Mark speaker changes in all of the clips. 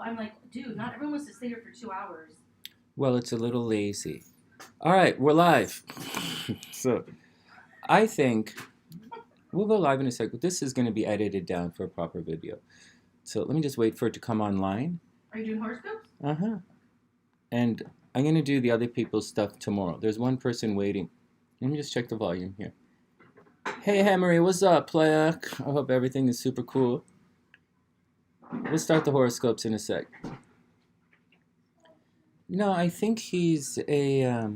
Speaker 1: I'm like, dude, not everyone wants to stay here for 2 hours.
Speaker 2: Well, it's a little lazy. All right, we're live. So, I think we'll go live in a second. This is going to be edited down for a proper video. So let me just wait for it to come online.
Speaker 1: Are you doing horoscopes?
Speaker 2: Uh-huh. And I'm going to do the other people's stuff tomorrow. There's one person waiting. Let me just check the volume here. Hey, Hammery, what's up, playa? I hope everything is super cool. We'll start the horoscopes in a sec. No, I think he's a...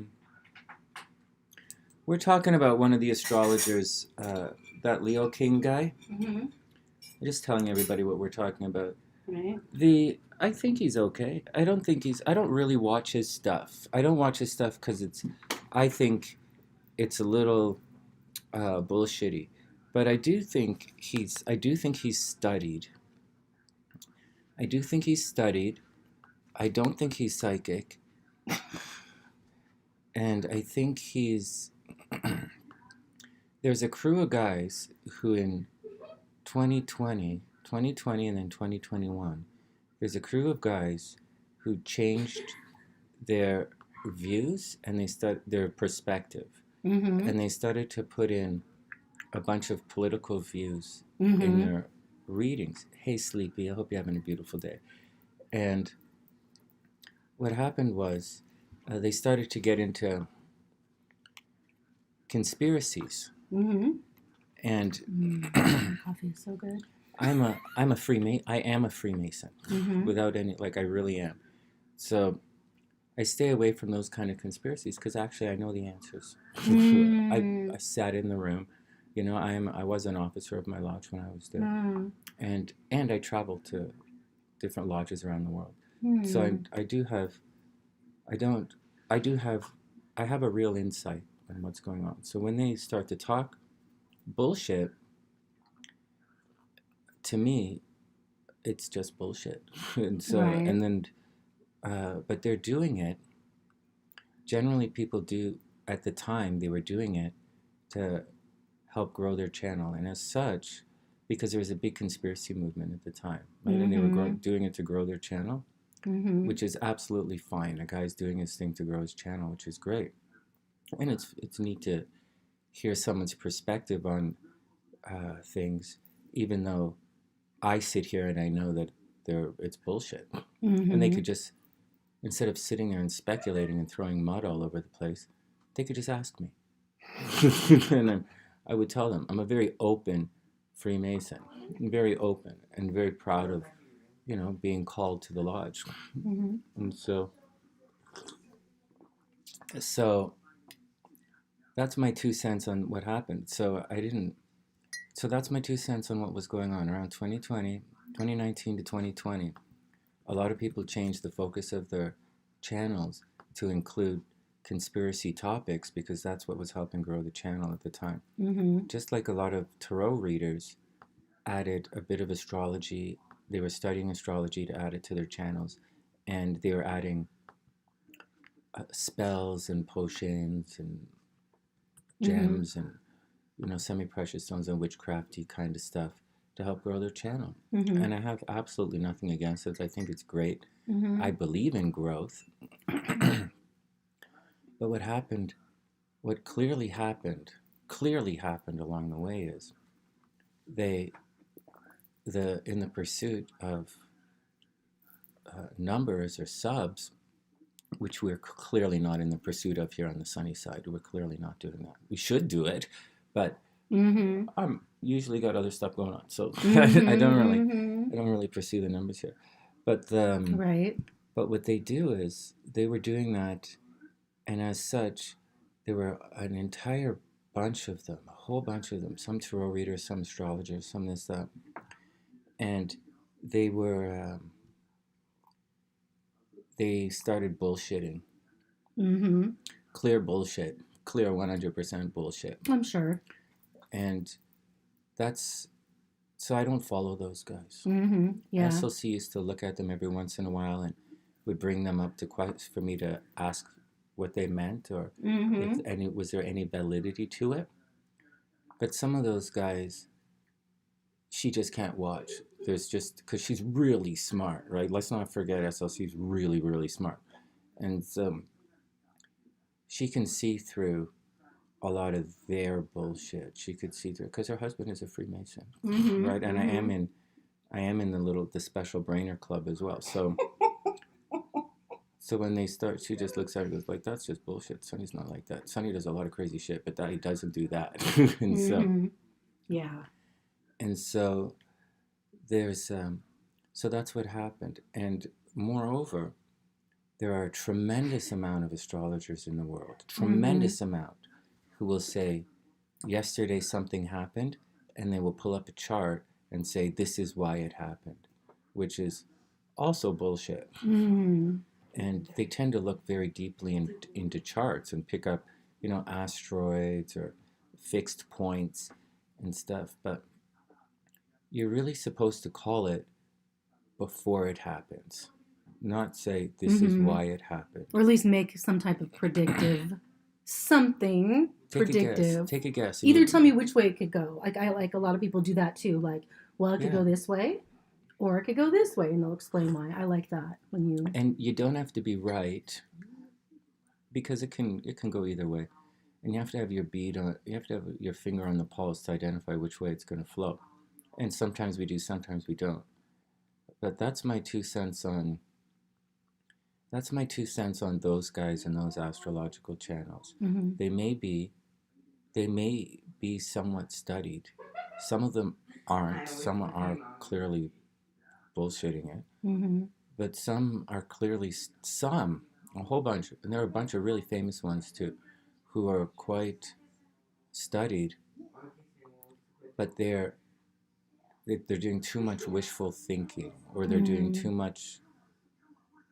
Speaker 2: we're talking about one of the astrologers, that Leo King guy.
Speaker 1: Mm-hmm.
Speaker 2: I'm just telling everybody what we're talking about.
Speaker 1: Right.
Speaker 2: I think he's okay. I don't really watch his stuff. I don't watch his stuff because I think it's a little bullshitty. But I do think he's studied. I do think he's studied. I don't think he's psychic. And I think he's... There's a crew of guys who in 2020 and then 2021, there's a crew of guys who changed their views and their perspective.
Speaker 1: Mm-hmm.
Speaker 2: And they started to put in a bunch of political views
Speaker 1: Mm-hmm.
Speaker 2: in their readings. Hey, Sleepy, I hope you're having a beautiful day. And what happened was they started to get into conspiracies.
Speaker 1: Mm-hmm.
Speaker 2: And
Speaker 1: coffee is so good.
Speaker 2: I am a Freemason.
Speaker 1: Mm-hmm.
Speaker 2: Without any, I really am. So I stay away from those kind of conspiracies because actually I know the answers. I sat in the room. You know, I was an officer of my lodge when I was there. And I traveled to different lodges around the world. So I have a real insight on what's going on. So when they start to talk bullshit, to me, it's just bullshit. And so,
Speaker 1: Right.
Speaker 2: and then, but they're doing it. Generally, people do, at the time, they were doing it to help grow their channel. And as such, because there was a big conspiracy movement at the time, right? And they were doing it to grow their channel, which is absolutely fine. A guy's doing his thing to grow his channel, which is great. And it's neat to hear someone's perspective on things, even though I sit here and I know that it's bullshit. And they could just, instead of sitting there and speculating and throwing mud all over the place, they could just ask me. And I would tell them, I'm a very open Freemason. I'm very open and very proud of, you know, being called to the lodge. And so that's my 2 cents on what happened. So that's my 2 cents on what was going on around 2019 to 2020. A lot of people changed the focus of their channels to include conspiracy topics because that's what was helping grow the channel at the time. Just like a lot of tarot readers added a bit of astrology. They were studying astrology to add it to their channels, and they were adding spells and potions and gems and, you know, semi-precious stones and witchcrafty kind of stuff to help grow their channel. And I have absolutely nothing against it. I think it's great. I believe in growth. But what clearly happened along the way is in the pursuit of numbers or subs, which we're clearly not in the pursuit of here on the sunny side. We're clearly not doing that. We should do it, but I'm usually got other stuff going on, so I don't really pursue the numbers here. But But what they do is they were doing that, and as such, there were an entire bunch of them, a whole bunch of them. Some tarot readers, some astrologers, some this, that, and they were. They started bullshitting. Clear bullshit. Clear 100% bullshit.
Speaker 1: I'm sure.
Speaker 2: And so I don't follow those guys.
Speaker 1: Yeah.
Speaker 2: SOC used to look at them every once in a while and would bring them up for me to ask what they meant or was there any validity to it. But some of those guys, she just can't watch. there's just, because she's really smart, right? Let's not forget SLC's really, really smart. And she can see through a lot of their bullshit. She could see through, because her husband is a Freemason, right? And I am in the special brainer club as well. So when they start, she just looks at it and goes like, that's just bullshit. Sonny's not like that. Sonny does a lot of crazy shit, but that he doesn't do that. And so
Speaker 3: yeah.
Speaker 2: And so there's so that's what happened. And moreover, there are a tremendous amount of astrologers in the world, tremendous amount, who will say, yesterday something happened, and they will pull up a chart and say, this is why it happened, which is also bullshit. And they tend to look very deeply into charts and pick up, asteroids or fixed points and stuff. But you're really supposed to call it before it happens, not say this is why it happened.
Speaker 3: Or at least make some type of predictive something.
Speaker 2: Take a guess.
Speaker 3: Either tell me which way it could go. Like a lot of people do that too. Like, well, it could go this way, or it could go this way, and they'll explain why. I like that when you.
Speaker 2: And you don't have to be right, because it can go either way, and you have to have your bead on. You have to have your finger on the pulse to identify which way it's going to flow. And sometimes we do, sometimes we don't. But that's my 2 cents on. That's my 2 cents on those guys and those astrological channels. They may be somewhat studied. Some of them aren't. Some are clearly bullshitting it. But some are clearly, a whole bunch, and there are a bunch of really famous ones too, who are quite studied, but they're doing too much wishful thinking, or they're doing too much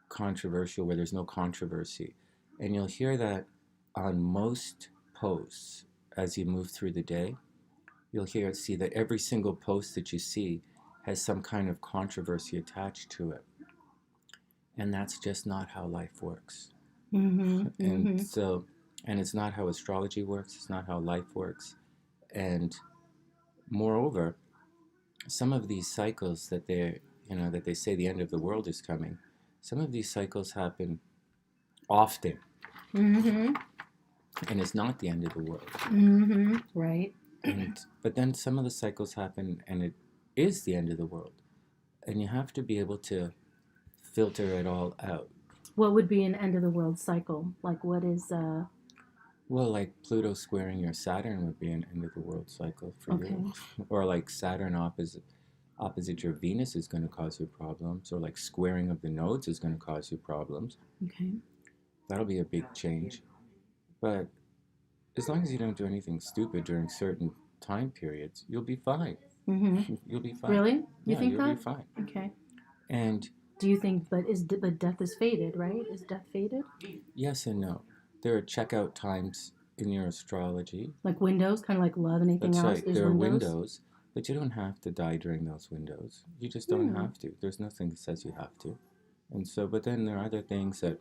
Speaker 2: controversial where there's no controversy. And you'll hear that on most posts as you move through the day. You'll see that every single post that you see has some kind of controversy attached to it. And that's just not how life works. And so, and it's not how astrology works, it's not how life works. And moreover, some of these cycles that that they say the end of the world is coming, some of these cycles happen often. And it's not the end of the world.
Speaker 3: Right.
Speaker 2: But then some of the cycles happen and it is the end of the world. And you have to be able to filter it all out.
Speaker 3: What would be an end of the world cycle? Like, what is
Speaker 2: Well, like Pluto squaring your Saturn would be an end of the world cycle for you. Or like Saturn opposite your Venus is going to cause you problems. Or like squaring of the nodes is going to cause you problems. That'll be a big change. But as long as you don't do anything stupid during certain time periods, you'll be fine. You'll be fine.
Speaker 3: Really? You think that?
Speaker 2: You'll be fine.
Speaker 3: Okay.
Speaker 2: And
Speaker 3: do you think, but death is fated, right? Is death fated?
Speaker 2: Yes and no. There are checkout times in your astrology.
Speaker 3: Like windows, kind of like love and anything else.
Speaker 2: That's right. There are windows, but you don't have to die during those windows. You just don't have to. There's nothing that says you have to. And so, but then there are other things that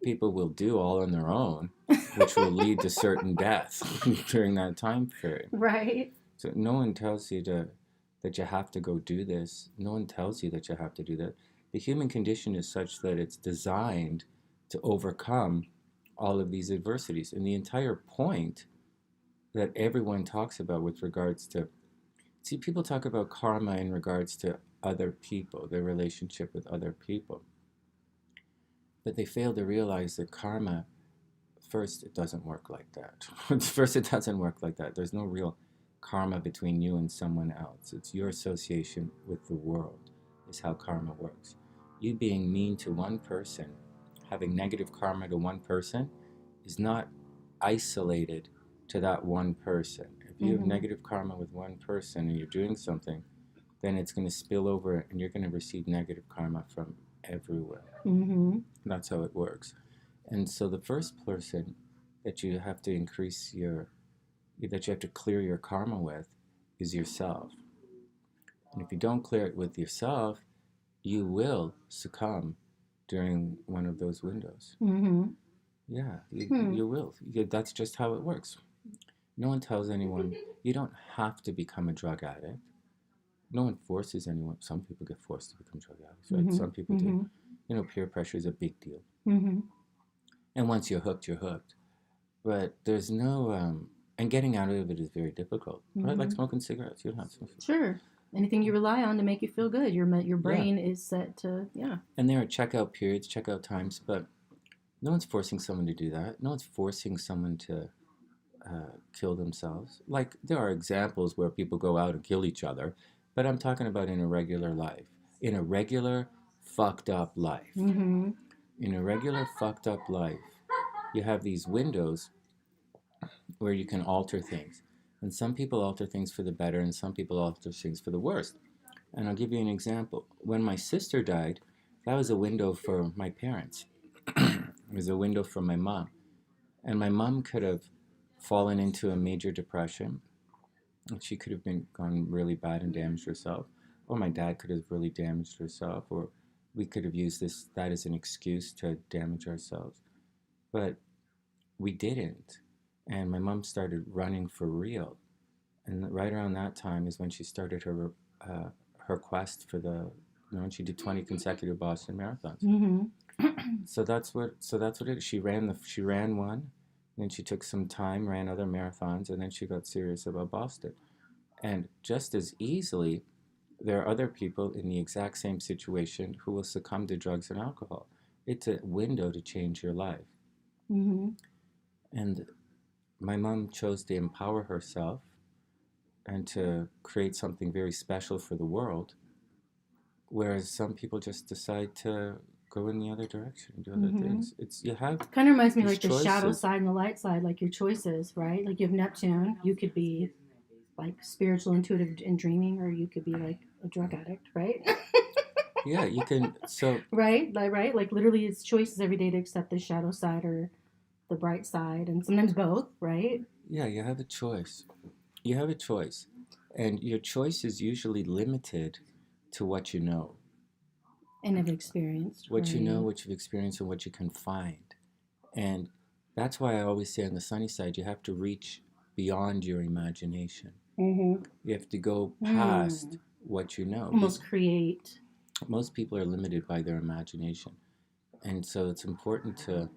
Speaker 2: people will do all on their own, which will lead to certain death during that time period.
Speaker 3: Right.
Speaker 2: So no one tells you that you have to go do this. No one tells you that you have to do that. The human condition is such that it's designed to overcome all of these adversities. And the entire point that everyone talks about with regards to, see, people talk about karma in regards to other people, their relationship with other people. But they fail to realize that karma, first, it doesn't work like that. First, it doesn't work like that. There's no real karma between you and someone else. It's your association with the world is how karma works. You being mean to one person, having negative karma to one person, is not isolated to that one person. If you have negative karma with one person and you're doing something, then it's going to spill over and you're going to receive negative karma from everywhere. That's how it works. And so the first person that you have to that you have to clear your karma with is yourself. And if you don't clear it with yourself, you will succumb during one of those windows. Yeah, you will. That's just how it works. No one tells anyone, you don't have to become a drug addict. no one forces anyone. Some people get forced to become drug addicts, right?
Speaker 3: Mm-hmm.
Speaker 2: Some people
Speaker 3: Mm-hmm.
Speaker 2: do. You know, peer pressure is a big deal.
Speaker 3: Mm-hmm.
Speaker 2: And once you're hooked, you're hooked. But there's no, and getting out of it is very difficult, right? Like
Speaker 3: Mm-hmm.
Speaker 2: smoking cigarettes. You don't have to smoke cigarettes.
Speaker 3: Sure. Anything you rely on to make you feel good, your brain is set to,
Speaker 2: And there are checkout periods, checkout times, but no one's forcing someone to do that. No one's forcing someone to kill themselves. Like, there are examples where people go out and kill each other, but I'm talking about in a regular life. In a regular, fucked up life.
Speaker 3: Mm-hmm.
Speaker 2: In a regular, fucked up life, you have these windows where you can alter things. And some people alter things for the better, and some people alter things for the worst. And I'll give you an example. When my sister died, that was a window for my parents. It was a window for my mom. And my mom could have fallen into a major depression. And she could have gone really bad and damaged herself. Or my dad could have really damaged herself. Or we could have used that as an excuse to damage ourselves. But we didn't. And my mom started running for real. And right around that time is when she started her quest for when she did 20 consecutive Boston marathons.
Speaker 3: Mm-hmm.
Speaker 2: So that's what it is. She ran one, then she took some time, ran other marathons, and then she got serious about Boston. And just as easily, there are other people in the exact same situation who will succumb to drugs and alcohol. It's a window to change your life.
Speaker 3: Mm-hmm.
Speaker 2: And my mom chose to empower herself and to create something very special for the world, whereas some people just decide to go in the other direction and do other things. You have
Speaker 3: kind of reminds me like the
Speaker 2: choices.
Speaker 3: shadow side and the light side, like your choices, right? Like you have Neptune, you could be like spiritual, intuitive, and dreaming, or you could be like a drug addict, right?
Speaker 2: Yeah, you can. So
Speaker 3: right, like literally, it's choices every day to accept the shadow side or the bright side, and sometimes both, right?
Speaker 2: Yeah, you have a choice. You have a choice, and your choice is usually limited to what you know.
Speaker 3: And have experienced.
Speaker 2: What
Speaker 3: right?
Speaker 2: you know, what you've experienced, and what you can find. And that's why I always say on the sunny side, you have to reach beyond your imagination.
Speaker 3: Mm-hmm.
Speaker 2: You have to go past what you know.
Speaker 3: Almost create.
Speaker 2: Most people are limited by their imagination. And so it's important to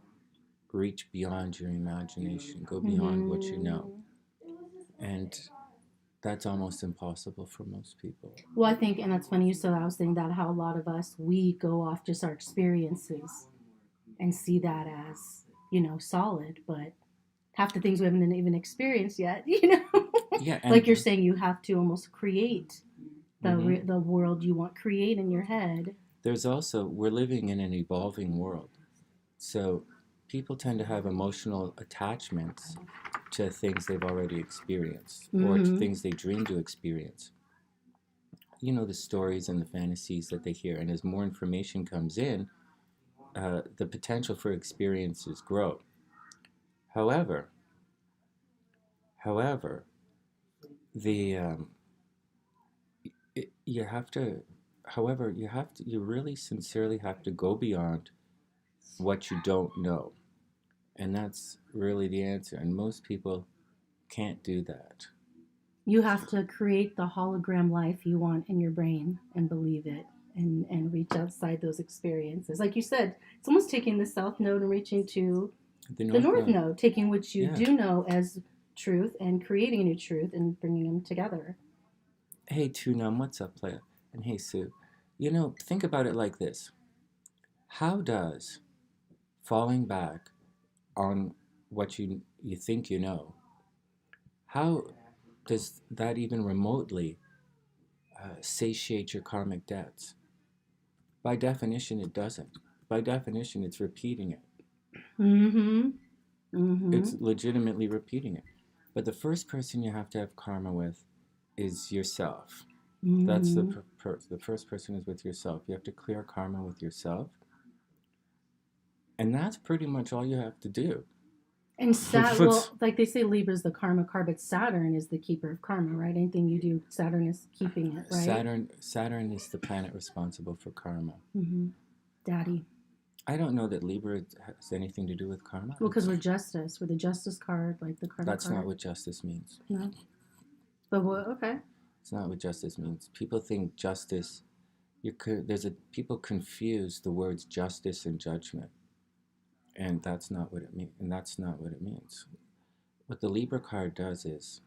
Speaker 2: reach beyond your imagination, go beyond what you know. And that's almost impossible for most people.
Speaker 3: Well, I think, and that's funny you said that. I was saying that how a lot of us, we go off just our experiences and see that as, solid, but half the things we haven't even experienced yet,
Speaker 2: Yeah,
Speaker 3: like you're saying, you have to almost create the world you want, create in your head.
Speaker 2: There's also, we're living in an evolving world. So people tend to have emotional attachments to things they've already experienced or to things they dream to experience. The stories and the fantasies that they hear. And as more information comes in, the potential for experiences grow. However, you really sincerely have to go beyond what you don't know. And that's really the answer. And most people can't do that.
Speaker 3: You have to create the hologram life you want in your brain and believe it and reach outside those experiences. Like you said, it's almost taking the south node and reaching to the north node, taking what you do know as truth and creating a new truth and bringing them together.
Speaker 2: Hey, Numb, what's up, player? And hey, Sue. Think about it like this. How does falling back on what you think you know, how does that even remotely satiate your karmic debts? By definition, it doesn't. By definition, it's repeating it. It's legitimately repeating it. But the first person you have to have karma with is yourself. That's the first person is with yourself. You have to clear karma with yourself. And that's pretty much all you have to do.
Speaker 3: And like they say, Libra is the karma card, but Saturn is the keeper of karma, right? Anything you do, Saturn is keeping it, right?
Speaker 2: Saturn is the planet responsible for karma.
Speaker 3: Daddy.
Speaker 2: I don't know that Libra has anything to do with karma.
Speaker 3: Well, because we're justice. We're the justice card, like the karma
Speaker 2: That's
Speaker 3: card.
Speaker 2: not what justice means.
Speaker 3: No. But what? Okay.
Speaker 2: It's not what justice means. People think justice. People confuse the words justice and judgment, and that's not what it means. And that's not what it means. What the Libra card does is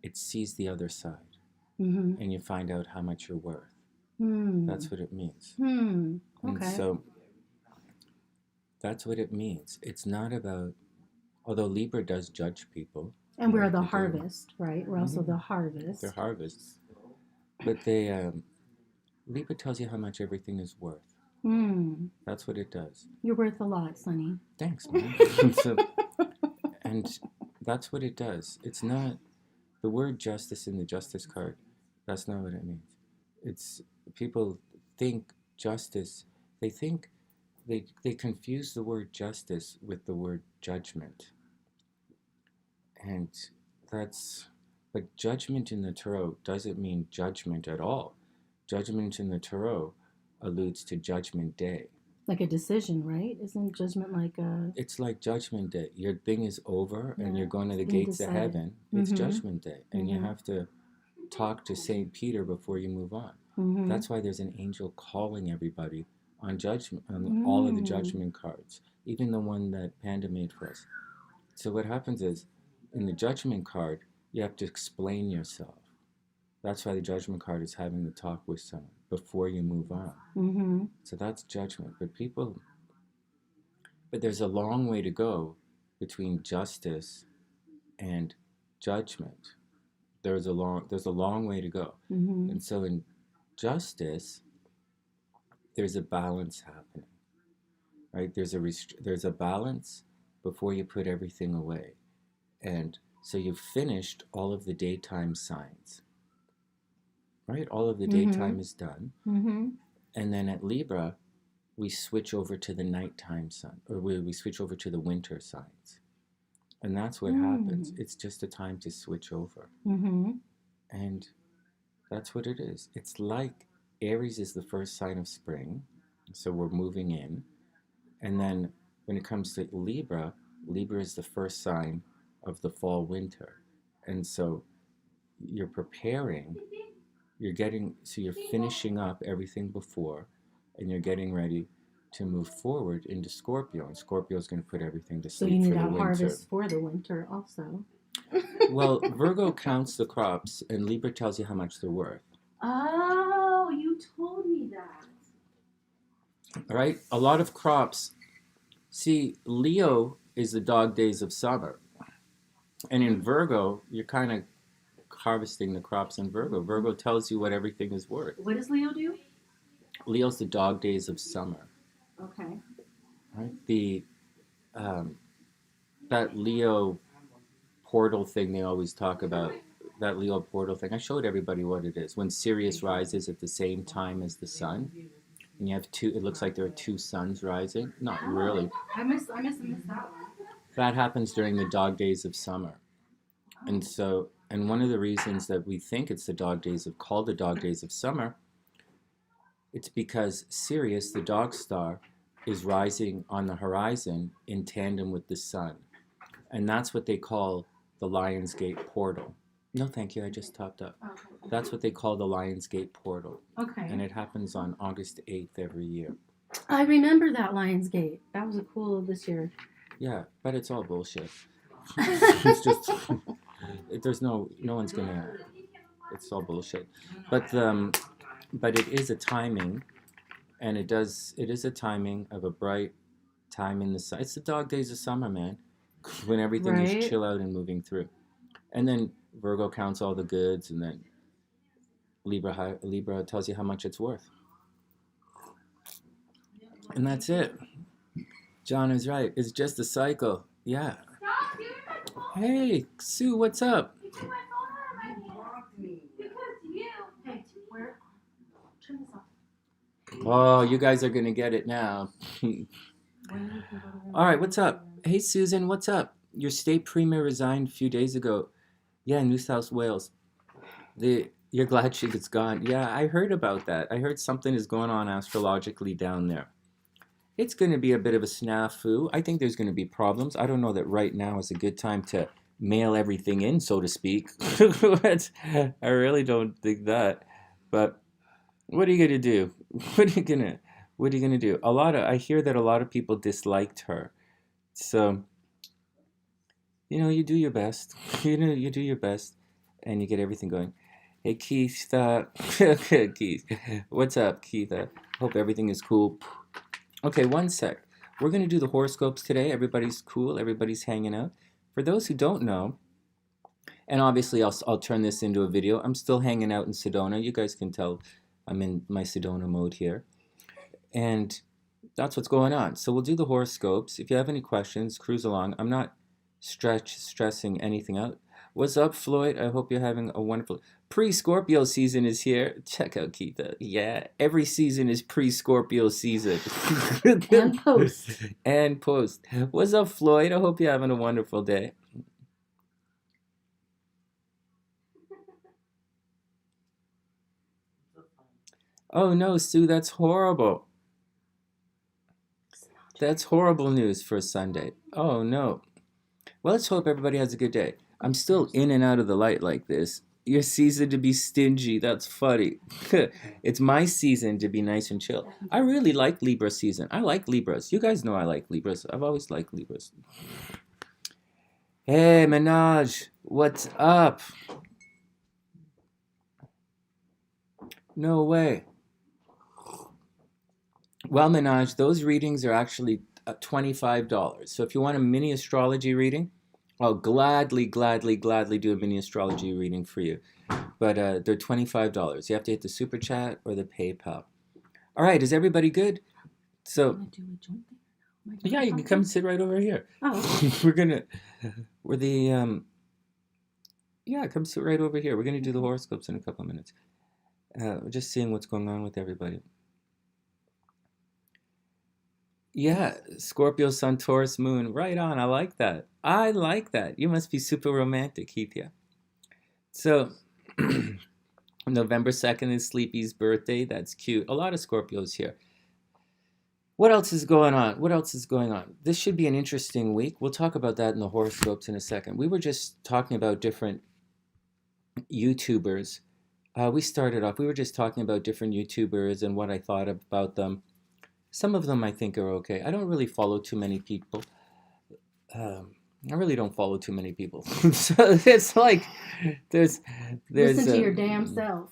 Speaker 2: it sees the other side, and you find out how much you're worth. That's what it means.
Speaker 3: Okay.
Speaker 2: And so that's what it means. It's not about, although Libra does judge people.
Speaker 3: And we're the harvest, right? We're also the harvest.
Speaker 2: They're harvests. But Libra tells you how much everything is worth. That's what it does.
Speaker 3: You're worth a lot, Sonny.
Speaker 2: Thanks, man. And that's what it does. It's not, the word justice in the justice card, that's not what it means. It's, people think justice, they confuse the word justice with the word judgment. And but judgment in the tarot doesn't mean judgment at all. Judgment in the tarot alludes to Judgment Day.
Speaker 3: Like a decision, right? Isn't judgment like a...
Speaker 2: It's like Judgment Day. Your thing is over and you're going to the gates of heaven. It's Judgment Day. And you have to talk to St. Peter before you move on. That's why there's an angel calling everybody on judgment, on all of the judgment cards, even the one that Panda made for us. So what happens is, in the judgment card, you have to explain yourself. That's why the judgment card is having the talk with someone before you move on. So that's judgment. But there's a long way to go between justice and judgment. There's a long way to go. And so in justice, there's a balance happening, right? There's a balance before you put everything away. And so you've finished all of the daytime signs, right? All of the daytime is done. And then at Libra, we switch over to the nighttime sign, or we switch over to the winter signs. And that's what happens. It's just a time to switch over. And that's what it is. It's like Aries is the first sign of spring, so we're moving in. And then when it comes to Libra, Libra is the first sign of the fall winter. And so you're preparing, you're finishing up everything before, and you're getting ready to move forward into Scorpio. And Scorpio is going to put everything to sleep for the winter. So you need a harvest
Speaker 3: for the winter also.
Speaker 2: Well, Virgo counts the crops, and Libra tells you how much they're worth.
Speaker 3: Oh, you told me that.
Speaker 2: All right? A lot of crops. See, Leo is the dog days of summer. And in Virgo, you're kind of harvesting the crops in Virgo. Virgo tells you what everything is worth.
Speaker 3: What does Leo do?
Speaker 2: Leo's the dog days of summer.
Speaker 3: Okay.
Speaker 2: Right? That Leo portal thing they always talk about, that Leo portal thing, I showed everybody what it is. When Sirius rises at the same time as the sun, and you have it looks like there are two suns rising. Not really.
Speaker 3: I missed that one.
Speaker 2: That happens during the dog days of summer. And so, and one of the reasons that we think it's called the dog days of summer, it's because Sirius, the dog star, is rising on the horizon in tandem with the sun. And that's what they call the Lionsgate portal. No, thank you, I just topped up.
Speaker 3: Okay.
Speaker 2: That's what they call the Lionsgate portal.
Speaker 3: Okay.
Speaker 2: And it happens on August 8th every year.
Speaker 3: I remember that Lionsgate. That was a cool this year.
Speaker 2: Yeah, but it's all bullshit. It's just, no one's gonna, it's all bullshit. But it is a timing, and it is a timing of a bright time in the sun. It's the dog days of summer, man, when everything is chill out and moving through. And then Virgo counts all the goods, and then Libra tells you how much it's worth. And that's it. John is right. It's just a cycle. Yeah. Hey, Sue, what's up? Oh, you guys are going to get it now. All right, what's up? Hey, Susan, what's up? Your state premier resigned a few days ago. Yeah, New South Wales. You're glad she's gone. Yeah, I heard about that. I heard something is going on astrologically down there. It's going to be a bit of a snafu. I think there's going to be problems. I don't know that right now is a good time to mail everything in, so to speak. I really don't think that. But what are you gonna do? What are you gonna do? I hear that a lot of people disliked her. So, you do your best. You do your best, and you get everything going. Hey, Keith. Keith. What's up, Keith? Hope everything is cool. Okay, one sec. We're going to do the horoscopes today. Everybody's cool. Everybody's hanging out. For those who don't know, and obviously I'll turn this into a video, I'm still hanging out in Sedona. You guys can tell I'm in my Sedona mode here. And that's what's going on. So we'll do the horoscopes. If you have any questions, cruise along. I'm not stressing anything out. What's up, Floyd? I hope you're having a wonderful... Pre-Scorpio season is here. Check out Keitha. Yeah, every season is pre-Scorpio season.
Speaker 3: And post.
Speaker 2: And post. What's up, Floyd? I hope you're having a wonderful day. Oh no, Sue, that's horrible. That's horrible news for a Sunday. Oh no. Well, let's hope everybody has a good day. I'm still in and out of the light like this. Your season to be stingy. That's funny. It's my season to be nice and chill. I really like Libra season. I like Libras. You guys know I like Libras. I've always liked Libras. Hey, Minaj. What's up? No way. Well, Minaj, those readings are actually $25. So if you want a mini astrology reading, I'll gladly do a mini astrology reading for you. But they're $25. You have to hit the super chat or the PayPal. All right, is everybody good? So, yeah, you can come sit right over here.
Speaker 3: Oh.
Speaker 2: Come sit right over here. We're going to do the horoscopes in a couple of minutes. We're just seeing what's going on with everybody. Yeah, Scorpio, Sun, Taurus, Moon. Right on. I like that. I like that. You must be super romantic, Heath. Yeah. So, November 2nd is Sleepy's birthday. That's cute. A lot of Scorpios here. What else is going on? This should be an interesting week. We'll talk about that in the horoscopes in a second. We were just talking about different YouTubers. We were just talking about different YouTubers and what I thought about them. Some of them I think are okay. I don't really follow too many people. I really don't follow too many people. So it's like there's
Speaker 3: Listen to your damn self.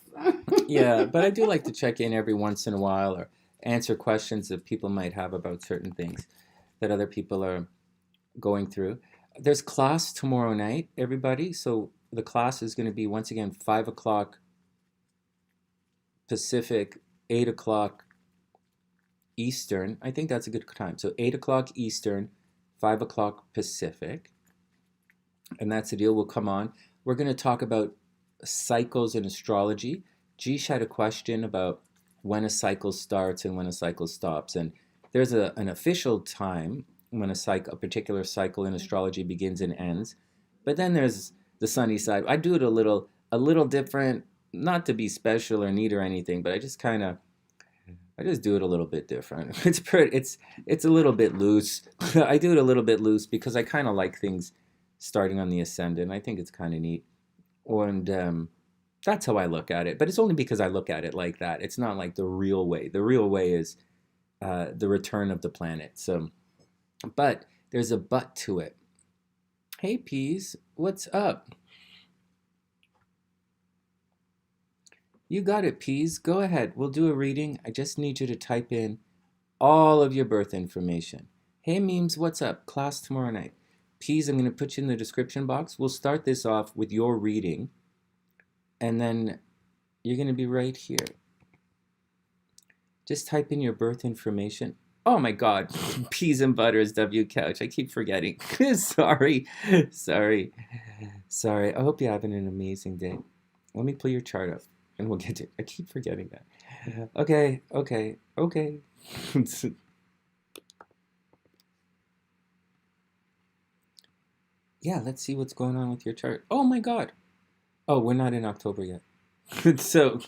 Speaker 2: Yeah, but I do like to check in every once in a while or answer questions that people might have about certain things that other people are going through. There's class tomorrow night, everybody. So the class is going to be once again 5 o'clock Pacific, 8 o'clock Eastern. I think that's a good time. So 8 o'clock Eastern, 5 o'clock Pacific. And that's the deal. We'll come on. We're going to talk about cycles in astrology. Jish had a question about when a cycle starts and when a cycle stops. And there's an official time when a particular cycle in astrology begins and ends. But then there's the sunny side. I do it a little different, not to be special or neat or anything, but I just do it a little bit different. It's a little bit loose. I do it a little bit loose because I kind of like things starting on the ascendant. I think it's kind of neat. And that's how I look at it. But it's only because I look at it like that. It's not like the real way. The real way is the return of the planet. So, but there's a but to it. Hey, Peas, what's up? You got it, Peas. Go ahead. We'll do a reading. I just need you to type in all of your birth information. Hey, Memes, what's up? Class tomorrow night. Peas, I'm going to put you in the description box. We'll start this off with your reading. And then you're going to be right here. Just type in your birth information. Oh my God. Peas and Butters, W Couch. I keep forgetting. Sorry. I hope you're having an amazing day. Let me pull your chart up. And we'll get to it. I keep forgetting that. Okay. Yeah, let's see what's going on with your chart. Oh my God. Oh, we're not in October yet. So,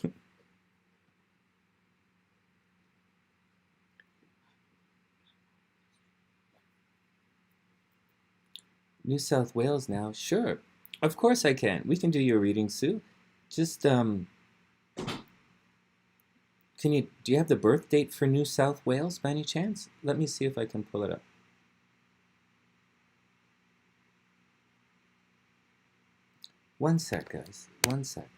Speaker 2: New South Wales now. Sure. Of course I can. We can do your reading, Sue. Just, do you have the birth date for New South Wales by any chance? Let me see if I can pull it up. One sec, guys. One sec.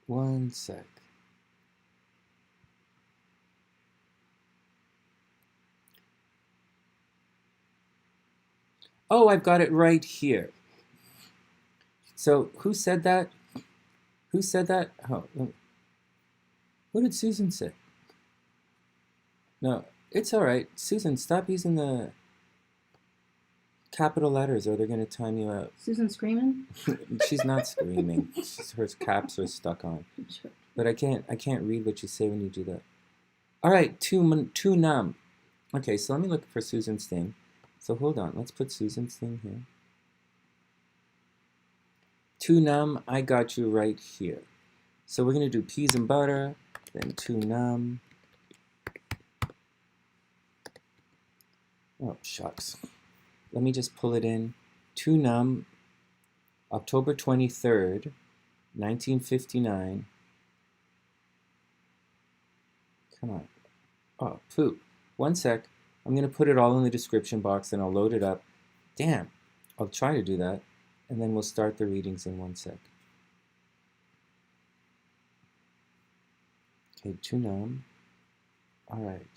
Speaker 2: One sec. Oh, I've got it right here. So, who said that? Who said that? Oh, what did Susan say? No, it's all right. Susan, stop using the capital letters or they're going to time you out.
Speaker 3: Susan screaming?
Speaker 2: She's not screaming. Her caps are stuck on. But I can't read what you say when you do that. All right, too numb. Okay, so let me look for Susan's thing. So hold on, let's put Susan's thing here. Too numb, I got you right here. So we're going to do peas and butter, then too numb. Oh, shucks. Let me just pull it in. Too numb, October 23rd, 1959. Come on. Oh, poop. One sec. I'm going to put it all in the description box and I'll load it up. Damn. I'll try to do that. And then we'll start the readings in one sec. Okay, too numb. All right.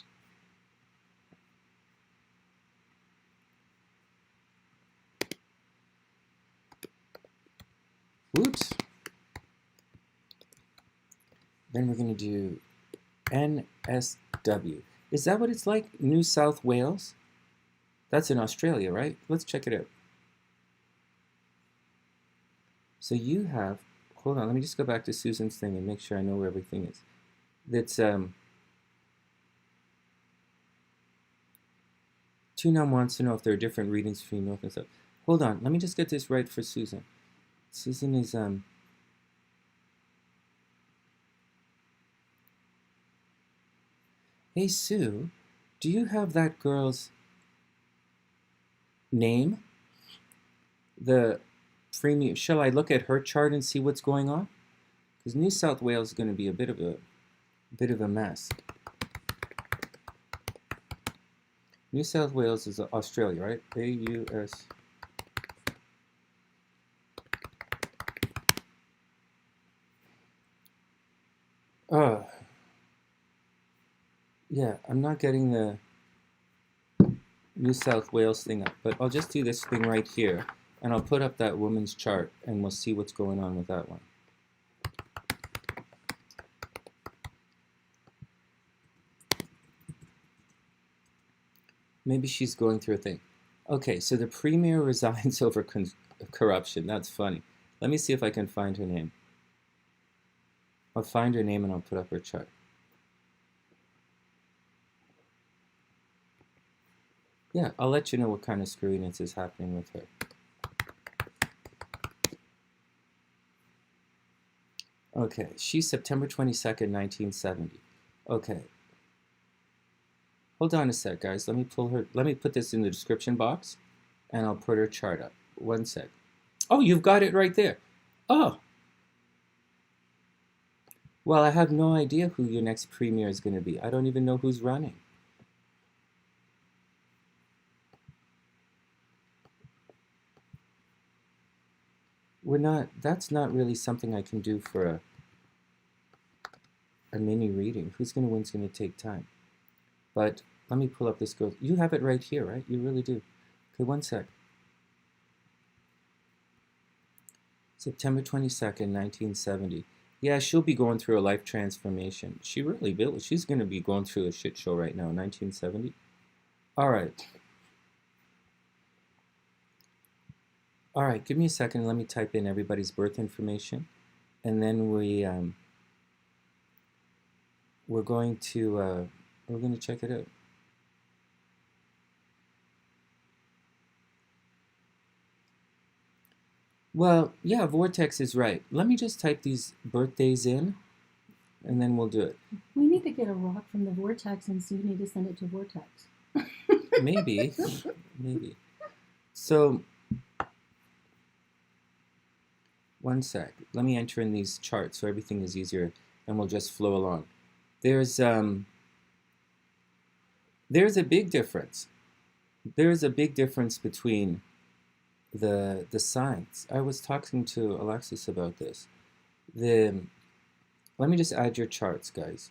Speaker 2: Whoops. Then we're going to do N.S.W. Is that what it's like? New South Wales? That's in Australia, right? Let's check it out. So you have, hold on, let me just go back to Susan's thing and make sure I know where everything is. That's, Tunam wants to know if there are different readings between North and South. Hold on, let me just get this right for Susan. Susan is, hey Sue, do you have that girl's name? The premium. Shall I look at her chart and see what's going on? Because New South Wales is going to be a bit of a mess. New South Wales is Australia, right? A-U-S. Yeah, I'm not getting the New South Wales thing up, but I'll just do this thing right here, and I'll put up that woman's chart, and we'll see what's going on with that one. Maybe she's going through a thing. Okay, so the premier resigns over corruption. That's funny. Let me see if I can find her name. I'll find her name and I'll put up her chart. Yeah, I'll let you know what kind of screwiness is happening with her. Okay, she's September 22nd, 1970. Okay. Hold on a sec, guys. Let me put this in the description box, and I'll put her chart up. One sec. Oh, you've got it right there. Oh. Well, I have no idea who your next premier is going to be. I don't even know who's running. That's not really something I can do for a mini reading. Who's going to win is going to take time. But let me pull up this girl. You have it right here, right? You really do. Okay, one sec. September 22nd, 1970. Yeah, she'll be going through a life transformation. She really will. She's going to be going through a shit show right now, 1970. All right. All right, give me a second. Let me type in everybody's birth information, and then we're going to check it out. Well, yeah, Vortex is right. Let me just type these birthdays in. and then we'll do it.
Speaker 3: We need to get a rock from the Vortex, and so you need to send it to Vortex.
Speaker 2: Maybe. Maybe. So, one sec. Let me enter in these charts so everything is easier, and we'll just flow along. There's a big difference. There's a big difference between the signs. I was talking to Alexis about this. Let me just add your charts, guys.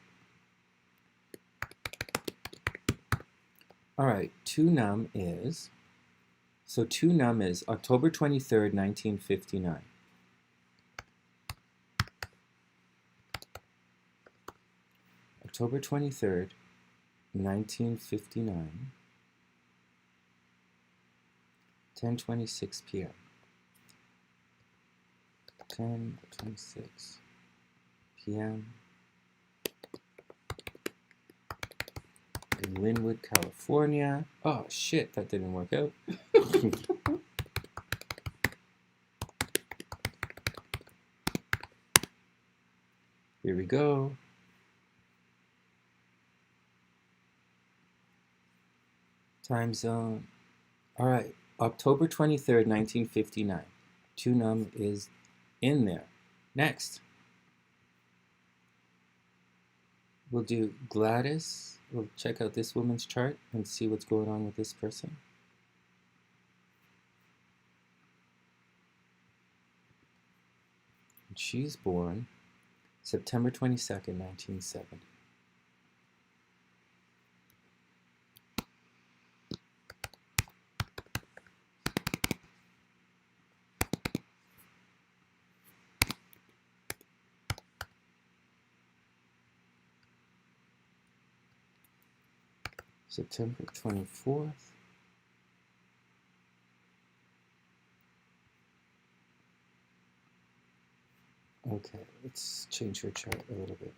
Speaker 2: All right, 2 Numb is October 23rd, 1959. October 23rd, 1959. 10:26 p.m. 10:26 p.m. in Lynnwood, California. Oh shit, that didn't work out. Here we go. Time zone. All right. October 23rd, 1959. 2 Numb is in there. Next, we'll do Gladys. We'll check out this woman's chart and see what's going on with this person. And she's born September 22nd, 1970. September 24th. Okay, let's change her chart a little bit.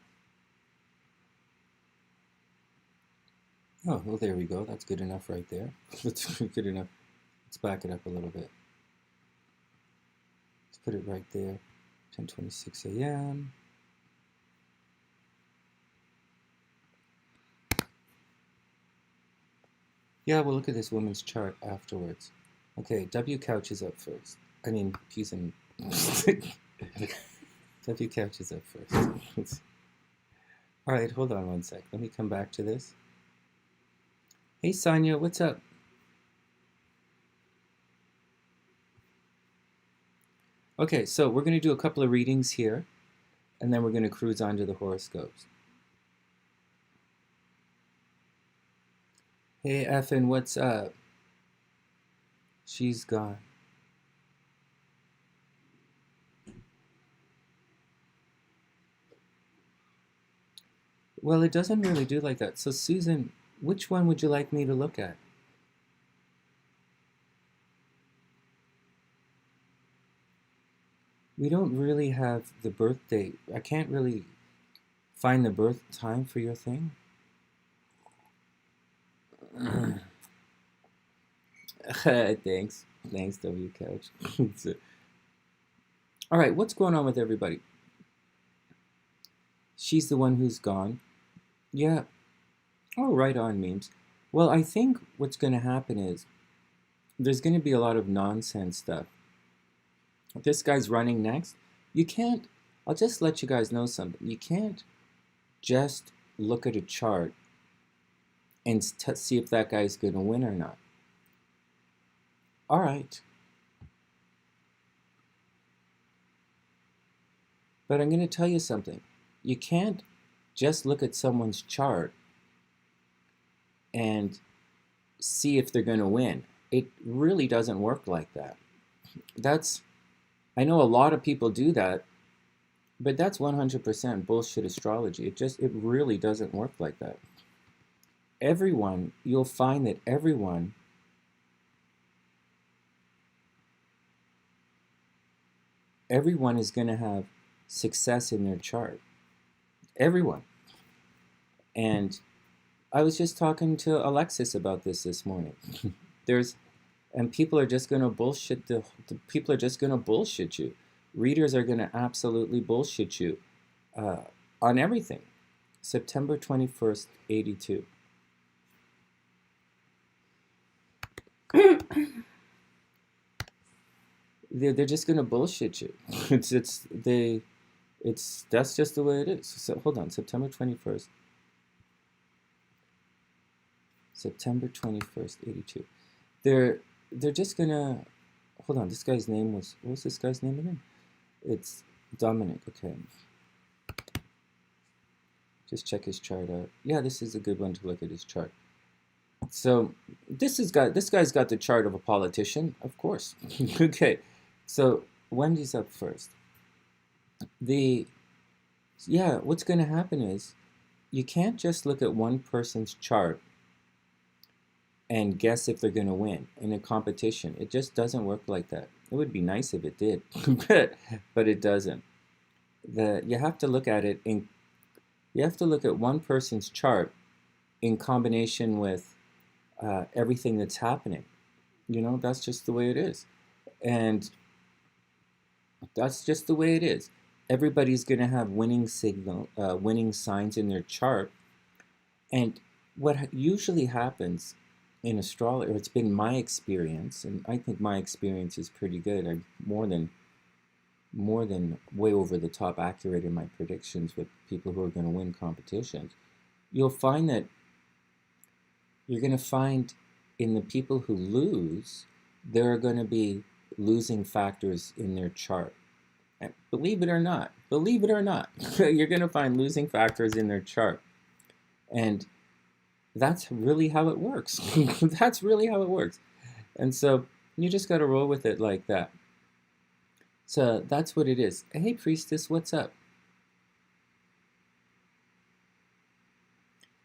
Speaker 2: Oh, well, there we go. That's good enough right there. That's good enough. Let's back it up a little bit. Let's put it right there. 10:26 a.m. Yeah, we'll look at this woman's chart afterwards. Okay, W Couch is up first. I mean, he's in... W Couch is up first. All right, hold on one sec. Let me come back to this. Hey, Sonia, what's up? Okay, so we're going to do a couple of readings here, and then we're going to cruise on to the horoscopes. Hey, Effin, what's up? She's gone. Well, it doesn't really do like that. So, Susan, which one would you like me to look at? We don't really have the birth date. I can't really find the birth time for your thing. Thanks, W Couch. All right, what's going on with everybody? She's the one who's gone. Yeah. Oh, right on, memes. Well, I think what's going to happen is there's going to be a lot of nonsense stuff. This guy's running next. You can't, I'll just let you guys know something. You can't just look at a chart and see if that guy's going to win or not. All right. But I'm going to tell you something. You can't just look at someone's chart and see if they're going to win. It really doesn't work like that. I know a lot of people do that, but that's 100% bullshit astrology. It really doesn't work like that. You'll find that everyone is going to have success in their chart. Everyone. And I was just talking to Alexis about this morning. People are just going to bullshit people are just going to bullshit you. Readers are going to absolutely bullshit you on everything. September 21st, 82. They're just gonna bullshit you. That's just the way it is. So hold on, September 21st. September 21st, 82. They're just gonna hold on, this guy's name was, what was this guy's name again? It's Dominic, okay. Just check his chart out. Yeah, this is a good one to look at his chart. So this guy's got the chart of a politician, of course. Okay. So Wendy's up first. What's going to happen is you can't just look at one person's chart and guess if they're going to win in a competition. It just doesn't work like that. It would be nice if it did, but it doesn't. You have to look at it you have to look at one person's chart in combination with everything that's happening. That's just the way it is. And that's just the way it is. Everybody's going to have winning signs in their chart. And what usually happens in astrology, or it's been my experience, and I think my experience is pretty good. I'm more than way over the top accurate in my predictions with people who are going to win competitions. You'll find that you're going to find in the people who lose, there are going to be losing factors in their chart. And believe it or not, you're going to find losing factors in their chart. And that's really how it works. That's really how it works. And so you just got to roll with it like that. So that's what it is. Hey, Priestess, what's up?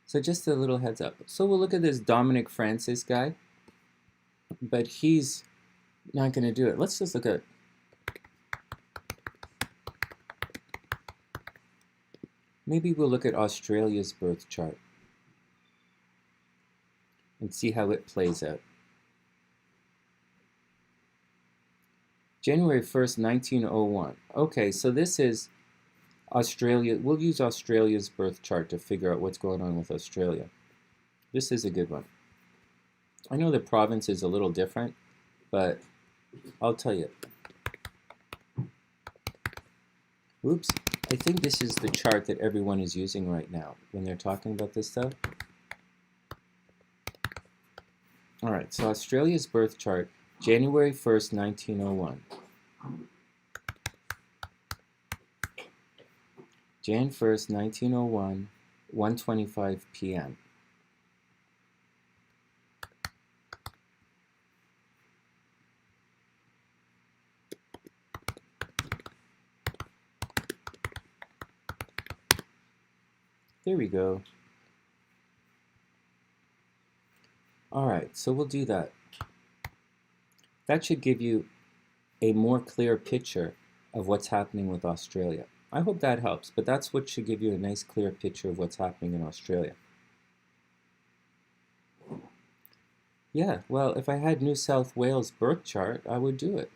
Speaker 2: So just a little heads up. So we'll look at this Dominic Francis guy, but he's not going to do it. Let's just look at, maybe we'll look at Australia's birth chart and see how it plays out. January 1st, 1901. Okay, so this is Australia. We'll use Australia's birth chart to figure out what's going on with Australia. This is a good one. I know the province is a little different, but I'll tell you. Oops. I think this is the chart that everyone is using right now when they're talking about this stuff. All right, so Australia's birth chart, January 1st, 1901. Jan 1st, 1901, 1:25 p.m. There we go. All right, so we'll do that. That should give you a more clear picture of what's happening with Australia. I hope that helps, but that's what should give you a nice clear picture of what's happening in Australia. Yeah, well, if I had New South Wales birth chart, I would do it.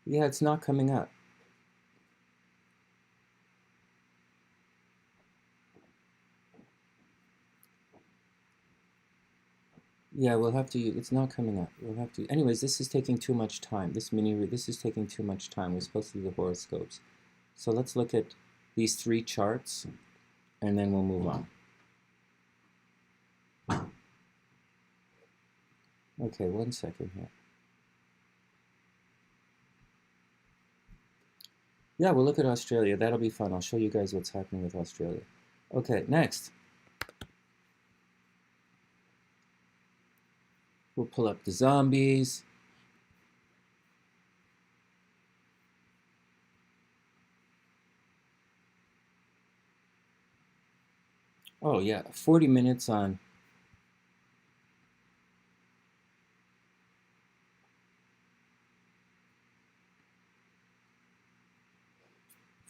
Speaker 2: Yeah, it's not coming up. Yeah, we'll have to use, it's not coming up. We'll have to, anyways, this is taking too much time. This is taking too much time. We're supposed to do the horoscopes. So let's look at these three charts, and then we'll move on. Okay, 1 second here. Yeah, we'll look at Australia. That'll be fun. I'll show you guys what's happening with Australia. Okay, next. We'll pull up the zombies. Oh yeah, 40 minutes on.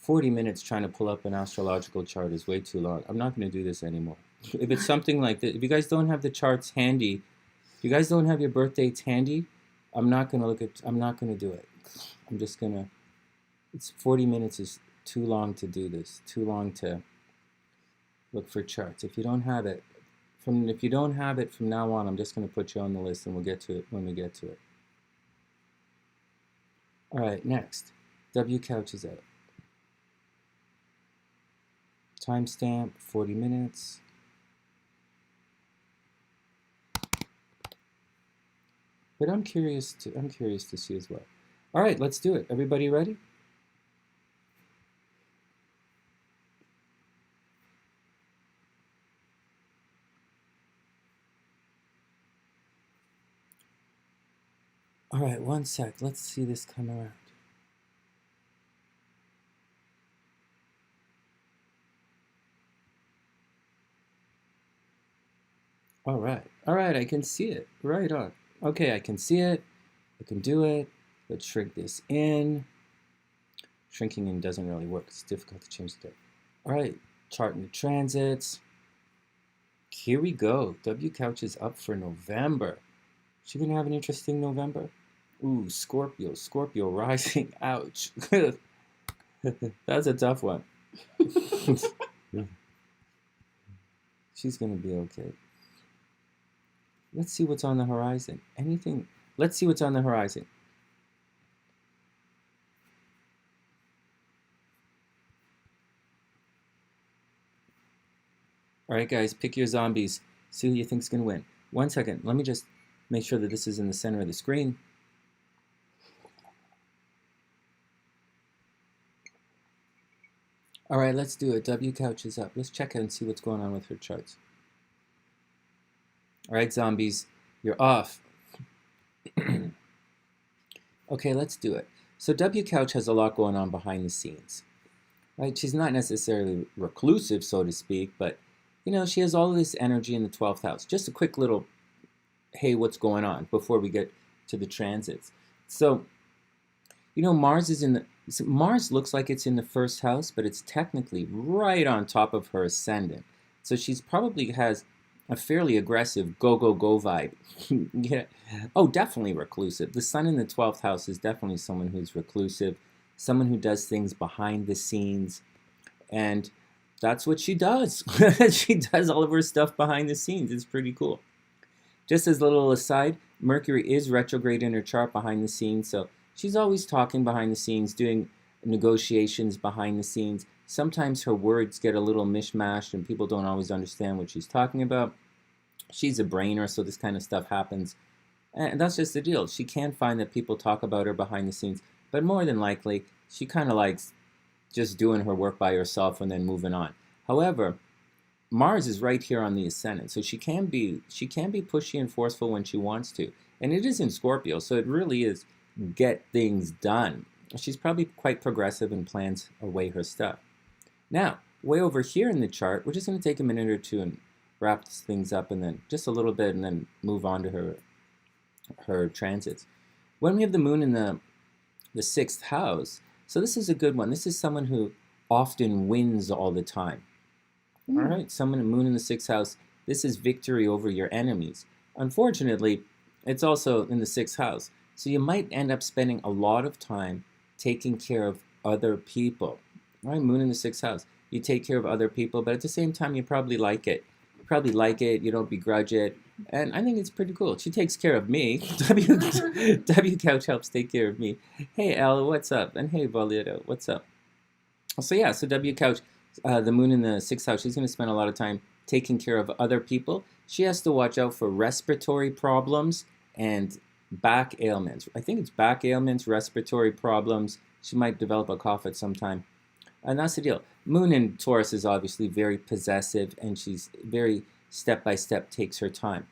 Speaker 2: 40 minutes trying to pull up an astrological chart is way too long. I'm not going to do this anymore. If it's something like that, if you guys don't have the charts handy, if you guys don't have your birth dates handy, I'm not going to do it. I'm just going to, it's 40 minutes is too long to do this, too long to look for charts. If you don't have it, from now on, I'm just going to put you on the list and we'll get to it when we get to it. All right, next. W couch is out. Timestamp 40 minutes. But I'm curious to see as well. All right, let's do it. Everybody ready? All right, one sec. Let's see this come around. All right, I can see it. Right on. Okay, I can see it. I can do it. Let's shrink this in. Shrinking in doesn't really work. It's difficult to change the date. All right, charting the transits. Here we go. W couch is up for November. Is she going to have an interesting November? Ooh, Scorpio rising. Ouch. That's a tough one. She's going to be okay. Let's see what's on the horizon. Anything? Let's see what's on the horizon. All right, guys, pick your zombies. See who you think's going to win. 1 second. Let me just make sure that this is in the center of the screen. All right, let's do it. W couch is up. Let's check it and see what's going on with her charts. All right, zombies, you're off. Okay, let's do it. So W couch has a lot going on behind the scenes. Right? She's not necessarily reclusive, so to speak, but you know, she has all of this energy in the 12th house. Just a quick little, hey, what's going on before we get to the transits. So, you know, Mars looks like it's in the first house, but it's technically right on top of her ascendant. So she's probably has a fairly aggressive go vibe. Yeah. Oh, definitely reclusive. The sun in the 12th house is definitely someone who's reclusive, someone who does things behind the scenes, and that's what she does. She does all of her stuff behind the scenes. It's pretty cool. Just as a little aside, Mercury is retrograde in her chart behind the scenes, so she's always talking behind the scenes, doing negotiations behind the scenes. Sometimes her words get a little mishmashed and people don't always understand what she's talking about. She's a brainer, so this kind of stuff happens. And that's just the deal. She can find that people talk about her behind the scenes, but more than likely, she kind of likes just doing her work by herself and then moving on. However, Mars is right here on the ascendant, so she can be pushy and forceful when she wants to. And it is in Scorpio, so it really is get things done. She's probably quite progressive and plans away her stuff. Now, way over here in the chart, we're just going to take a minute or two and wrap things up and then just a little bit and then move on to her transits. When we have the moon in the 6th house, so this is a good one. This is someone who often wins all the time. All right, someone moon in the 6th house, this is victory over your enemies. Unfortunately, it's also in the 6th house. So you might end up spending a lot of time taking care of other people. All right, moon in the 6th house. You take care of other people, but at the same time, you probably like it. You don't begrudge it. And I think it's pretty cool. She takes care of me. W couch helps take care of me. Hey, Elle, what's up? And hey, Valero, what's up? So yeah, so W couch, the moon in the 6th house, she's going to spend a lot of time taking care of other people. She has to watch out for respiratory problems and back ailments. I think it's back ailments, respiratory problems. She might develop a cough at some time. And that's the deal. Moon in Taurus is obviously very possessive, and she's very step-by-step takes her time.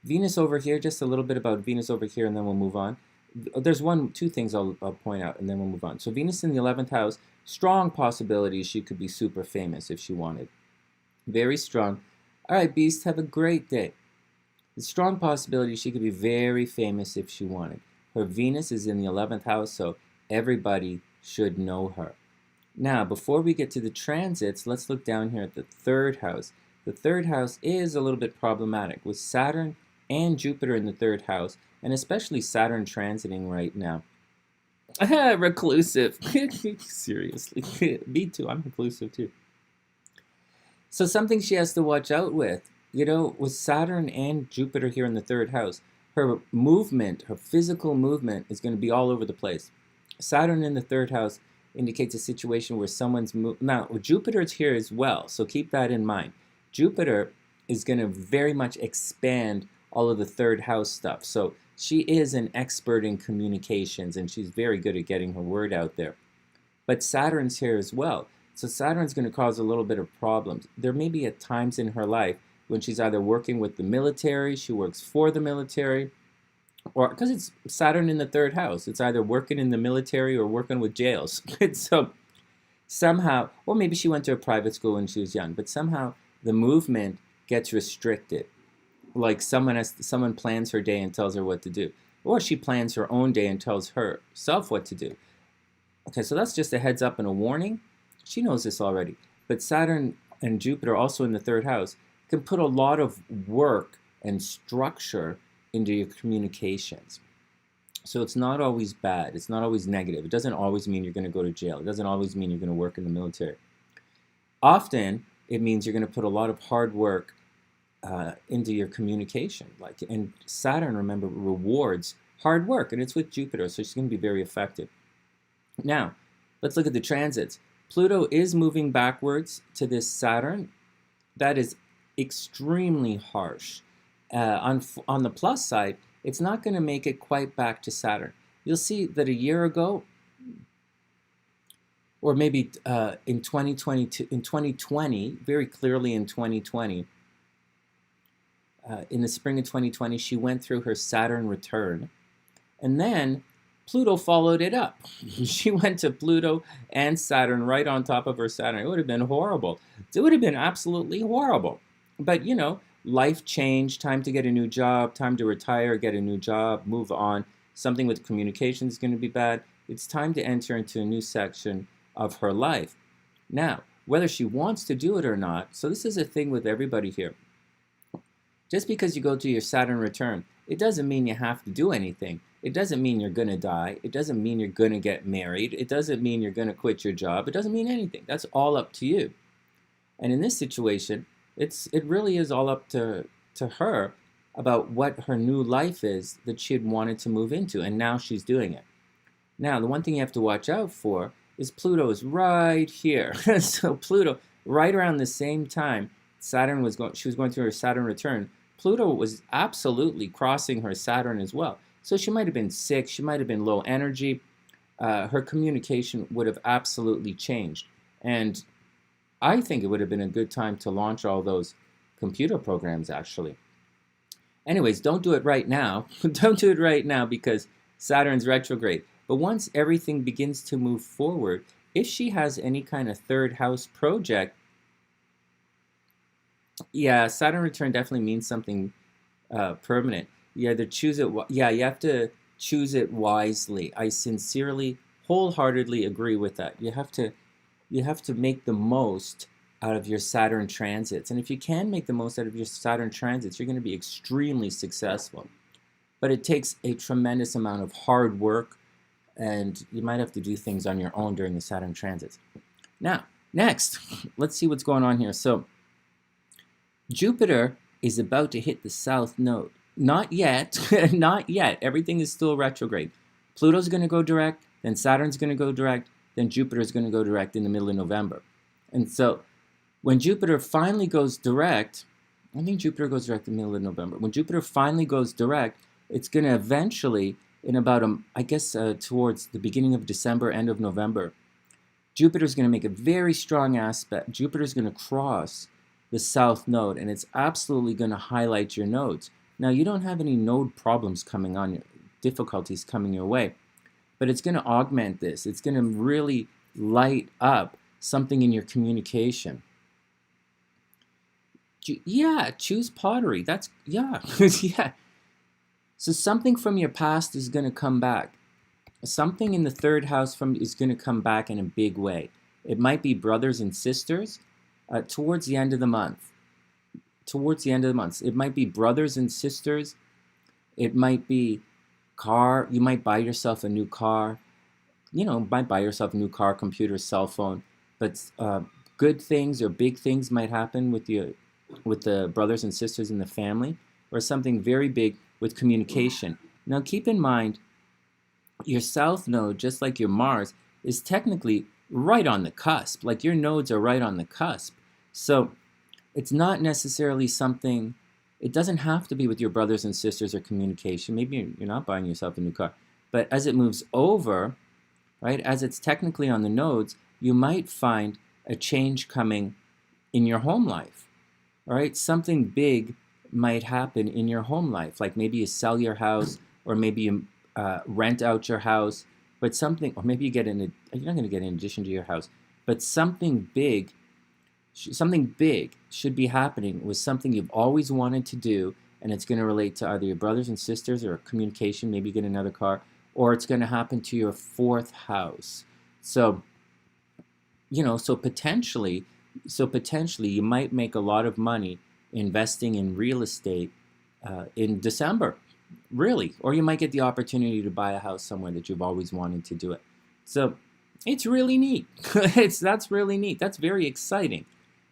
Speaker 2: Venus over here, just a little bit about Venus over here, and then we'll move on. There's two things I'll point out, and then we'll move on. So Venus in the 11th house, strong possibilities she could be super famous if she wanted. Very strong. All right, Beast, have a great day. The strong possibility she could be very famous if she wanted. Her Venus is in the 11th house, so everybody should know her. Now, before we get to the transits, let's look down here at the third house. The third house is a little bit problematic with Saturn and Jupiter in the third house, and especially Saturn transiting right now. Reclusive. Seriously. Me too. I'm reclusive too. So something she has to watch out with. You know, with Saturn and Jupiter here in the third house, her movement, her physical movement is going to be all over the place. Saturn in the third house indicates a situation where someone's now Jupiter's here as well, so keep that in mind. Jupiter is going to very much expand all of the third house stuff. So she is an expert in communications, and she's very good at getting her word out there. But Saturn's here as well. So Saturn's going to cause a little bit of problems. There may be at times in her life when she's either working with the military, she works for the military, or because it's Saturn in the third house, it's either working in the military or working with jails. So somehow, or maybe she went to a private school when she was young, but somehow the movement gets restricted. Like someone plans her day and tells her what to do, or she plans her own day and tells herself what to do. Okay, so that's just a heads up and a warning. She knows this already. But Saturn and Jupiter also in the third house can put a lot of work and structure into your communications. So it's not always bad. It's not always negative. It doesn't always mean you're going to go to jail. It doesn't always mean you're going to work in the military. Often, it means you're going to put a lot of hard work into your communication. And Saturn, remember, rewards hard work, and it's with Jupiter, so she's going to be very effective. Now, let's look at the transits. Pluto is moving backwards to this Saturn. That is extremely harsh. On the plus side, it's not going to make it quite back to Saturn. You'll see that a year ago, or maybe in 2020, very clearly in 2020, in the spring of 2020, she went through her Saturn return, and then Pluto followed it up. She went to Pluto and Saturn right on top of her Saturn. It would have been horrible. It would have been absolutely horrible. But, you know, life changed, time to get a new job, time to retire, get a new job, move on. Something with communication is going to be bad. It's time to enter into a new section of her life. Now, whether she wants to do it or not, so this is a thing with everybody here. Just because you go to your Saturn return, it doesn't mean you have to do anything. It doesn't mean you're going to die. It doesn't mean you're going to get married. It doesn't mean you're going to quit your job. It doesn't mean anything. That's all up to you. And in this situation, it really is all up to her about what her new life is that she had wanted to move into, and now she's doing it. Now, the one thing you have to watch out for is Pluto is right here. So Pluto, right around the same time she was going through her Saturn return, Pluto was absolutely crossing her Saturn as well. So she might have been sick, she might have been low energy, her communication would have absolutely changed. And I think it would have been a good time to launch all those computer programs, actually. Anyways, don't do it right now. Don't do it right now because Saturn's retrograde. But once everything begins to move forward, if she has any kind of third house project, yeah, Saturn return definitely means something permanent. You either choose it, you have to choose it wisely. I sincerely, wholeheartedly agree with that. You have to make the most out of your Saturn transits. And if you can make the most out of your Saturn transits, you're going to be extremely successful. But it takes a tremendous amount of hard work, and you might have to do things on your own during the Saturn transits. Now, next, let's see what's going on here. So, Jupiter is about to hit the south node. Not yet, not yet. Everything is still retrograde. Pluto's going to go direct, then Saturn's going to go direct, then Jupiter's going to go direct in the middle of November. And so when Jupiter finally goes direct, I think Jupiter goes direct in the middle of November. When Jupiter finally goes direct, it's going to eventually, in about, towards the beginning of December, end of November, Jupiter's going to make a very strong aspect. Jupiter's going to cross the south node, and it's absolutely going to highlight your nodes. Now, you don't have any node problems coming on, difficulties coming your way, but it's going to augment this. It's going to really light up something in your communication. Yeah, choose pottery. That's, yeah, yeah. So something from your past is going to come back. Something in the third house is going to come back in a big way. It might be brothers and sisters towards the end of the month. Towards the end of the month. It might be brothers and sisters. It might be car. You might buy yourself a new car. You know, might buy yourself a new car, computer, cell phone. But good things or big things might happen with the brothers and sisters in the family, or something very big with communication. Now keep in mind, your South Node, just like your Mars, is technically right on the cusp. Like your nodes are right on the cusp. So it's not necessarily something, it doesn't have to be with your brothers and sisters or communication. Maybe you're not buying yourself a new car. But as it moves over, right, as it's technically on the nodes, you might find a change coming in your home life. All right, something big might happen in your home life. Like maybe you sell your house, or maybe you rent out your house, but something, or maybe you get you're not going to get in addition to your house, but something big should be happening with something you've always wanted to do, and it's going to relate to either your brothers and sisters or communication, maybe get another car, or it's going to happen to your 4th house. So, you know, so potentially you might make a lot of money investing in real estate in December, really, or you might get the opportunity to buy a house somewhere that you've always wanted to do it. So it's really neat. That's really neat. That's very exciting.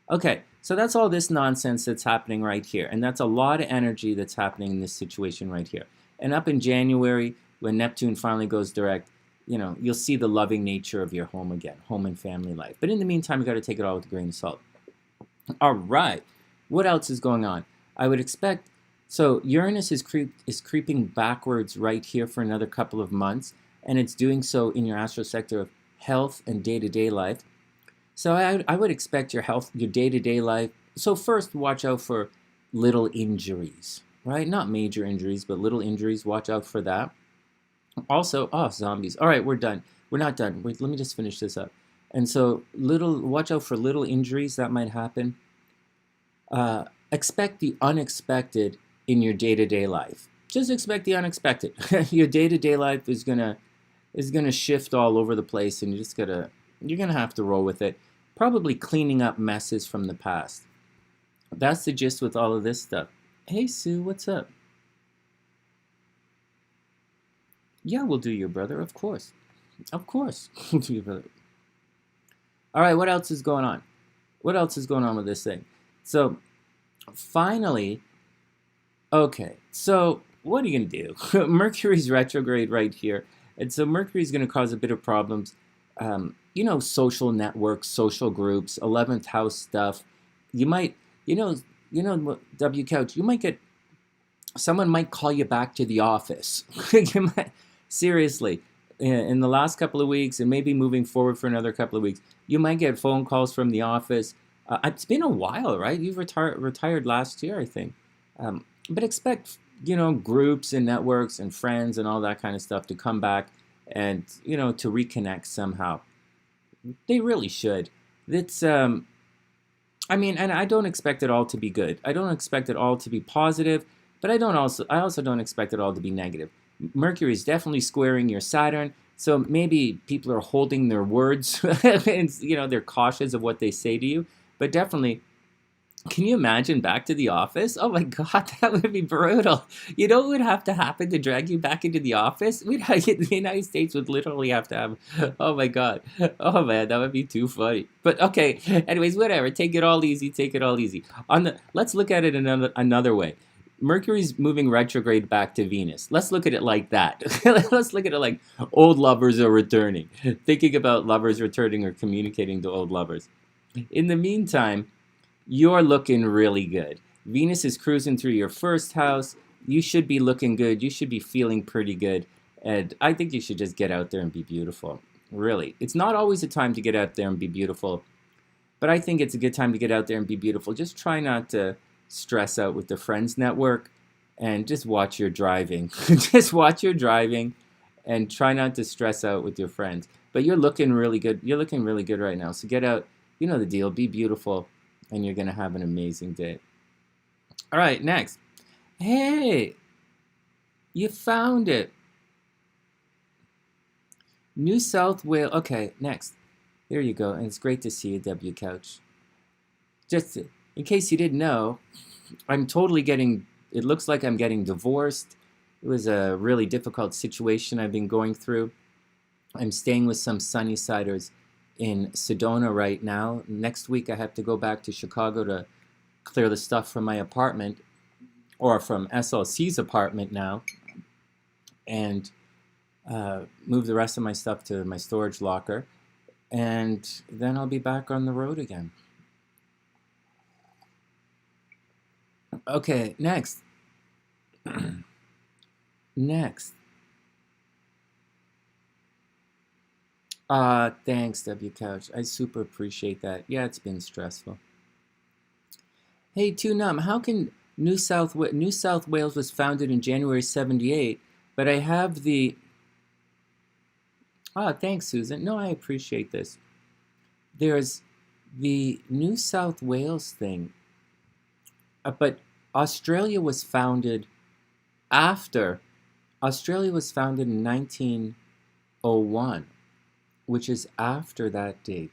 Speaker 2: Okay, so that's all this nonsense that's happening right here, and that's a lot of energy that's happening in this situation right here. And up in January, when Neptune finally goes direct, you know, you'll see the loving nature of your home again, home and family life. But in the meantime, you got to take it all with a grain of salt. All right, what else is going on? I would expect, so Uranus is creeping backwards right here for another couple of months, and it's doing so in your astro sector of health and day-to-day life. So I would expect your health, your day-to-day life. So first, watch out for little injuries, right? Not major injuries, but little injuries. Watch out for that. Also, zombies. All right, we're done. We're not done. Wait, let me just finish this up. And so watch out for little injuries that might happen. Expect the unexpected in your day-to-day life. Just expect the unexpected. Your day-to-day life is gonna shift all over the place, and you're gonna have to roll with it. Probably cleaning up messes from the past. That's the gist with all of this stuff. Hey Sue, what's up? Yeah, we'll do your brother, of course. Of course, we'll do your brother. All right, what else is going on? What else is going on with this thing? So, finally, okay, so what are you going to do? Mercury's retrograde right here. And so Mercury's going to cause a bit of problems. You know, social networks, social groups, 11th house stuff. You might, you know, W Couch, you might get, someone might call you back to the office. You might, seriously, in the last couple of weeks, and maybe moving forward for another couple of weeks, you might get phone calls from the office. It's been a while, right? You've retired last year, I think. But expect, you know, groups and networks and friends and all that kind of stuff to come back and, you know, to reconnect somehow. They really should. It's, I mean, and I don't expect it all to be good. I don't expect it all to be positive, but I also don't expect it all to be negative. Mercury is definitely squaring your Saturn, so maybe people are holding their words, and, you know, they're cautious of what they say to you, but definitely, can you imagine back to the office? Oh my God, that would be brutal. You know what would have to happen to drag you back into the office? The United States would literally have to have, oh my God. Oh man, that would be too funny. But okay, anyways, whatever. Take it all easy. Take it all easy. Let's look at it another way. Mercury's moving retrograde back to Venus. Let's look at it like that. Let's look at it like old lovers are returning. Thinking about lovers returning or communicating to old lovers. In the meantime, you're looking really good. Venus is cruising through your 1st house. You should be looking good. You should be feeling pretty good. And I think you should just get out there and be beautiful. Really. It's not always a time to get out there and be beautiful. But I think it's a good time to get out there and be beautiful. Just try not to stress out with the friends network. And just watch your driving. Just watch your driving. And try not to stress out with your friends. But you're looking really good. You're looking really good right now. So get out. You know the deal. Be beautiful. And you're going to have an amazing day. All right, next. Hey, you found it. New South Wales. Okay, next. There you go. And it's great to see you, W Couch. Just in case you didn't know, I'm totally getting, it looks like I'm getting divorced. It was a really difficult situation I've been going through. I'm staying with some Sunnysiders in Sedona right now. Next week I have to go back to Chicago to clear the stuff from my apartment, or from SLC's apartment now, and move the rest of my stuff to my storage locker. And then I'll be back on the road again. Okay, next. Next. Thanks, W Couch. I super appreciate that. Yeah, it's been stressful. Hey, Numb, how can New South Wales was founded in January 78, but I have the... thanks, Susan. No, I appreciate this. There's the New South Wales thing, but Australia was founded after. Australia was founded in 1901, which is after that date.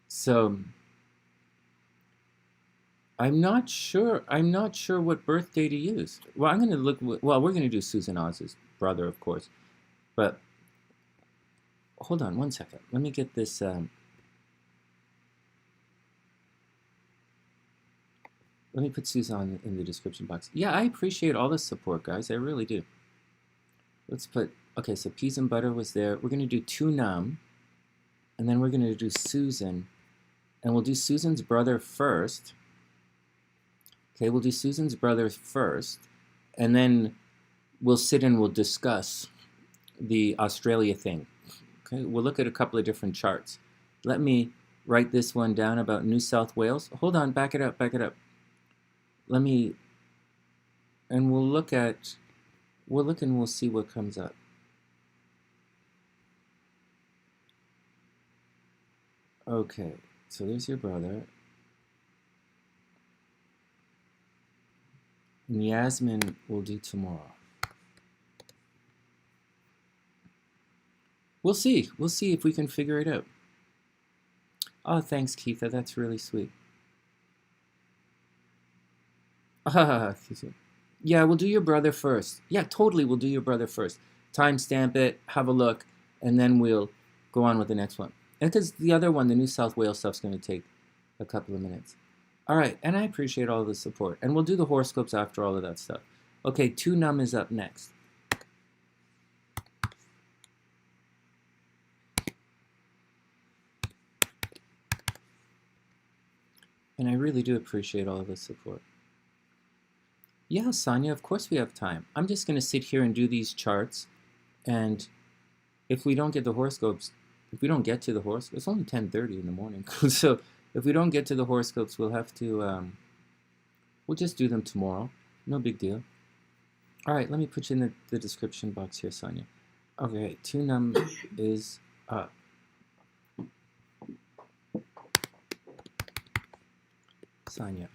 Speaker 2: So I'm not sure what birthday to use. Well, I'm going to look. Well, we're going to do Susan Oz's brother, of course. But hold on one second. Let me get this. Let me put Susan in the description box. Yeah, I appreciate all the support, guys. I really do. Let's put. Okay, so peas and butter was there. We're going to do Numb, and then we're going to do Susan, and we'll do Susan's brother first. Okay, we'll do Susan's brother first, and then we'll sit and we'll discuss the Australia thing. Okay, we'll look at a couple of different charts. Let me write this one down about New South Wales. Hold on, back it up. Let me, and we'll look and we'll see what comes up. Okay, so there's your brother. And Yasmin will do tomorrow. We'll see if we can figure it out. Oh, thanks, Keitha. That's really sweet. Yeah, we'll do your brother first. Yeah, totally, we'll do your brother first. Timestamp it, have a look, and then we'll go on with the next one. And because the other one, the New South Wales stuff's going to take a couple of minutes. All right, and I appreciate all the support. And we'll do the horoscopes after all of that stuff. Okay, Numb is up next. And I really do appreciate all of the support. Yeah, Sonia, of course we have time. I'm just going to sit here and do these charts. And if we don't get the horoscopes, if we don't get to the horoscopes, it's only 10:30 in the morning. So if we don't get to the horoscopes, we'll have to, we'll just do them tomorrow. No big deal. All right, let me put you in the description box here, Sonia. Okay, Numb is up. Sonia,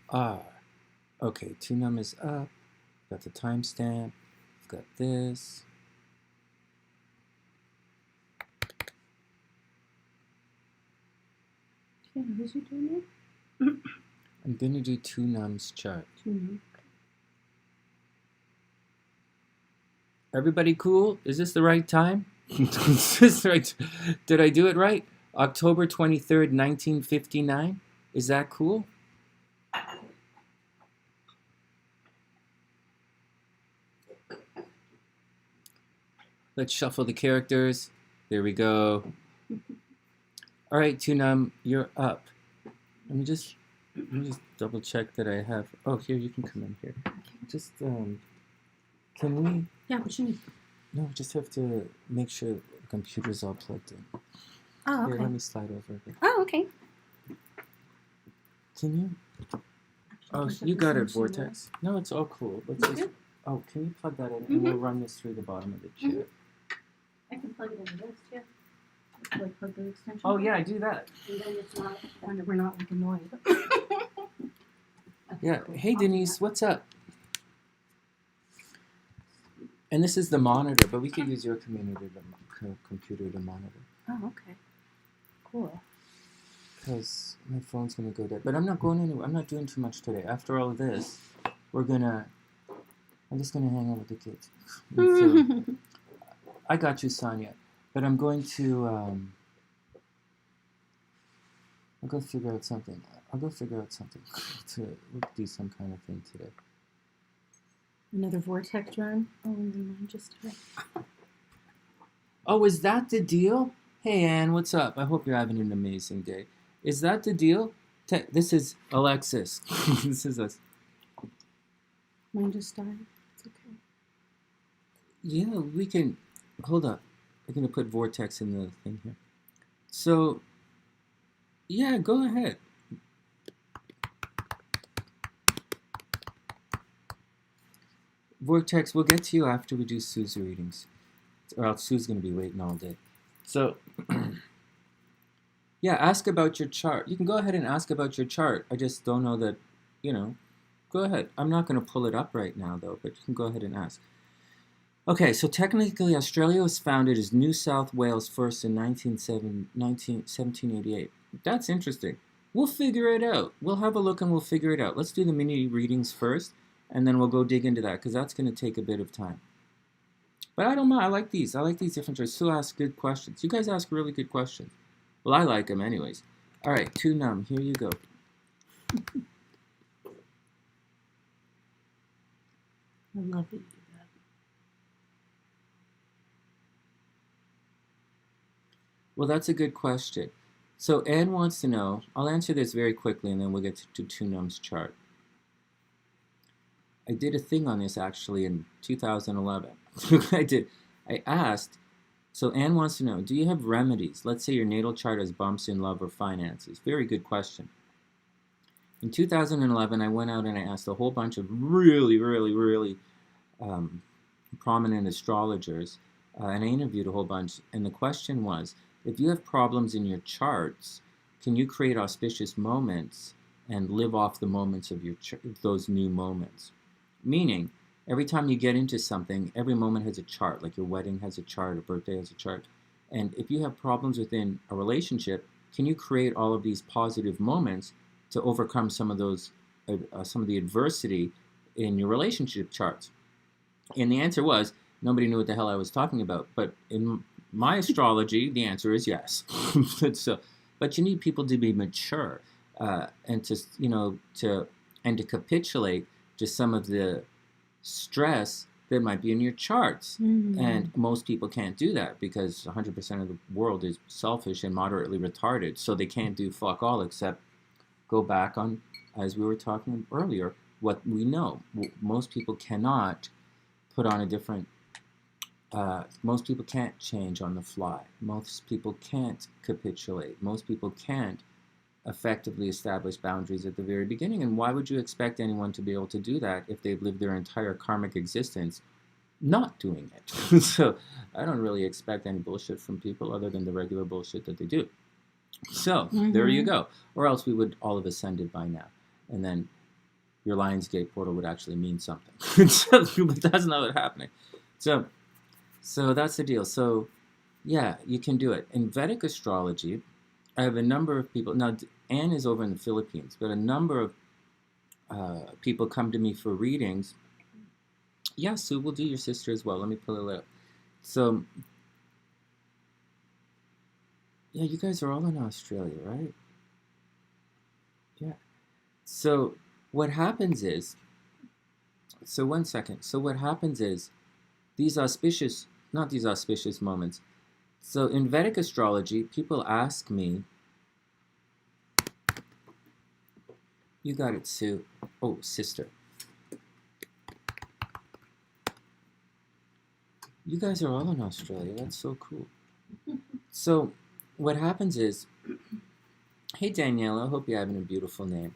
Speaker 2: okay, Numb is up. Got the timestamp. Got this.
Speaker 3: Okay, who's you doing
Speaker 2: I'm going to do Numb's chart. Everybody cool? Is this the right time? Is this right? Did I do it right? October 23rd, 1959? Is that cool? Let's shuffle the characters. There we go. All right, Numb, you're up. Let me just double check that I have. Oh, here, you can come in here. Just can we?
Speaker 3: Yeah, what you need?
Speaker 2: No, we just have to make sure the computer's all plugged in.
Speaker 3: Oh, okay.
Speaker 2: Here, let me slide over here.
Speaker 3: Oh, okay.
Speaker 2: Can you? Oh, you got it, Vortex. No, it's all cool. Let's just. Oh, can you plug that in, and we'll run this through the bottom of the chair.
Speaker 3: I can plug it into this, yeah. Like plug the extension.
Speaker 2: Oh yeah, I do that.
Speaker 3: And then it's not, and we're not like annoyed.
Speaker 2: Yeah. Hey Denise, what's up? And this is the monitor, but we could use your computer to monitor.
Speaker 3: Oh, okay. Cool.
Speaker 2: because my phone's going to go dead. But I'm not going anywhere. I'm not doing too much today. After all of this, I'm just going to hang out with the kids. So, I got you, Sonia. But I'm going to, I'll go figure out something. To do some kind of thing today.
Speaker 3: Another vortex run. Oh, and then mine just died.
Speaker 2: Oh, is that the deal? Hey, Ann, what's up? I hope you're having an amazing day. Is that the deal? This is Alexis. This is us.
Speaker 3: Mine just died. It's okay.
Speaker 2: Yeah, we can... Hold up. I'm going to put Vortex in the thing here. So, yeah, go ahead. Vortex, we'll get to you after we do Sue's readings. Or else Sue's going to be waiting all day. So, yeah, ask about your chart. You can go ahead and ask about your chart. I just don't know that, go ahead. I'm not going to pull it up right now, though, but you can go ahead and ask. Okay, so technically Australia was founded as New South Wales first in 1788. That's interesting. We'll figure it out. We'll have a look and we'll figure it out. Let's do the mini readings first, and then we'll go dig into that, because that's going to take a bit of time. But I don't mind. I like these. I like these different choices. Sue asks good questions. You guys ask really good questions. Well, I like them anyways. All right, to Numb. Here you go.
Speaker 3: I love it.
Speaker 2: Well, that's a good question. So Anne wants to know, I'll answer this very quickly and then we'll get to Numb's chart. I did a thing on this actually in 2011. I asked, so Anne wants to know, do you have remedies? Let's say your natal chart has bumps in love or finances. Very good question. In 2011, I went out and I asked a whole bunch of really prominent astrologers, and I interviewed a whole bunch, and the question was, if you have problems in your charts, can you create auspicious moments and live off the moments of those new moments? Meaning, every time you get into something, every moment has a chart, like your wedding has a chart, a birthday has a chart. And if you have problems within a relationship, can you create all of these positive moments to overcome some of those, some of the adversity in your relationship charts? And the answer was, nobody knew what the hell I was talking about. But in my astrology, the answer is yes. But you need people to be mature and to capitulate to some of the stress that might be in your charts. Mm-hmm. And most people can't do that because 100% of the world is selfish and moderately retarded. So they can't do fuck all except go back on, as we were talking earlier, what we know. Most people cannot put on a different... most people can't change on the fly. Most people can't capitulate. Most people can't effectively establish boundaries at the very beginning. And why would you expect anyone to be able to do that if they've lived their entire karmic existence not doing it? So I don't really expect any bullshit from people other than the regular bullshit that they do. So there you go. Or else we would all have ascended by now. And then your Lionsgate portal would actually mean something. But that's not what's happening. So that's the deal. So, yeah, you can do it. In Vedic astrology, I have a number of people. Now, Anne is over in the Philippines, but a number of people come to me for readings. Yeah, Sue, we'll do your sister as well. Let me pull it up. So, yeah, you guys are all in Australia, right? Yeah. So, what happens is... So, one second. So, what happens is... not these auspicious moments. So in Vedic astrology, people ask me, you got it, Sue. Oh, sister. You guys are all in Australia. That's so cool. So what happens is, hey Daniela, I hope you're having a beautiful name.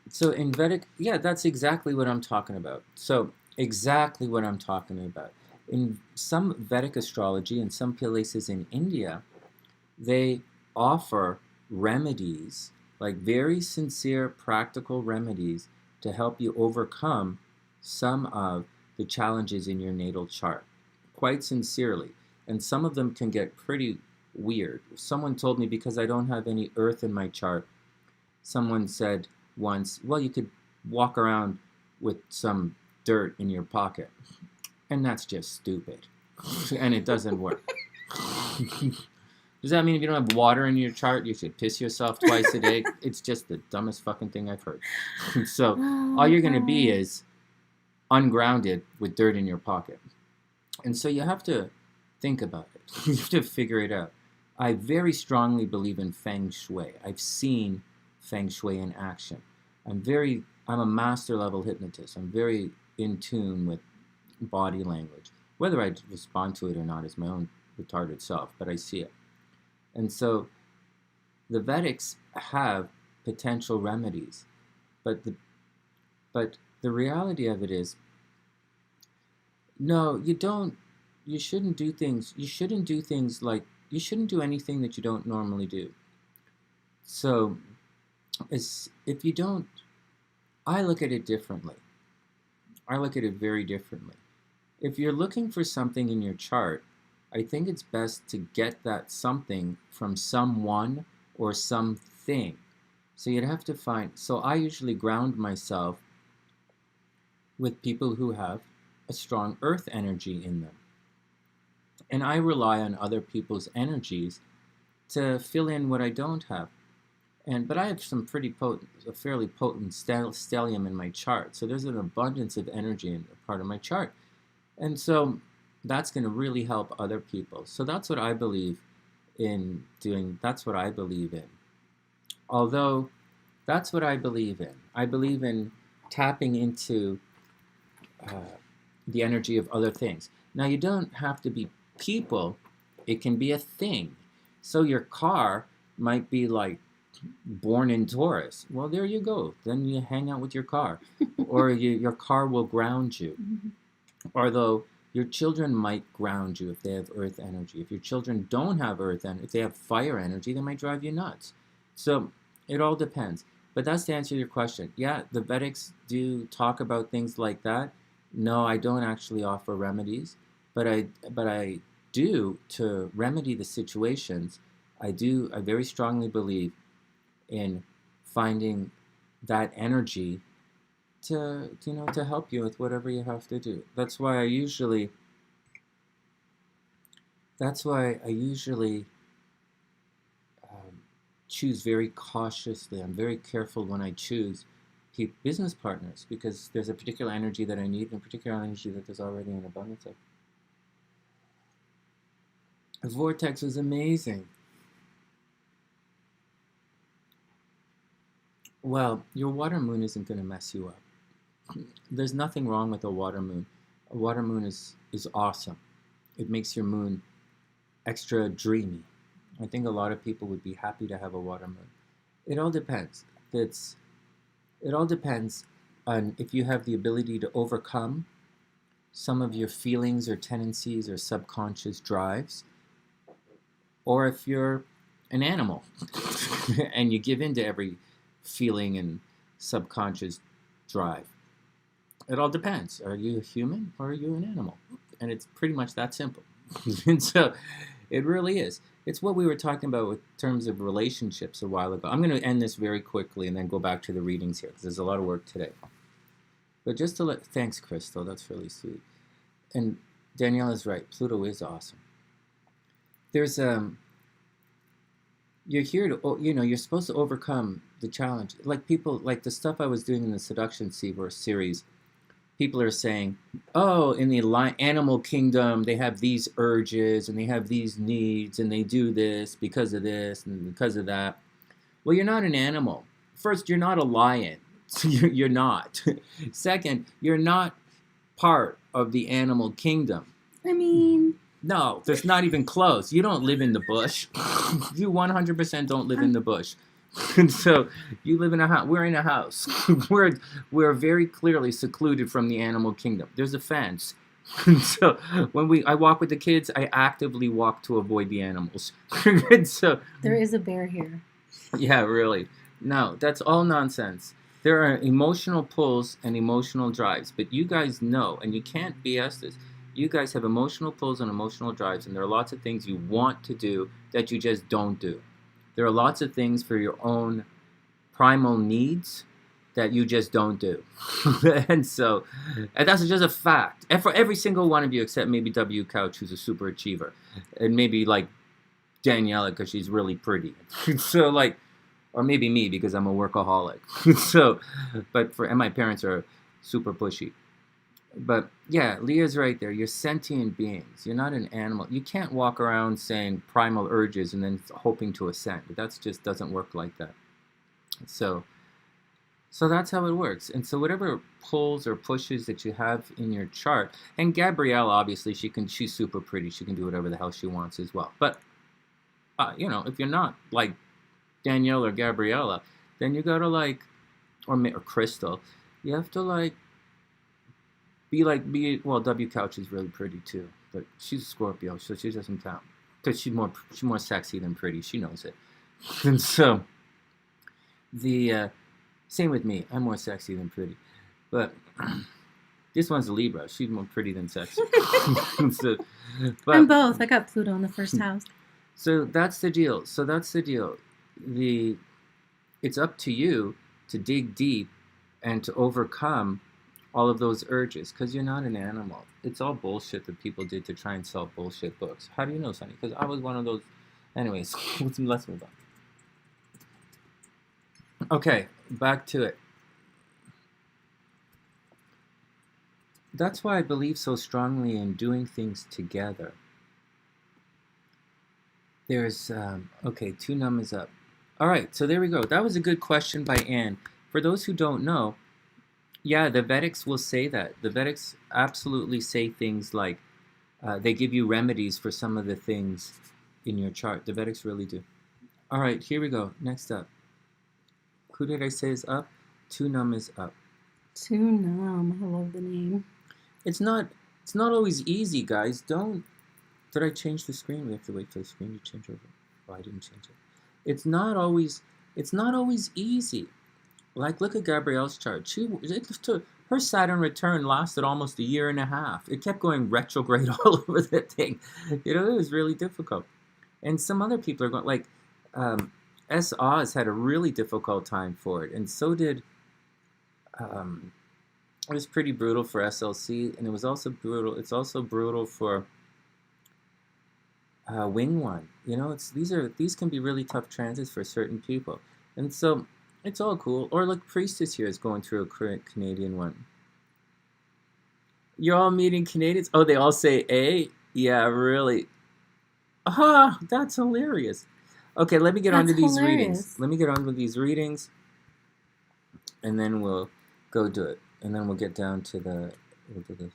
Speaker 2: So in Vedic, yeah, that's exactly what I'm talking about. So exactly what I'm talking about. In some Vedic astrology, in some places in India, they offer remedies, like very sincere, practical remedies to help you overcome some of the challenges in your natal chart, quite sincerely. And some of them can get pretty weird. Someone told me because I don't have any earth in my chart, someone said once, well, you could walk around with some dirt in your pocket. And that's just stupid. And it doesn't work. Does that mean if you don't have water in your chart, you should piss yourself twice a day? It's just the dumbest fucking thing I've heard. So all you're going to be is ungrounded with dirt in your pocket. And so you have to think about it. You have to figure it out. I very strongly believe in Feng Shui. I've seen Feng Shui in action. I'm a master level hypnotist. I'm very in tune with body language. Whether I respond to it or not is my own retarded self, but I see it. And so the Vedics have potential remedies, but the reality of it is, no, you shouldn't do things like, you shouldn't do anything that you don't normally do. So if you don't, I look at it differently. I look at it very differently. If you're looking for something in your chart, I think it's best to get that something from someone or something. So you'd have to find, so I usually ground myself with people who have a strong earth energy in them. And I rely on other people's energies to fill in what I don't have. But I have some a fairly potent stellium in my chart. So there's an abundance of energy in a part of my chart. And so that's going to really help other people. So that's what I believe in doing. That's what I believe in. Although that's what I believe in. I believe in tapping into the energy of other things. Now, you don't have to be people. It can be a thing. So your car might be like born in Taurus. Well, there you go. Then you hang out with your car. Or your car will ground you. Although your children might ground you if they have earth energy. If your children don't have earth energy, if they have fire energy, they might drive you nuts. So it all depends. But that's to answer your question. Yeah, the Vedics do talk about things like that. No, I don't actually offer remedies, but I do, to remedy the situations. I very strongly believe in finding that energy to help you with whatever you have to do. That's why I usually choose very cautiously. I'm very careful when I choose business partners, because there's a particular energy that I need and a particular energy that there's already an abundance of. The Vortex was amazing. Well, your water moon isn't going to mess you up. There's nothing wrong with a water moon. A water moon is awesome. It makes your moon extra dreamy. I think a lot of people would be happy to have a water moon. It all depends. It all depends on if you have the ability to overcome some of your feelings or tendencies or subconscious drives, or if you're an animal and you give in to every feeling and subconscious drive. It all depends. Are you a human or are you an animal? And it's pretty much that simple. And so it really is. It's what we were talking about in terms of relationships a while ago. I'm going to end this very quickly and then go back to the readings here, because there's a lot of work today. But just to thanks, Crystal. That's really sweet. And Danielle is right. Pluto is awesome. There's you're here to, you're supposed to overcome the challenge. Like people, like the stuff I was doing in the Seduction series, people are saying, oh, in the animal kingdom, they have these urges and they have these needs and they do this because of this and because of that. Well, you're not an animal. First, you're not a lion. You're not. Second, you're not part of the animal kingdom.
Speaker 3: I mean...
Speaker 2: No, that's not even close. You don't live in the bush. You 100% don't live in the bush. And so you live in a house. We're in a house. We're very clearly secluded from the animal kingdom. There's a fence. And so when I walk with the kids, I actively walk to avoid the animals. And so
Speaker 3: there is a bear here.
Speaker 2: Yeah, really. No, that's all nonsense. There are emotional pulls and emotional drives, but you guys know, and you can't BS this. You guys have emotional pulls and emotional drives, and there are lots of things you want to do that you just don't do. There are lots of things for your own primal needs that you just don't do. and that's just a fact. And for every single one of you, except maybe W. Couch, who's a super achiever, and maybe like Daniela, because she's really pretty. So like, or maybe me, because I'm a workaholic. And my parents are super pushy. But yeah, Leah's right there. You're sentient beings. You're not an animal. You can't walk around saying primal urges and then hoping to ascend. That just doesn't work like that. So that's how it works. And so whatever pulls or pushes that you have in your chart, and Gabrielle, obviously, she's super pretty. She can do whatever the hell she wants as well. But, if you're not like Danielle or Gabriella, then you gotta or Crystal, you have to well, W. Couch is really pretty too, but she's a Scorpio, so she doesn't count because she's more sexy than pretty. She knows it. And so the same with me. I'm more sexy than pretty, but this one's a Libra. She's more pretty than sexy.
Speaker 3: I'm both. I got Pluto in the first house.
Speaker 2: So that's the deal. It's up to you to dig deep and to overcome all of those urges, because you're not an animal. It's all bullshit that people did to try and sell bullshit books. How do you know, Sonny? Because I was one of those. Anyways, let's move on. Okay, back to it. That's why I believe so strongly in doing things together. There's, okay, 2 Numb is up. All right, so there we go. That was a good question by Anne. For those who don't know, yeah, the Vedics will say that. The Vedics absolutely say things like, they give you remedies for some of the things in your chart. The Vedics really do. All right, here we go. Next up. Who did I say is up? 2 Numb is up.
Speaker 3: 2 Numb. I love the name.
Speaker 2: It's not always easy, guys. Did I change the screen? We have to wait for the screen to change over. Oh, I didn't change it. It's not always easy. Like, look at Gabrielle's chart. Her Saturn return lasted almost 1.5 years. It kept going retrograde all over the thing. It was really difficult. And some other people are going, like, SOz had a really difficult time for it. And so did, it was pretty brutal for SLC. And it was also brutal. It's also brutal for Wing One. These can be really tough transits for certain people. And so it's all cool. Or like Priestess here is going through a current Canadian one. You're all meeting Canadians? Oh, they all say A? Yeah, really. Ah, that's hilarious. Okay, let me get on to these readings. Let me get on with these readings. And then we'll go do it. And then we'll get down to we'll do this.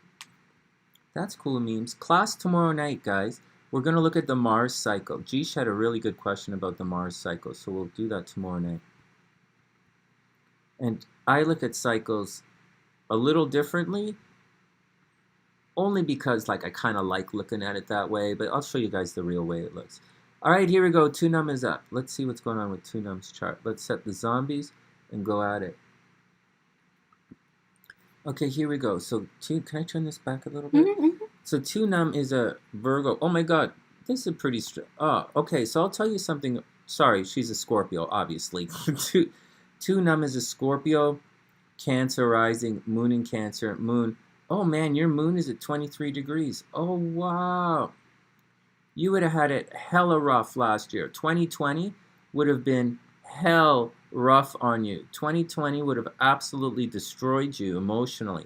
Speaker 2: That's cool memes. Class tomorrow night, guys. We're going to look at the Mars cycle. Jish had a really good question about the Mars cycle, so we'll do that tomorrow night. And I look at cycles a little differently, only because I kind of like looking at it that way, but I'll show you guys the real way it looks. All right, here we go. 2 Numb is up. Let's see what's going on with 2 Numb's chart. Let's set the zombies and go at it. Okay, here we go. So, can I turn this back a little bit?
Speaker 3: Mm-hmm.
Speaker 2: So 2 Numb is a Virgo. Oh my God, this is a pretty okay, so I'll tell you something. Sorry, she's a Scorpio, obviously. 2 Numb is a Scorpio, Cancer rising, Moon in Cancer, Moon. Oh man, your Moon is at 23 degrees. Oh wow. You would have had it hella rough last year. 2020 would have been hell rough on you. 2020 would have absolutely destroyed you emotionally.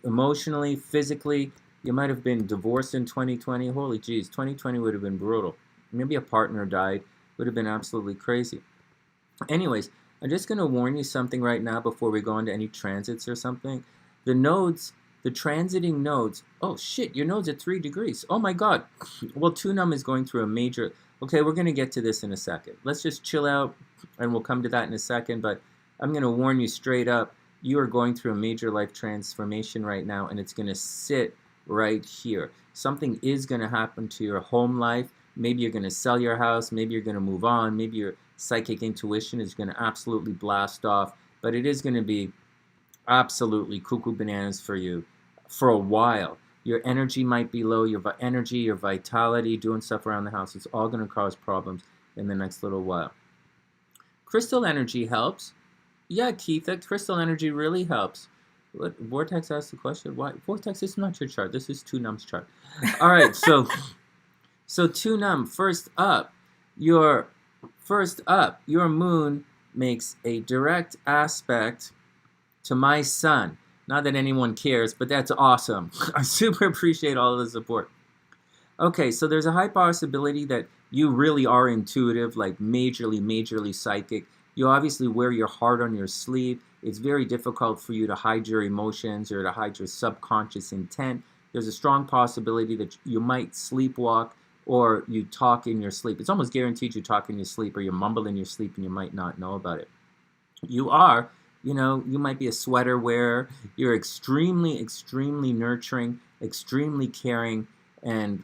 Speaker 2: Emotionally, physically. You might have been divorced in 2020. Holy jeez, 2020 would have been brutal. Maybe a partner died. Would have been absolutely crazy. Anyways, I'm just going to warn you something right now before we go into any transits or something. The nodes, the transiting nodes, oh shit, your node's at 3 degrees. Oh my God. Well, 2 Numb is going through a major, okay, we're going to get to this in a second. Let's just chill out and we'll come to that in a second, but I'm going to warn you straight up, you are going through a major life transformation right now and it's going to sit right here. Something is going to happen to your home life. Maybe you're going to sell your house. Maybe you're going to move on. Maybe your psychic intuition is going to absolutely blast off. But it is going to be absolutely cuckoo bananas for you for a while. Your energy might be low. Your energy, your vitality, doing stuff around the house. It's all going to cause problems in the next little while. Crystal energy helps. Yeah, Keith, that crystal energy really helps. What, Vortex asked the question. Why? Vortex, this is not your chart. This is 2 Numb's chart. All right, so 2 Numb, first up, your moon makes a direct aspect to my sun. Not that anyone cares, but that's awesome. I super appreciate all of the support. Okay, so there's a high possibility that you really are intuitive, like majorly psychic. You obviously wear your heart on your sleeve. It's very difficult for you to hide your emotions or to hide your subconscious intent. There's a strong possibility that you might sleepwalk or you talk in your sleep. It's almost guaranteed you talk in your sleep or you mumble in your sleep and you might not know about it. You are, you might be a sweater wearer. You're extremely nurturing, extremely caring, and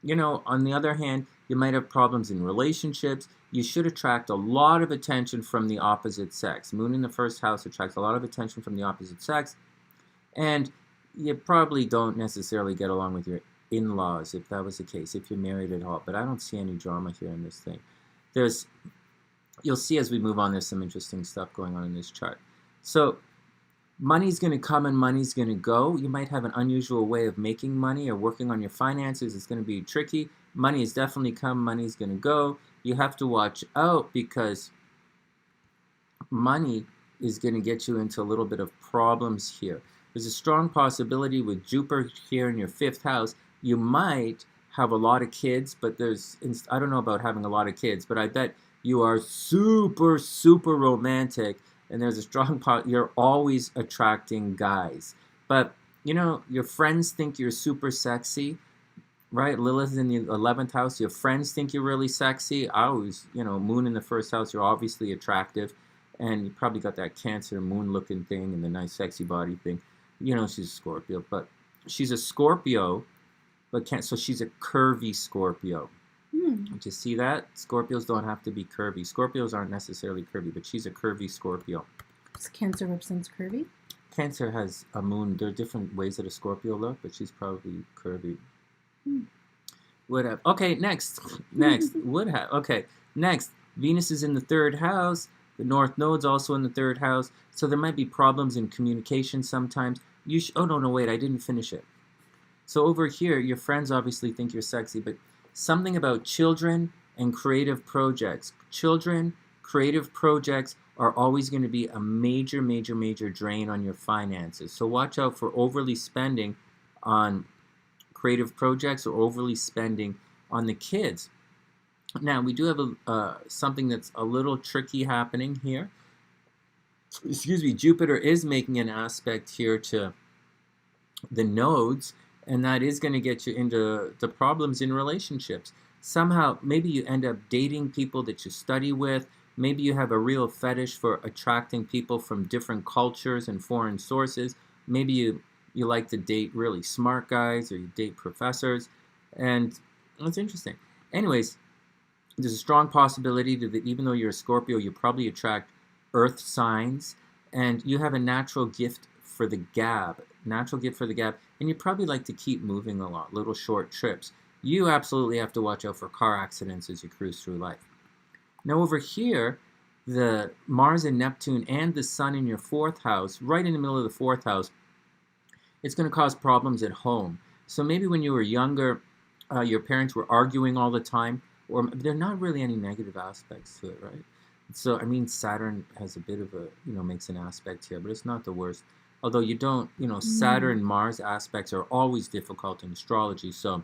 Speaker 2: on the other hand, you might have problems in relationships. You should attract a lot of attention from the opposite sex. Moon in the first house attracts a lot of attention from the opposite sex. And you probably don't necessarily get along with your in-laws, if that was the case, if you're married at all. But I don't see any drama here in this thing. You'll see as we move on, there's some interesting stuff going on in this chart. So money's going to come and money's going to go. You might have an unusual way of making money or working on your finances. It's going to be tricky. Money has definitely come, money's going to go. You have to watch out because money is going to get you into a little bit of problems here. There's a strong possibility with Jupiter here in your 5th house. You might have a lot of kids, but I don't know about having a lot of kids, but I bet you are super romantic, and there's a strong you're always attracting guys. But, your friends think you're super sexy, right? Lilith in the 11th house, your friends think you're really sexy. I always, Moon in the 1st house, you're obviously attractive, and you probably got that Cancer moon-looking thing and the nice sexy body thing. She's a Scorpio, but she's a Scorpio, so she's a curvy Scorpio. Did you see that? Scorpios don't have to be curvy. Scorpios aren't necessarily curvy, but she's a curvy Scorpio.
Speaker 3: Cancer represents curvy?
Speaker 2: Cancer has a moon. There are different ways that a Scorpio look, but she's probably curvy. Would have. Okay, next. Would have. Okay, next. Venus is in the 3rd house. The North Node's also in the 3rd house. So there might be problems in communication sometimes. Oh, no, wait, I didn't finish it. So over here, your friends obviously think you're sexy, but something about children and creative projects. Children, creative projects are always going to be a major drain on your finances. So watch out for overly spending on creative projects or overly spending on the kids. Now, we do have something that's a little tricky happening here. Excuse me, Jupiter is making an aspect here to the nodes, and that is going to get you into the problems in relationships. Somehow, maybe you end up dating people that you study with. Maybe you have a real fetish for attracting people from different cultures and foreign sources. Maybe you like to date really smart guys, or you date professors, and it's interesting. Anyways, there's a strong possibility that even though you're a Scorpio, you probably attract earth signs, and you have a natural gift for the gab. And you probably like to keep moving a lot, little short trips. You absolutely have to watch out for car accidents as you cruise through life. Now over here, the Mars and Neptune and the Sun in your 4th house, right in the middle of the 4th house, it's going to cause problems at home. So maybe when you were younger, your parents were arguing all the time, or there are not really any negative aspects to it, right? So, Saturn has a bit of makes an aspect here, but it's not the worst. Although you don't, Saturn, Mars aspects are always difficult in astrology. So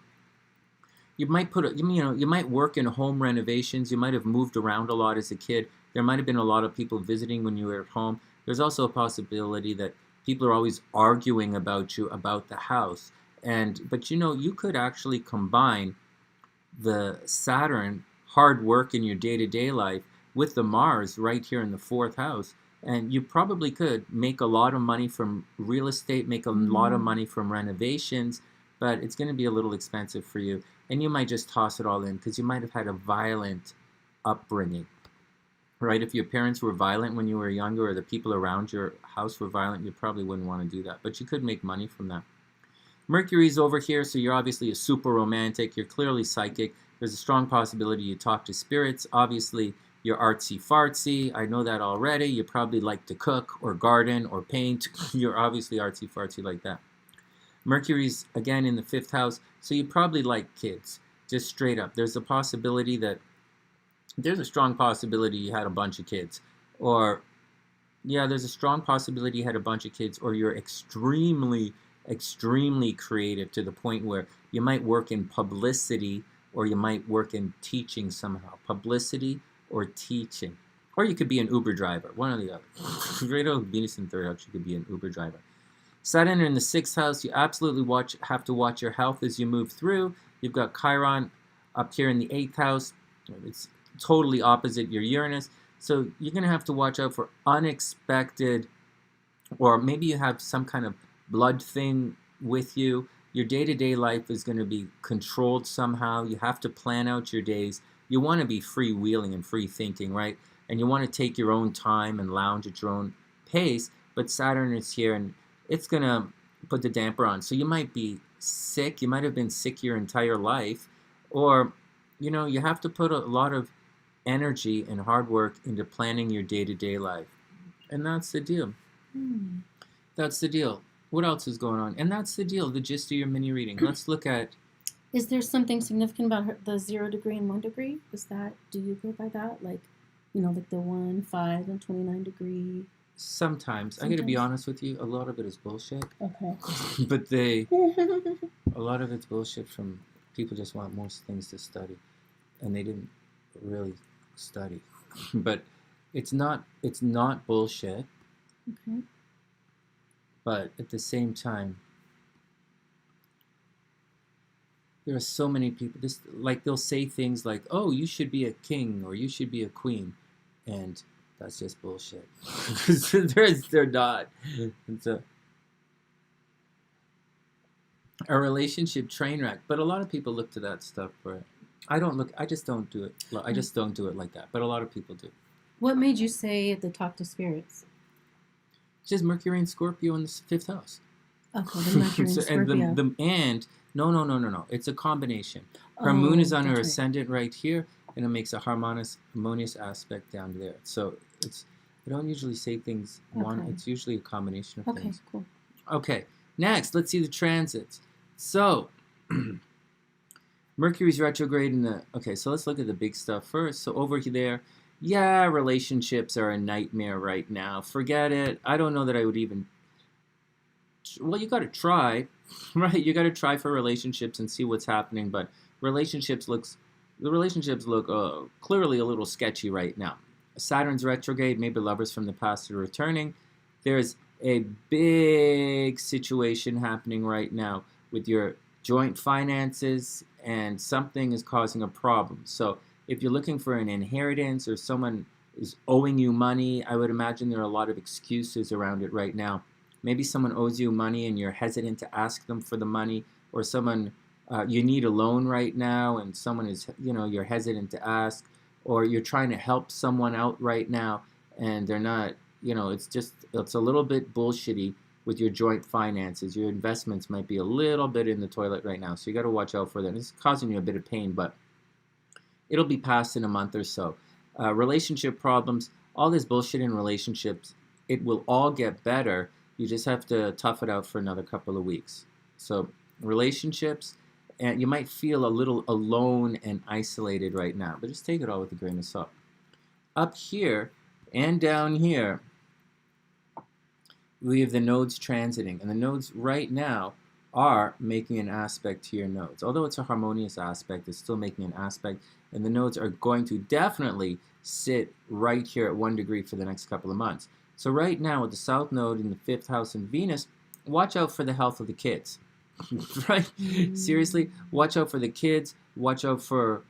Speaker 2: you might you might work in home renovations. You might have moved around a lot as a kid. There might have been a lot of people visiting when you were at home. There's also a possibility that people are always arguing about you about the house. But you could actually combine the Saturn hard work in your day-to-day life with the Mars right here in the 4th house. And you probably could make a lot of money from real estate, make a lot of money from renovations, but it's going to be a little expensive for you. And you might just toss it all in because you might have had a violent upbringing, right? If your parents were violent when you were younger, or the people around your house were violent, you probably wouldn't want to do that. But you could make money from that. Mercury's over here, so you're obviously a super romantic. You're clearly psychic. There's a strong possibility you talk to spirits. Obviously, you're artsy-fartsy. I know that already. You probably like to cook or garden or paint. You're obviously artsy-fartsy like that. Mercury's, again, in the 5th house, so you probably like kids, just straight up. There's a possibility that, there's a strong possibility you had a bunch of kids. Or, yeah, there's a strong possibility you had a bunch of kids, or you're extremely, extremely creative to the point where you might work in publicity, or you might work in teaching somehow. Publicity or teaching. Or you could be an Uber driver, one or the other. Right out Venus in 3rd house, you could be an Uber driver. Saturn in the 6th house, you absolutely have to watch your health as you move through. You've got Chiron up here in the 8th house. It's totally opposite your Uranus. So you're going to have to watch out for unexpected, or maybe you have some kind of blood thing with you. Your day-to-day life is going to be controlled somehow. You have to plan out your days. You want to be freewheeling and free thinking, right? And you want to take your own time and lounge at your own pace. But Saturn is here, and it's going to put the damper on. So you might be sick. You might have been sick your entire life. Or, you know, you have to put a lot of energy and hard work into planning your day-to-day life. And that's the deal. That's the deal. What else is going on? And that's the deal, the gist of your mini reading. Let's look at...
Speaker 3: Is there something significant about the 0 degree and 1 degree? Is that, do you go by that? Like, you know, like the 1, 5, and 29 degree?
Speaker 2: Sometimes. I got to be honest with you, a lot of it is bullshit.
Speaker 3: Okay.
Speaker 2: But a lot of it's bullshit from people just want most things to study. And they didn't really study. But it's not bullshit.
Speaker 3: Okay.
Speaker 2: But at the same time, there are so many people, like they'll say things like, oh, you should be a king or you should be a queen. And that's just bullshit. They're not. It's a relationship train wreck. But a lot of people look to that stuff for it. I just don't do it. I just don't do it like that. But a lot of people do.
Speaker 3: What made you say to talk to spirits?
Speaker 2: It's just Mercury and Scorpio in the 5th house.
Speaker 3: Okay, the Mercury and Scorpio.
Speaker 2: No. It's a combination. Her moon is on her ascendant right here, and it makes a harmonious aspect down there. So I don't usually say things one. It's usually a combination of things.
Speaker 3: Okay, cool.
Speaker 2: Okay, next, let's see the transits. So, Mercury's retrograde in the... Okay, so let's look at the big stuff first. So over there, yeah, relationships are a nightmare right now. Forget it. I don't know that I would even... Well, you got to try, right? You got to try for relationships and see what's happening. But relationships look clearly a little sketchy right now. Saturn's retrograde, maybe lovers from the past are returning. There's a big situation happening right now with your joint finances, and something is causing a problem. So if you're looking for an inheritance or someone is owing you money, I would imagine there are a lot of excuses around it right now. Maybe someone owes you money and you're hesitant to ask them for the money, or someone, you need a loan right now and someone is, you're hesitant to ask, or you're trying to help someone out right now and they're not, it's a little bit bullshitty with your joint finances. Your investments might be a little bit in the toilet right now, so you got to watch out for that. It's causing you a bit of pain, but it'll be past in a month or so. Relationship problems, all this bullshit in relationships, it will all get better. You just have to tough it out for another couple of weeks. So relationships, and you might feel a little alone and isolated right now, but just take it all with a grain of salt. Up here and down here, we have the nodes transiting, and the nodes right now are making an aspect to your nodes. Although it's a harmonious aspect, it's still making an aspect, and the nodes are going to definitely sit right here at 1 degree for the next couple of months. So right now, with the South Node in the 5th house in Venus, watch out for the health of the kids. Right? Seriously, watch out for the kids. Watch out for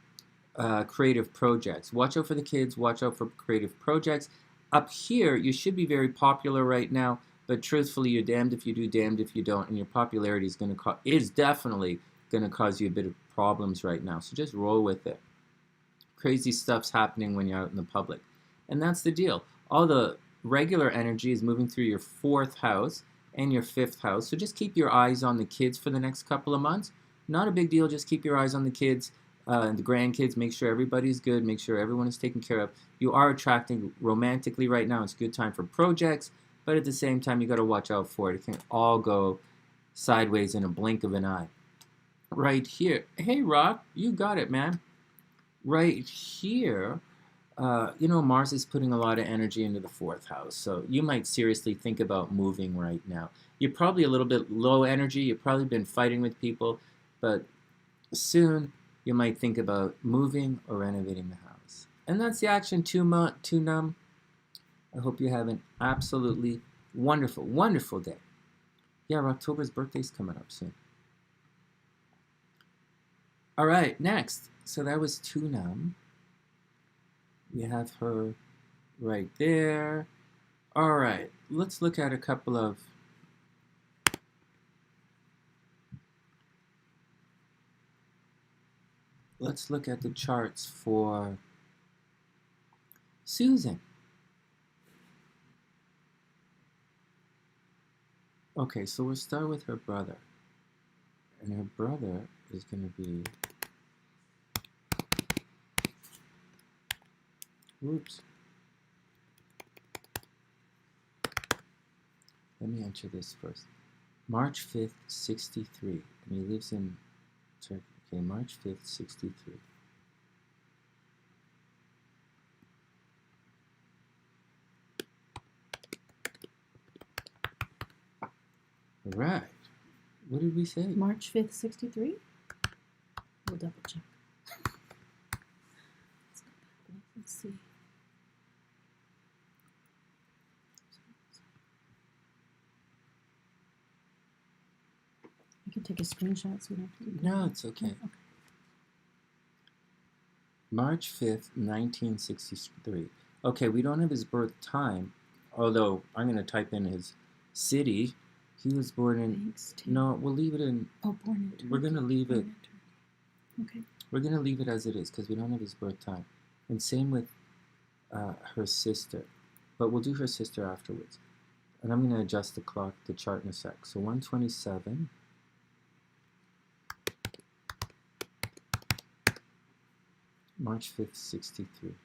Speaker 2: creative projects. Watch out for the kids. Watch out for creative projects. Up here, you should be very popular right now, but truthfully, you're damned if you do, damned if you don't, and your popularity is definitely going to cause you a bit of problems right now. So just roll with it. Crazy stuff's happening when you're out in the public. And that's the deal. All the regular energy is moving through your 4th house, and your 5th house. So just keep your eyes on the kids for the next couple of months. Not a big deal. Just keep your eyes on the kids and the grandkids. Make sure everybody's good. Make sure everyone is taken care of. You are attracting romantically right now. It's a good time for projects, but at the same time, you got to watch out for it. It can all go sideways in a blink of an eye. Right here. Hey, Rock, you got it, man. Right here, you know, Mars is putting a lot of energy into the 4th house. So you might seriously think about moving right now. You're probably a little bit low energy. You've probably been fighting with people. But soon, you might think about moving or renovating the house. And that's the action to Numb. I hope you have an absolutely wonderful, wonderful day. Yeah, October's birthday's coming up soon. All right, next. So that was to Numb. We have her right there. All right, let's look at a couple of... Let's look at the charts for Susan. Okay, so we'll start with her brother. And her brother is going to be... Whoops. Let me enter this first. March 5th, 63. And he lives in Turkey. Okay, March 5th, 63. All right. What did we say?
Speaker 3: March 5th, 63? We'll double check. Let's see. I can take a screenshot so we don't...
Speaker 2: No, it's okay.
Speaker 3: Okay.
Speaker 2: March 5th, 1963. Okay, we don't have his birth time, although I'm going to type in his city. He was born in... No, we'll leave it in...
Speaker 3: Oh, born in Turkey.
Speaker 2: We're going to leave it...
Speaker 3: Okay.
Speaker 2: We're going to leave it as it is because we don't have his birth time. And same with her sister. But we'll do her sister afterwards. And I'm going to adjust the clock, the chart in a sec. So 127... March 5th, 63.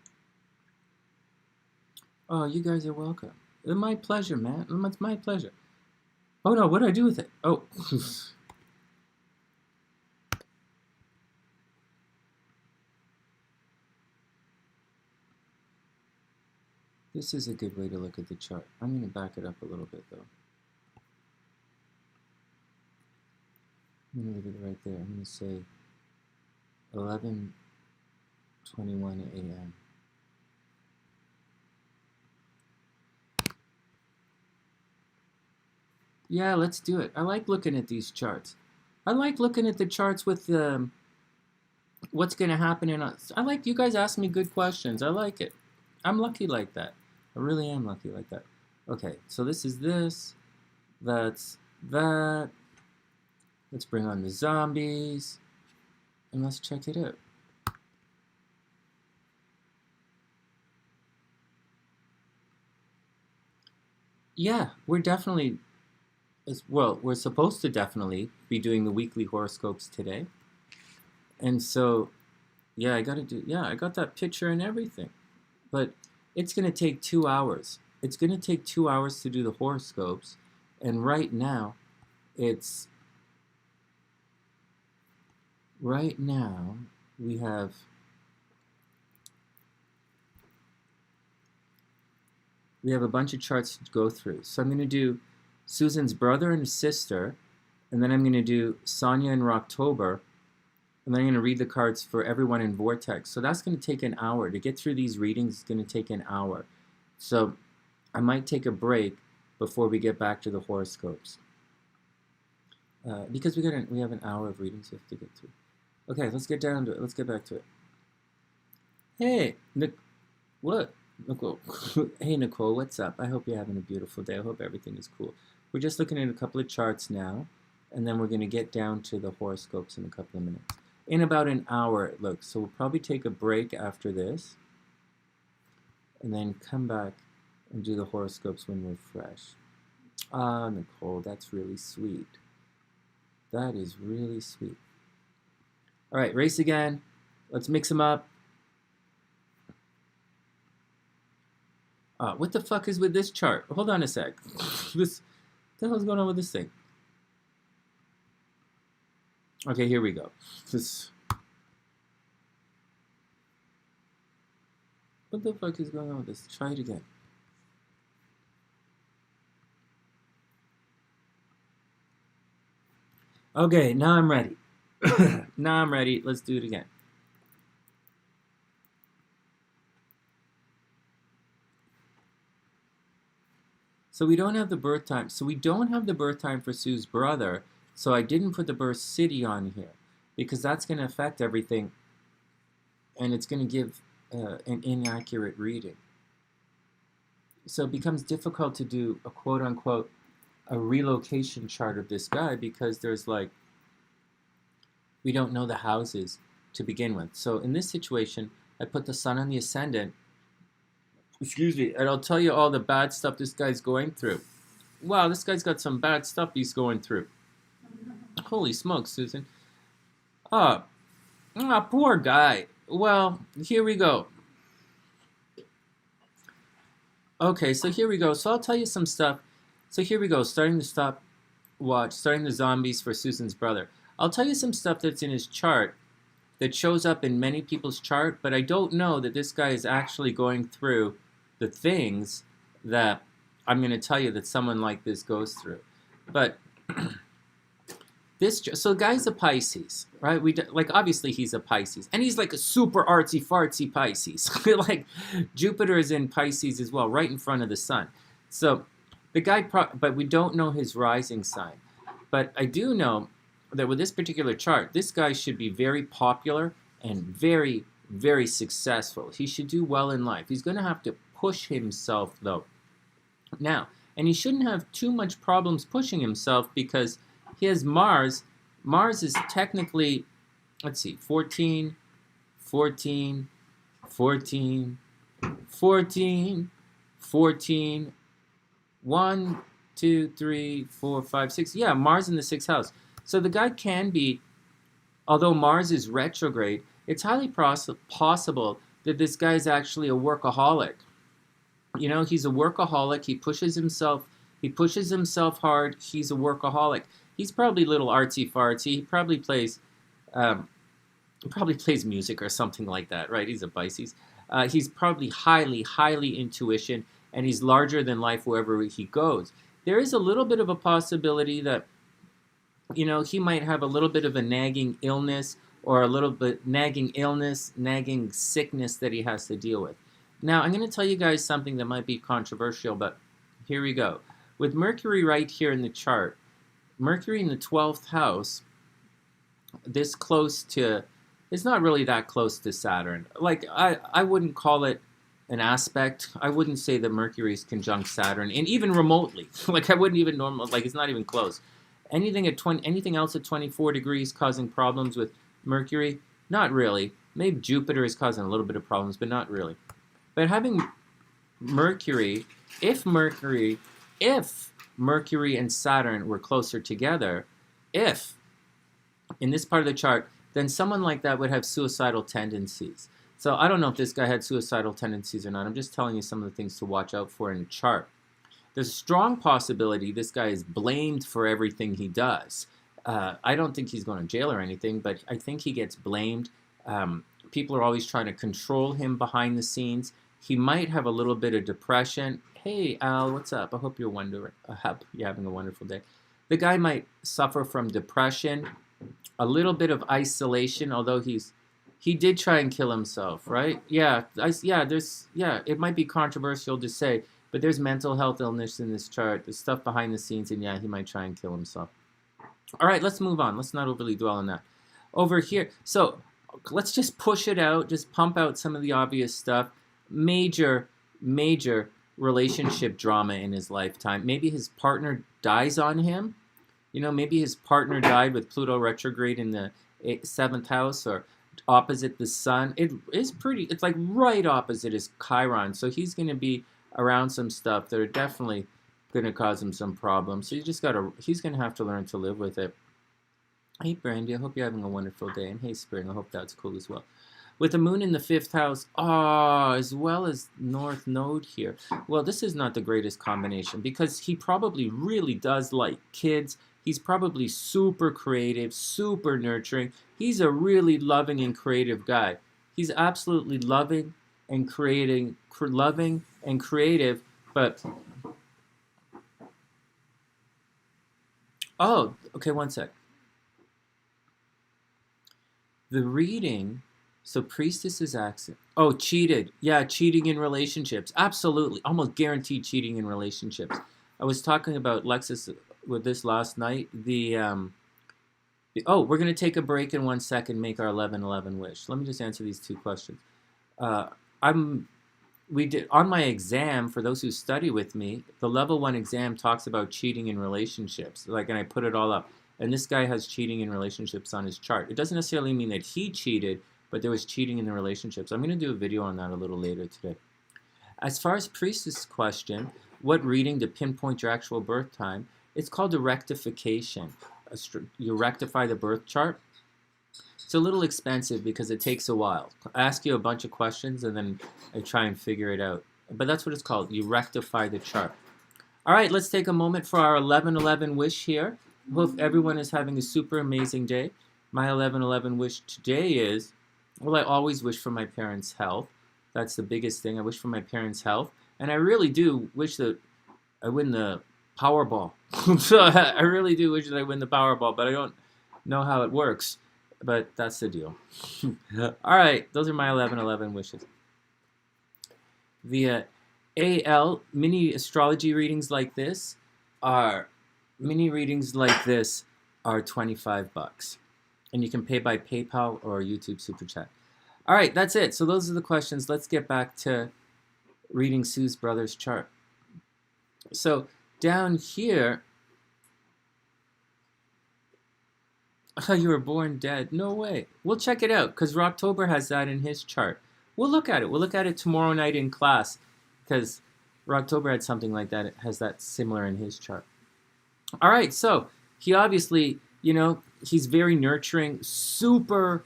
Speaker 2: Oh, you guys are welcome. It's my pleasure, man. It's my pleasure. Oh, no, what do I do with it? Oh. This is a good way to look at the chart. I'm going to back it up a little bit, though. I'm going to leave it right there. I'm going to say 11:21 a.m. Yeah, let's do it. I like looking at these charts. I like looking at the charts with what's going to happen in us. I like you guys ask me good questions. I like it. I'm lucky like that. I really am lucky like that. Okay, so this is this. That's that. Let's bring on the zombies. And let's check it out. Yeah, we're definitely, well, we're supposed to definitely be doing the weekly horoscopes today. And so, yeah, I got that picture and everything. But it's going to take 2 hours. It's going to take 2 hours to do the horoscopes. And right now, we have a bunch of charts to go through. So I'm going to do Susan's brother and sister, and then I'm going to do Sonia and Rocktober, and then I'm going to read the cards for everyone in Vortex. So that's going to take an hour. To get through these readings, it's going to take an hour. So I might take a break before we get back to the horoscopes. Because we have an hour of readings we have to get through. Okay, let's get down to it. Let's get back to it. Hey, what? Nicole. Hey, Nicole, what's up? I hope you're having a beautiful day. I hope everything is cool. We're just looking at a couple of charts now, and then we're going to get down to the horoscopes in a couple of minutes. In about an hour, it looks. So we'll probably take a break after this, and then come back and do the horoscopes when we're fresh. Ah, Nicole, that's really sweet. That is really sweet. All right, race again. Let's mix them up. What the fuck is with this chart? Hold on a sec. What the hell's going on with this thing? Okay, here we go. What the fuck is going on with this? Try it again. Okay, now I'm ready. Now I'm ready. Let's do it again. So we don't have the birth time. So we don't have the birth time for Sue's brother. So I didn't put the birth city on here because that's going to affect everything, and it's going to give an inaccurate reading. So it becomes difficult to do a quote-unquote a relocation chart of this guy because there's like, we don't know the houses to begin with. So in this situation, I put the sun on the ascendant, excuse me, and I'll tell you all the bad stuff this guy's going through. Wow, this guy's got some bad stuff he's going through. Holy smokes, Susan. Poor guy. Well, here we go. Okay, so here we go. So I'll tell you some stuff. So here we go, starting the zombies for Susan's brother. I'll tell you some stuff that's in his chart that shows up in many people's chart, but I don't know that this guy is actually going through the things that I'm going to tell you that someone like this goes through. But so the guy's a Pisces, right? Like obviously he's a Pisces, and he's like a super artsy fartsy Pisces. Like Jupiter is in Pisces as well, right in front of the sun. So the guy, but we don't know his rising sign. But I do know that with this particular chart, this guy should be very popular and very, very successful. He should do well in life. He's going to have to push himself though. Now, and he shouldn't have too much problems pushing himself because he has Mars. Mars is technically, let's see, 14, 14, 14, 14, 14, 1, 2, 3, 4, 5, 6. Yeah, Mars in the 6th house. So the guy can be, although Mars is retrograde, it's highly possible that this guy is actually a workaholic. You know, he's a workaholic. He pushes himself hard. He's a workaholic. He's probably a little artsy fartsy. He probably plays music or something like that, right? He's a Pisces. He's probably highly intuition, and he's larger than life wherever he goes. There is a little bit of a possibility that, you know, he might have a little bit of a nagging illness or a little bit nagging sickness that he has to deal with. Now, I'm going to tell you guys something that might be controversial, but here we go. With Mercury right here in the chart, Mercury in the 12th house, this close to, it's not really that close to Saturn. Like, I wouldn't call it an aspect. I wouldn't say that Mercury is conjunct Saturn, and even remotely. Like, I wouldn't even it's not even close. Anything else at 24 degrees causing problems with Mercury? Not really. Maybe Jupiter is causing a little bit of problems, but not really. But having Mercury, if Mercury and Saturn were closer together, if in this part of the chart, then someone like that would have suicidal tendencies. So I don't know if this guy had suicidal tendencies or not. I'm just telling you some of the things to watch out for in the chart. There's a strong possibility this guy is blamed for everything he does. I don't think he's going to jail or anything, but I think he gets blamed. People are always trying to control him behind the scenes. He might have a little bit of depression. Hey, Al, what's up? I hope you're having a wonderful day. The guy might suffer from depression, a little bit of isolation, although he did try and kill himself, right? It might be controversial to say, but there's mental health illness in this chart. There's stuff behind the scenes, and yeah, he might try and kill himself. All right, let's move on. Let's not overly dwell on that. Over here, so let's just push it out, just pump out some of the obvious stuff. Major relationship drama in his lifetime. Maybe his partner dies on him. You know, maybe his partner died with Pluto retrograde in the 7th house or opposite the sun. It's like right opposite his Chiron. So he's going to be around some stuff that are definitely going to cause him some problems. So he's going to have to learn to live with it. Hey, Brandy, I hope you're having a wonderful day. And hey, Spring, I hope that's cool as well. With the moon in the 5th house, as well as North Node here. Well, this is not the greatest combination because he probably really does like kids. He's probably super creative, super nurturing. He's a really loving and creative guy. He's absolutely loving and creative, but... Oh, okay, one sec. The reading, so Priestess is accent. Oh, cheated. Yeah, cheating in relationships. Absolutely. Almost guaranteed cheating in relationships. I was talking about Lexus with this last night. We're going to take a break in 1 second, make our 11-11 wish. Let me just answer these 2 questions. We did on my exam, for those who study with me, the level 1 exam talks about cheating in relationships. And I put it all up. And this guy has cheating in relationships on his chart. It doesn't necessarily mean that he cheated, but there was cheating in the relationships. I'm going to do a video on that a little later today. As far as Priestess' question, what reading to pinpoint your actual birth time? It's called a rectification. You rectify the birth chart. It's a little expensive because it takes a while. I ask you a bunch of questions and then I try and figure it out. But that's what it's called. You rectify the chart. All right, let's take a moment for our 11-11 wish here. Hope everyone is having a super amazing day. My 11-11 wish today is, well, I always wish for my parents' health. That's the biggest thing. I wish for my parents' health. And I really do wish that I win the Powerball. I really do wish that I win the Powerball, but I don't know how it works. But that's the deal. All right, those are my 11-11 wishes. The AL mini astrology readings like this are 25 bucks. And you can pay by PayPal or YouTube Super Chat. All right, that's it. So those are the questions. Let's get back to reading Sue's brother's chart. So down here, oh, you were born dead. No way. We'll check it out because Rocktober has that in his chart. We'll look at it. We'll look at it tomorrow night in class because Rocktober had something like that. It has that similar in his chart. All right, so he obviously, he's very nurturing, super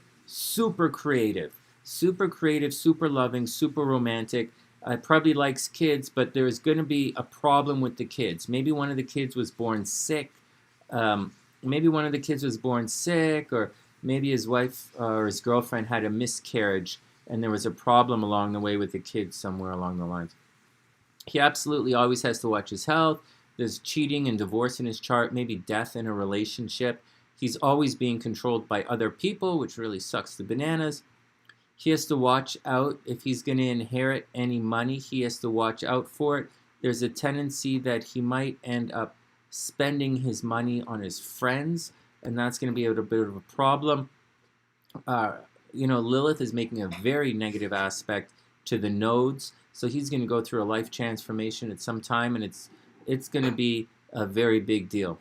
Speaker 2: creative, super loving, super romantic. Probably likes kids, but there's going to be a problem with the kids. Maybe one of the kids was born sick. Or maybe his wife or his girlfriend had a miscarriage, and there was a problem along the way with the kids somewhere along the lines. He absolutely always has to watch his health. There's cheating and divorce in his chart, maybe death in a relationship. He's always being controlled by other people, which really sucks the bananas. He has to watch out if he's going to inherit any money. He has to watch out for it. There's a tendency that he might end up spending his money on his friends, and that's going to be a bit of a problem. Lilith is making a very negative aspect to the nodes, so he's going to go through a life transformation at some time, and it's going to be a very big deal.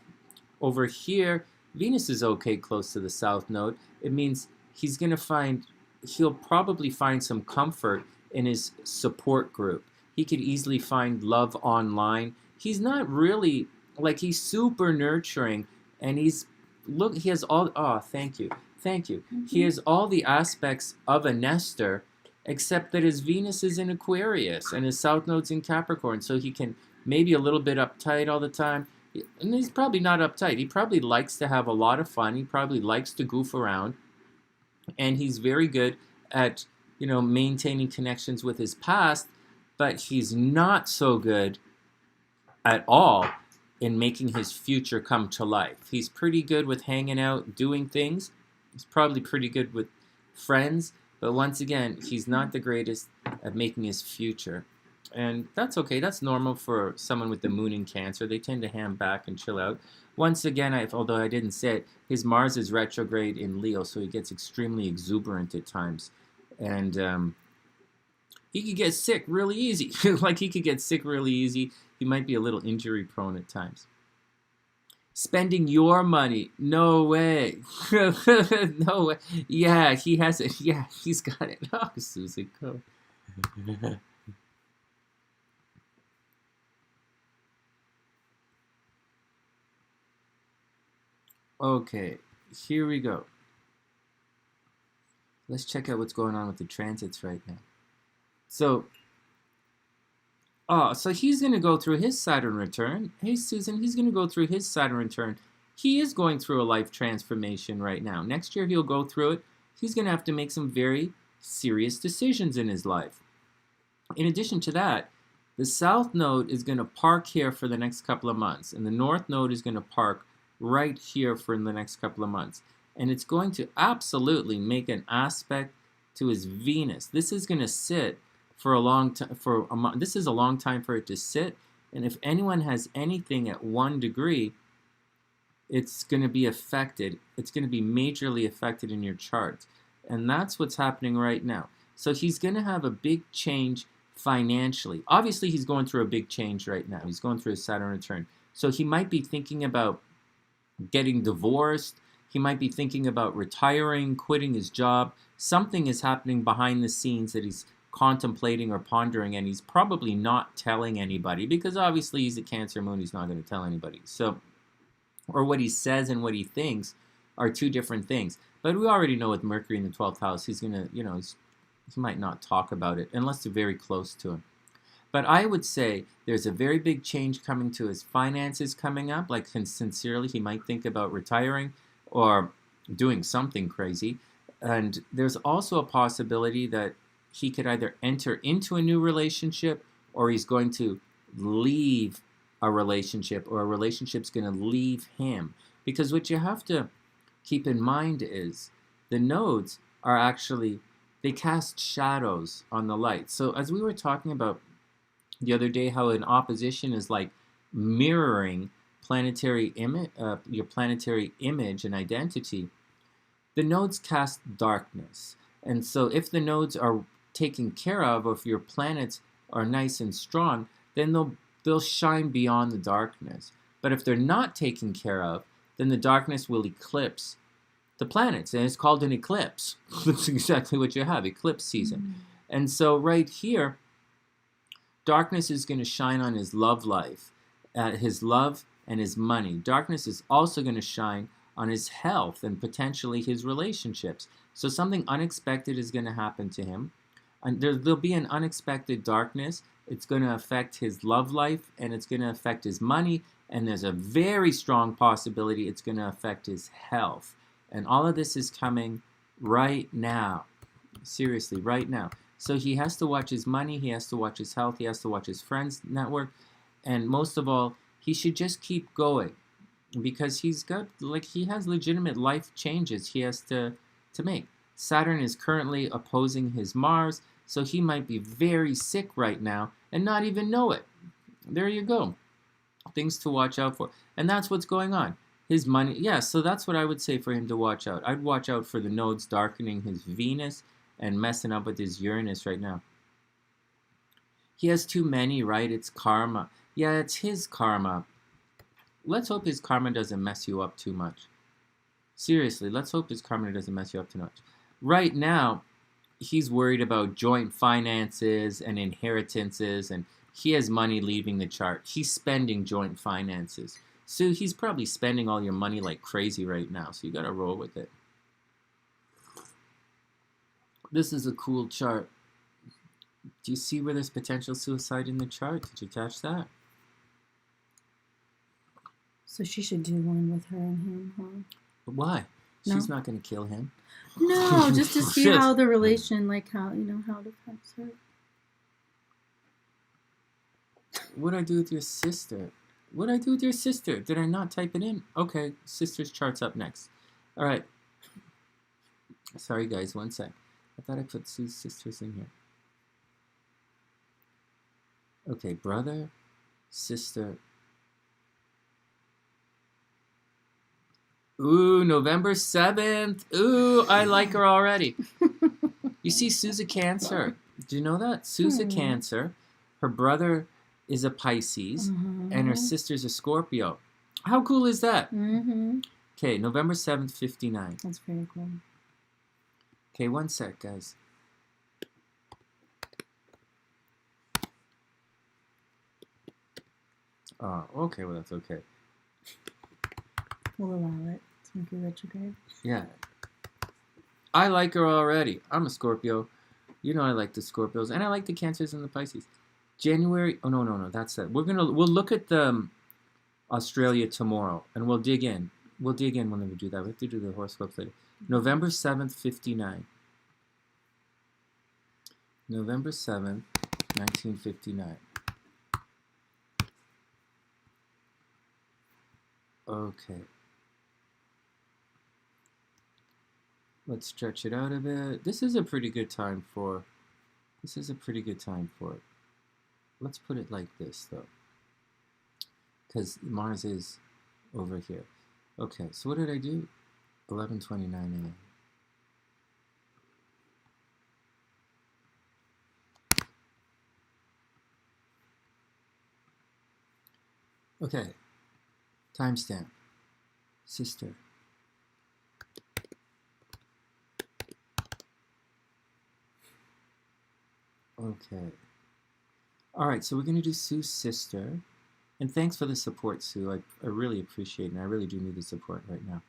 Speaker 2: Over here, Venus is okay close to the South Node. It means he'll probably find some comfort in his support group. He could easily find love online. He's not really, he's super nurturing, and he has all, thank you. Mm-hmm. He has all the aspects of a nester, except that his Venus is in Aquarius, and his South Node's in Capricorn, so he can maybe a little bit uptight all the time. And he's probably not uptight. He probably likes to have a lot of fun. He probably likes to goof around. And he's very good at, maintaining connections with his past, but he's not so good at all in making his future come to life. He's pretty good with hanging out, doing things. He's probably pretty good with friends, but once again, he's not the greatest at making his future. And that's okay. That's normal for someone with the moon in Cancer. They tend to hang back and chill out. Once again, although I didn't say it, his Mars is retrograde in Leo, so he gets extremely exuberant at times. And he could get sick really easy. He could get sick really easy. He might be a little injury prone at times. Spending your money. No way. No way. Yeah, he has it. Yeah, he's got it. Oh, Susie, go. Okay, here we go. Let's check out what's going on with the transits right now. So he's going to go through his Saturn return. Hey, Susan, he's going to go through his Saturn return. He is going through a life transformation right now. Next year, he'll go through it. He's going to have to make some very serious decisions in his life. In addition to that, the South Node is going to park here for the next couple of months, and the North Node is going to park right here for the next couple of months. And it's going to absolutely make an aspect to his Venus. This is going to sit for a long time. This is a long time for it to sit. And if anyone has anything at 1 degree, it's going to be affected. It's going to be majorly affected in your charts. And that's what's happening right now. So he's going to have a big change financially. Obviously, he's going through a big change right now. He's going through a Saturn return. So he might be thinking about getting divorced. He might be thinking about retiring, quitting his job. Something is happening behind the scenes that he's contemplating or pondering, and he's probably not telling anybody because obviously he's a Cancer moon. He's not going to tell anybody. So, or what he says and what he thinks are two different things. But we already know with Mercury in the 12th house, he's going to, he might not talk about it unless they're very close to him. But I would say there's a very big change coming to his finances coming up. Like, sincerely, he might think about retiring or doing something crazy. And there's also a possibility that he could either enter into a new relationship or he's going to leave a relationship, or a relationship's going to leave him. Because what you have to keep in mind is the nodes are actually, they cast shadows on the light. So as we were talking about the other day, how an opposition is like mirroring planetary your planetary image and identity, the nodes cast darkness. And so if the nodes are taken care of, or if your planets are nice and strong, then they'll shine beyond the darkness. But if they're not taken care of, then the darkness will eclipse the planets. And it's called an eclipse. That's exactly what you have, eclipse season. Mm-hmm. And so right here, darkness is going to shine on his love life, his love and his money. Darkness is also going to shine on his health and potentially his relationships. So something unexpected is going to happen to him. And there'll be an unexpected darkness. It's going to affect his love life, and it's going to affect his money, and there's a very strong possibility it's going to affect his health. And all of this is coming right now. Seriously, right now. So he has to watch his money, he has to watch his health, he has to watch his friends' network, and most of all, he should just keep going. Because he has legitimate life changes he has to make. Saturn is currently opposing his Mars, so he might be very sick right now and not even know it. There you go. Things to watch out for. And that's what's going on. His money, yeah, so that's what I would say for him to watch out. I'd watch out for the nodes darkening his Venus and messing up with his Uranus right now. He has too many, right? It's karma. Yeah, it's his karma. Let's hope his karma doesn't mess you up too much. Seriously, let's hope his karma doesn't mess you up too much. Right now, he's worried about joint finances and inheritances, and he has money leaving the chart. He's spending joint finances. So he's probably spending all your money like crazy right now, so you gotta roll with it. This is a cool chart. Do you see where there's potential suicide in the chart? Did you catch that?
Speaker 3: So she should do one with her and him, huh?
Speaker 2: But why?
Speaker 3: No.
Speaker 2: She's not going to kill him.
Speaker 3: No, just to see how the relation, like how it affects her.
Speaker 2: What'd I do with your sister? What'd I do with your sister? Did I not type it in? Okay, sister's chart's up next. All right. Sorry, guys, one sec. I thought I put Sue's sisters in here. Okay, brother, sister. Ooh, November 7th. Ooh, I like her already. You see, Sue's a Cancer. Do you know that? Sue's a Cancer. Her brother is a Pisces, and her sister's a Scorpio. How cool is that? Okay, November 7th, 59.
Speaker 3: That's very cool.
Speaker 2: Okay, one sec, guys. Oh, okay, well, that's okay.
Speaker 3: We'll allow it. It's Mercury retrograde.
Speaker 2: Yeah. I like her already. I'm a Scorpio. You know I like the Scorpios. And I like the Cancers and the Pisces. January. Oh, no. That's that. We'll look at the Australia tomorrow. And we'll dig in. We'll dig in when we do that. We have to do the horoscopes later. November 7th, 59. November 7th, 1959. Okay. Let's stretch it out a bit. This is a pretty good time for it. Let's put it like this, though. Because Mars is over here. Okay, so what did I do? 11:29 a.m. Okay, timestamp. Sister. Okay. All right, so we're going to do Sue's sister. And thanks for the support, Sue. I really appreciate it, and I really do need the support right now.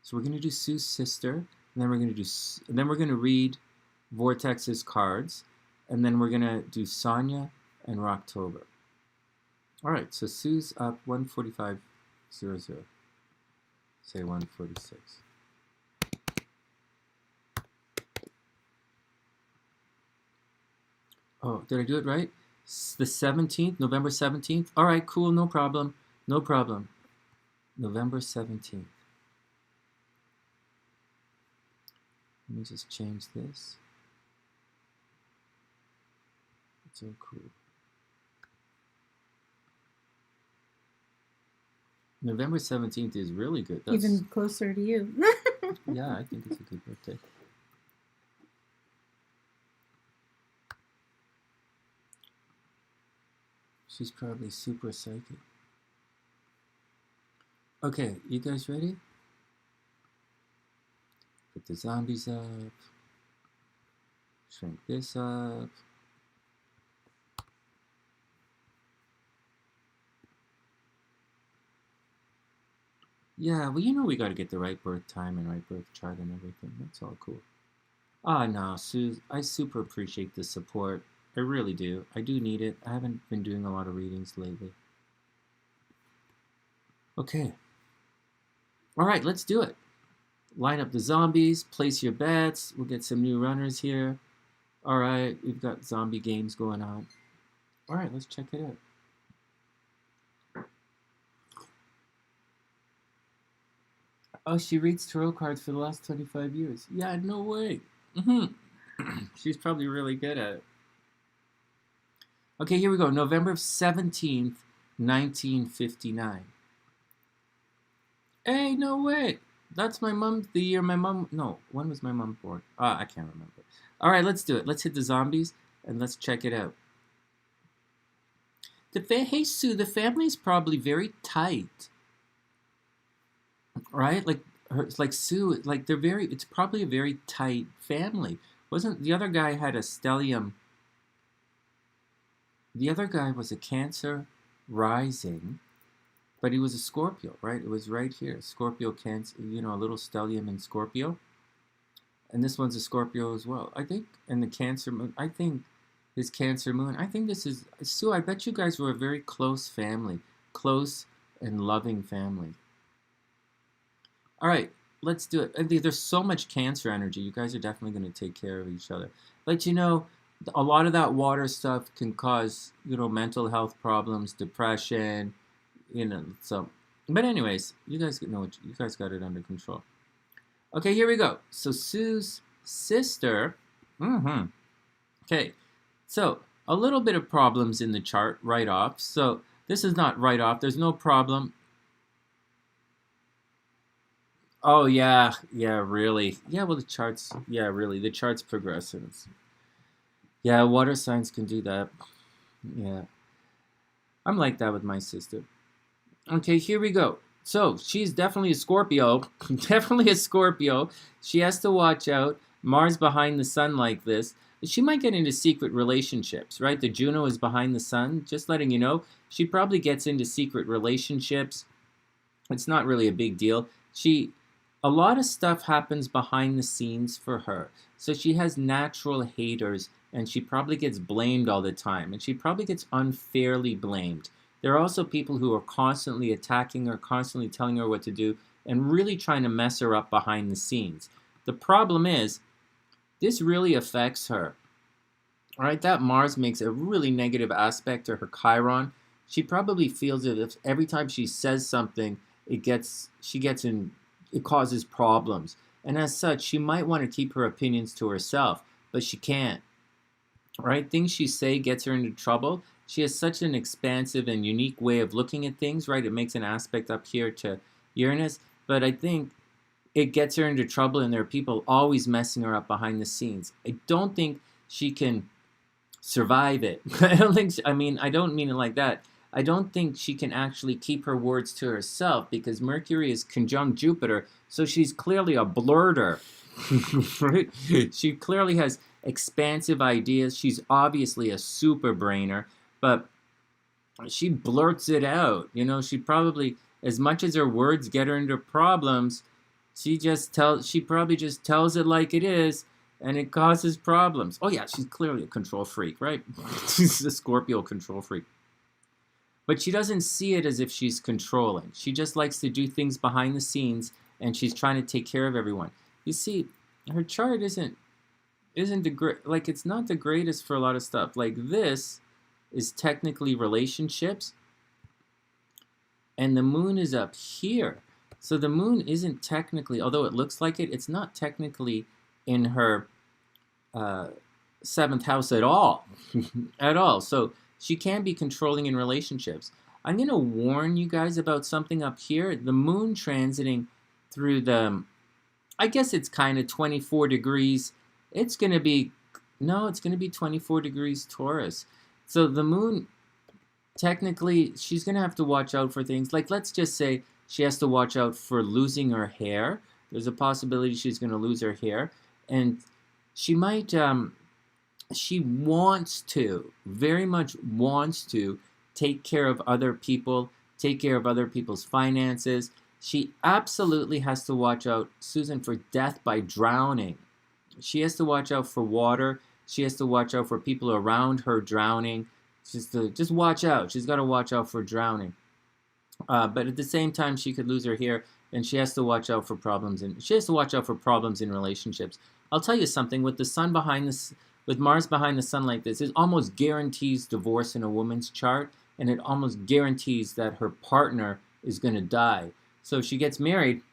Speaker 2: So we're going to do Sue's sister, and then we're going to read Vortex's cards, and then we're going to do Sonia and Rocktober. All right, so Sue's up 145.00. Say 146. Oh, did I do it right? The 17th, November 17th. All right, cool, no problem. November 17th. Let me just change this. It's so cool. November 17th is really good. That's,
Speaker 3: even closer to you.
Speaker 2: yeah, I think it's a good birthday. She's probably super psychic. Okay, you guys ready? Put the zombies up. Shrink this up. Yeah, well, you know we got to get the right birth time and right birth chart and everything. That's all cool. Ah, no, Sue, I super appreciate the support. I really do. I do need it. I haven't been doing a lot of readings lately. Okay. All right, let's do it. Line up the zombies. Place your bets. We'll get some new runners here. All right, we've got zombie games going on. All right, let's check it out. Oh, she reads tarot cards for the last 25 years. Yeah, no way. She's probably really good at it. Okay, here we go. November 17th, 1959. Hey, no way. That's my mom, the year my mom, no, when was my mom born? I can't remember. All right, let's do it. Let's hit the zombies and let's check it out. Hey, Sue, the family's probably very tight. Right? Like Sue, like it's probably a very tight family. Wasn't, the other guy had a stellium. The other guy was a Cancer rising, but he was a Scorpio, right? It was right here. Scorpio, Cancer, you know, a little stellium in Scorpio. And this one's a Scorpio as well, I think. And the Cancer moon, I think his Cancer moon, I think this is, Sue, I bet you guys were a very close family. Close and loving family. All right, let's do it. There's so much Cancer energy. You guys are definitely going to take care of each other. But you know, a lot of that water stuff can cause, you know, mental health problems, depression, you know. So, but anyways, you guys know what you guys got it under control. Okay, here we go. So Sue's sister. Okay, so a little bit of problems in the chart right off. So this is not right off. There's no problem. Oh, yeah, really. Yeah, well, the chart's, yeah, really, the chart's progressive. Yeah, water signs can do that. Yeah. I'm like that with my sister. Okay, here we go. So, she's definitely a Scorpio. Definitely a Scorpio. She has to watch out. Mars behind the sun like this. She might get into secret relationships, right? The Juno is behind the sun. Just letting you know. She probably gets into secret relationships. It's not really a big deal. a lot of stuff happens behind the scenes for her. So she has natural haters, and she probably gets blamed all the time, and she probably gets unfairly blamed. There are also people who are constantly attacking her, constantly telling her what to do, and really trying to mess her up behind the scenes. The problem is, this really affects her. All right, that Mars makes a really negative aspect to her Chiron. She probably feels that if every time she says something, it causes problems. And as such, she might want to keep her opinions to herself, but she can't. Right? Things she say gets her into trouble. She has such an expansive and unique way of looking at things, right? It makes an aspect up here to Uranus, but I think it gets her into trouble, and there are people always messing her up behind the scenes. I don't think she can survive it. I don't mean it like that. I don't think she can actually keep her words to herself, because Mercury is conjunct Jupiter, so she's clearly a blurter. Right? She clearly has expansive ideas. She's obviously a super brainer, but she blurts it out. You know, she probably, as much as her words get her into problems, she probably just tells it like it is, and it causes problems. Oh yeah, she's clearly a control freak, right? She's a Scorpio control freak. But she doesn't see it as if she's controlling. She just likes to do things behind the scenes, and she's trying to take care of everyone. You see, her chart isn't it's not the greatest for a lot of stuff. Like, this is technically relationships, and the moon is up here. So the moon isn't technically, although it looks like it, it's not technically in her 7th house at all. At all. So she can be controlling in relationships. I'm going to warn you guys about something up here. The moon transiting through I guess it's kind of 24 degrees. It's going to be 24 degrees Taurus. So the moon, technically, she's going to have to watch out for things. Like, let's just say she has to watch out for losing her hair. There's a possibility she's going to lose her hair. And she might, she very much wants to take care of other people, take care of other people's finances. She absolutely has to watch out, Susan, for death by drowning. She has to watch out for water. She has to watch out for people around her drowning. Just watch out. She's got to watch out for drowning. But at the same time, she could lose her hair, and she has to watch out for problems. She has to watch out for problems in relationships. I'll tell you something. With Mars behind the sun like this, it almost guarantees divorce in a woman's chart, and it almost guarantees that her partner is going to die. So if she gets married,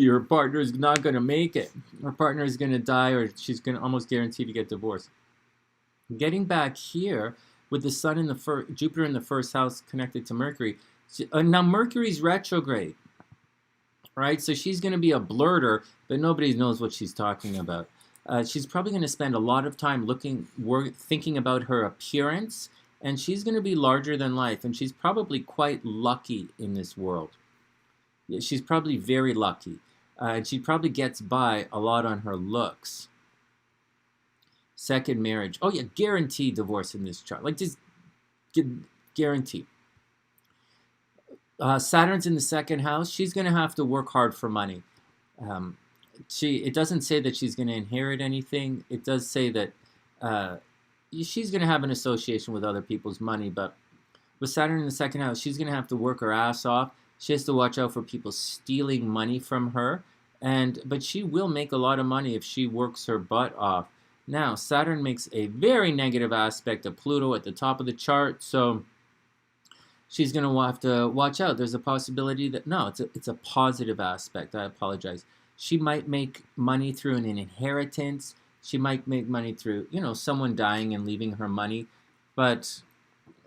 Speaker 2: her partner is not going to make it. Her partner is going to die, or she's going to almost guarantee to get divorced. Getting back here, with the sun in Jupiter in the 1st house connected to Mercury. Now Mercury's retrograde, right? So she's going to be a blurter, but nobody knows what she's talking about. She's probably going to spend a lot of time thinking about her appearance, and she's going to be larger than life, and she's probably quite lucky in this world. She's probably very lucky, and she probably gets by a lot on her looks. Second marriage. Oh yeah, guaranteed divorce in this chart. Like, just guaranteed. Saturn's in the 2nd house. She's going to have to work hard for money. It doesn't say that she's going to inherit anything. It does say that she's going to have an association with other people's money, but with Saturn in the 2nd house, she's going to have to work her ass off. She has to watch out for people stealing money from her, but she will make a lot of money if she works her butt off. Now, Saturn makes a very negative aspect of Pluto at the top of the chart, so she's going to have to watch out. There's a possibility that, no, it's a positive aspect. I apologize. She might make money through an inheritance. She might make money through, someone dying and leaving her money. But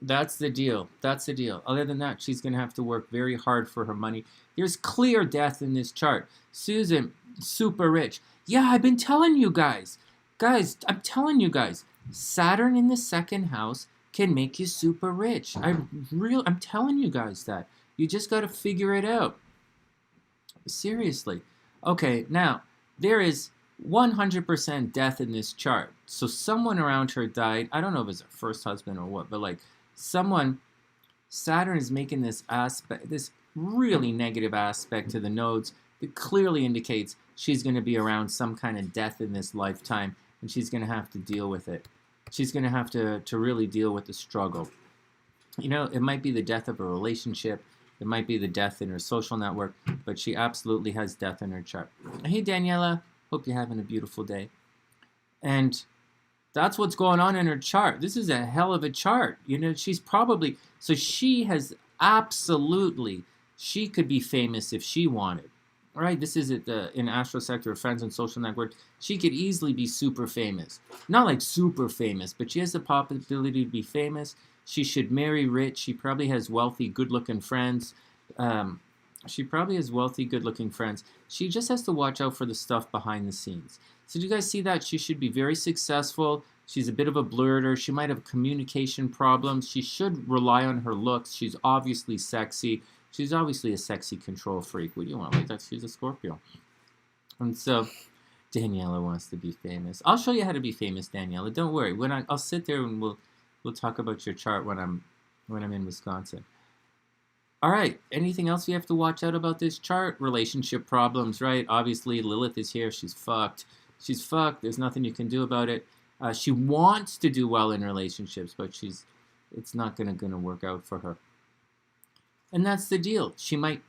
Speaker 2: that's the deal. That's the deal. Other than that, she's going to have to work very hard for her money. There's clear death in this chart. Susan, super rich. Yeah, I've been telling you guys. Guys, I'm telling you guys. Saturn in the 2nd house can make you super rich. I'm telling you guys that. You just got to figure it out. Seriously. Okay, now, there is 100% death in this chart. So someone around her died. I don't know if it's her first husband or what, but Saturn is making this really negative aspect to the nodes. it clearly indicates she's going to be around some kind of death in this lifetime, and she's going to have to deal with it. She's going to have to really deal with the struggle. You know, it might be the death of a relationship. It might be the death in her social network, but she absolutely has death in her chart. Hey, Daniela. Hope you're having a beautiful day. And that's what's going on in her chart. This is a hell of a chart. You know, she's probably... So she has absolutely... She could be famous if she wanted. Right? This is in Astro Sector of Friends and Social Network. She could easily be super famous. Not like super famous, but she has the possibility to be famous. She should marry rich. She probably has wealthy, good-looking friends. She probably has wealthy, good-looking friends. She just has to watch out for the stuff behind the scenes. So do you guys see that? She should be very successful. She's a bit of a blurter. She might have communication problems. She should rely on her looks. She's obviously sexy. She's obviously a sexy control freak. What do you want? Like that? She's a Scorpio. And so Daniela wants to be famous. I'll show you how to be famous, Daniela. Don't worry. I'll sit there and we'll talk about your chart when I'm in Wisconsin. All right. Anything else you have to watch out about this chart? Relationship problems, right? Obviously, Lilith is here. She's fucked. She's fucked. There's nothing you can do about it. She wants to do well in relationships, but it's not gonna work out for her. And that's the deal. She might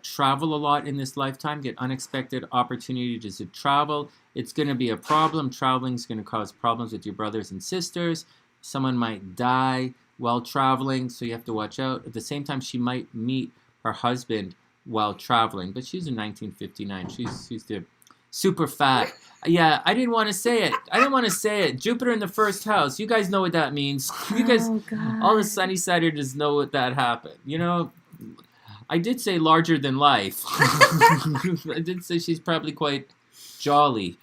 Speaker 2: travel a lot in this lifetime, get unexpected opportunities to travel. It's going to be a problem. Traveling is going to cause problems with your brothers and sisters. Someone might die while traveling, so you have to watch out. At the same time, she might meet her husband while traveling, but she's in 1959. She's the super fat. Yeah, I didn't want to say it. Jupiter in the first house. You guys know what that means. You guys, all the sunny siders know what that happened. You know, I did say larger than life. I did say she's probably quite jolly.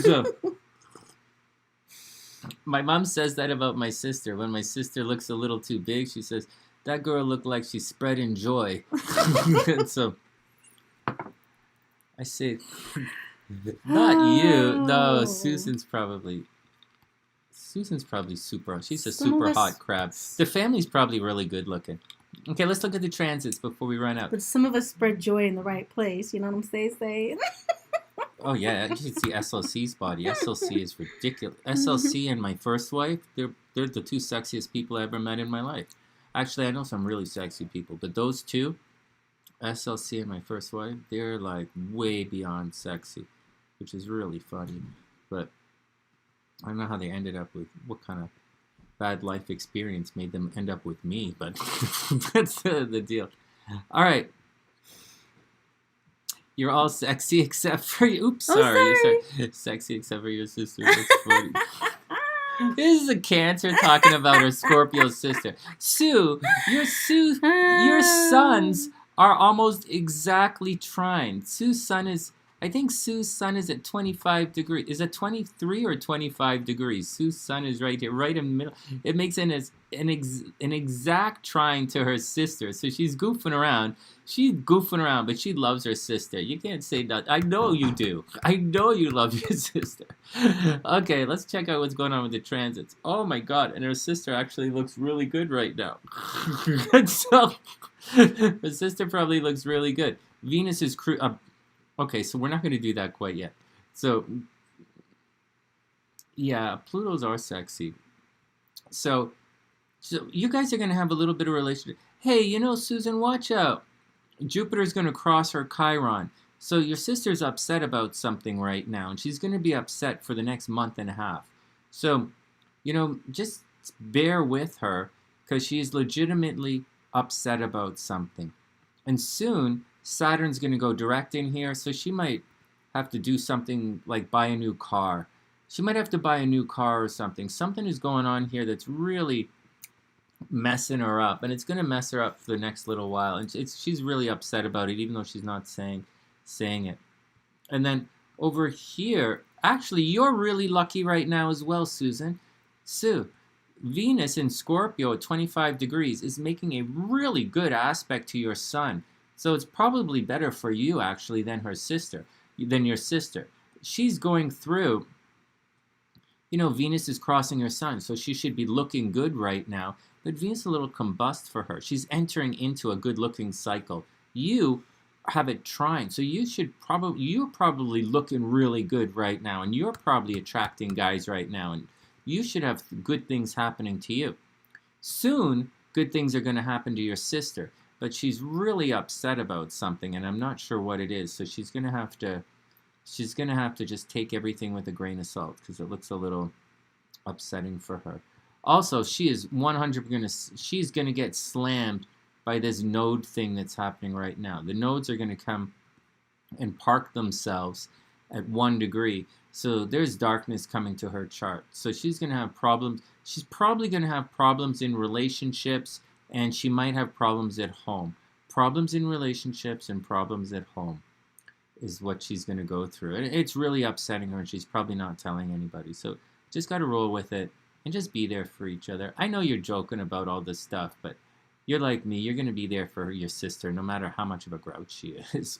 Speaker 2: So, my mom says that about my sister. When my sister looks a little too big, she says, that girl looked like she's spreading joy. And so, I say... Not you. No, Susan's probably super. She's a super hot crab. The family's probably really good looking. Okay, let's look at the transits before we run out.
Speaker 3: But some of us spread joy in the right place. You know what I'm saying?
Speaker 2: Oh yeah, you should see SLC's body. SLC is ridiculous. SLC and my first wife, they're the two sexiest people I ever met in my life. Actually, I know some really sexy people, but those two, SLC and my first wife, they're like way beyond sexy, which is really funny. But I don't know how they ended up with, what kind of bad life experience made them end up with me, but that's the deal. All right. You're all sexy except for you. Oops, sorry. Sexy except for your sister. That's funny. This is a Cancer talking about her Scorpio sister. Sue, your sons are almost exactly trine. I think Sue's sun is at 25 degrees. Is it 23 or 25 degrees? Sue's sun is right here, right in the middle. It makes it as an exact trine to her sister. So she's goofing around. But she loves her sister. You can't say that. I know you do. I know you love your sister. Okay, let's check out what's going on with the transits. Oh my God, and her sister actually looks really good right now. So, her sister probably looks really good. Venus is... Okay, so we're not going to do that quite yet. So, yeah, Plutos are sexy. So you guys are going to have a little bit of relationship. Hey, you know, Susan, watch out. Jupiter's going to cross her Chiron. So your sister's upset about something right now, and she's going to be upset for the next month and a half. So, you know, just bear with her, because she's legitimately upset about something. And soon... Saturn's going to go direct in here, so she might have to do something like buy a new car. She might have to buy a new car or something. Something is going on here that's really messing her up, and it's going to mess her up for the next little while. And she's really upset about it, even though she's not saying it. And then over here, actually, you're really lucky right now as well, Susan. Sue, Venus in Scorpio at 25 degrees is making a really good aspect to your sun. So it's probably better for you, actually, than your sister. She's going through, you know, Venus is crossing her sun, so she should be looking good right now. But Venus is a little combust for her. She's entering into a good-looking cycle. You have it trine. So you're probably looking really good right now, and you're probably attracting guys right now, and you should have good things happening to you. Soon, good things are going to happen to your sister, but she's really upset about something, and I'm not sure what it is. So she's going to have to just take everything with a grain of salt, because it looks a little upsetting for her. Also, she is 100% she's going to get slammed by this node thing that's happening right now. The nodes are going to come and park themselves at 1 degree. So there's darkness coming to her chart. So she's going to have problems. She's probably going to have problems in relationships, and she might have problems at home. Problems in relationships and problems at home is what she's going to go through. And it's really upsetting her, and she's probably not telling anybody. So just got to roll with it and just be there for each other. I know you're joking about all this stuff, but you're like me. You're going to be there for your sister no matter how much of a grouch she is.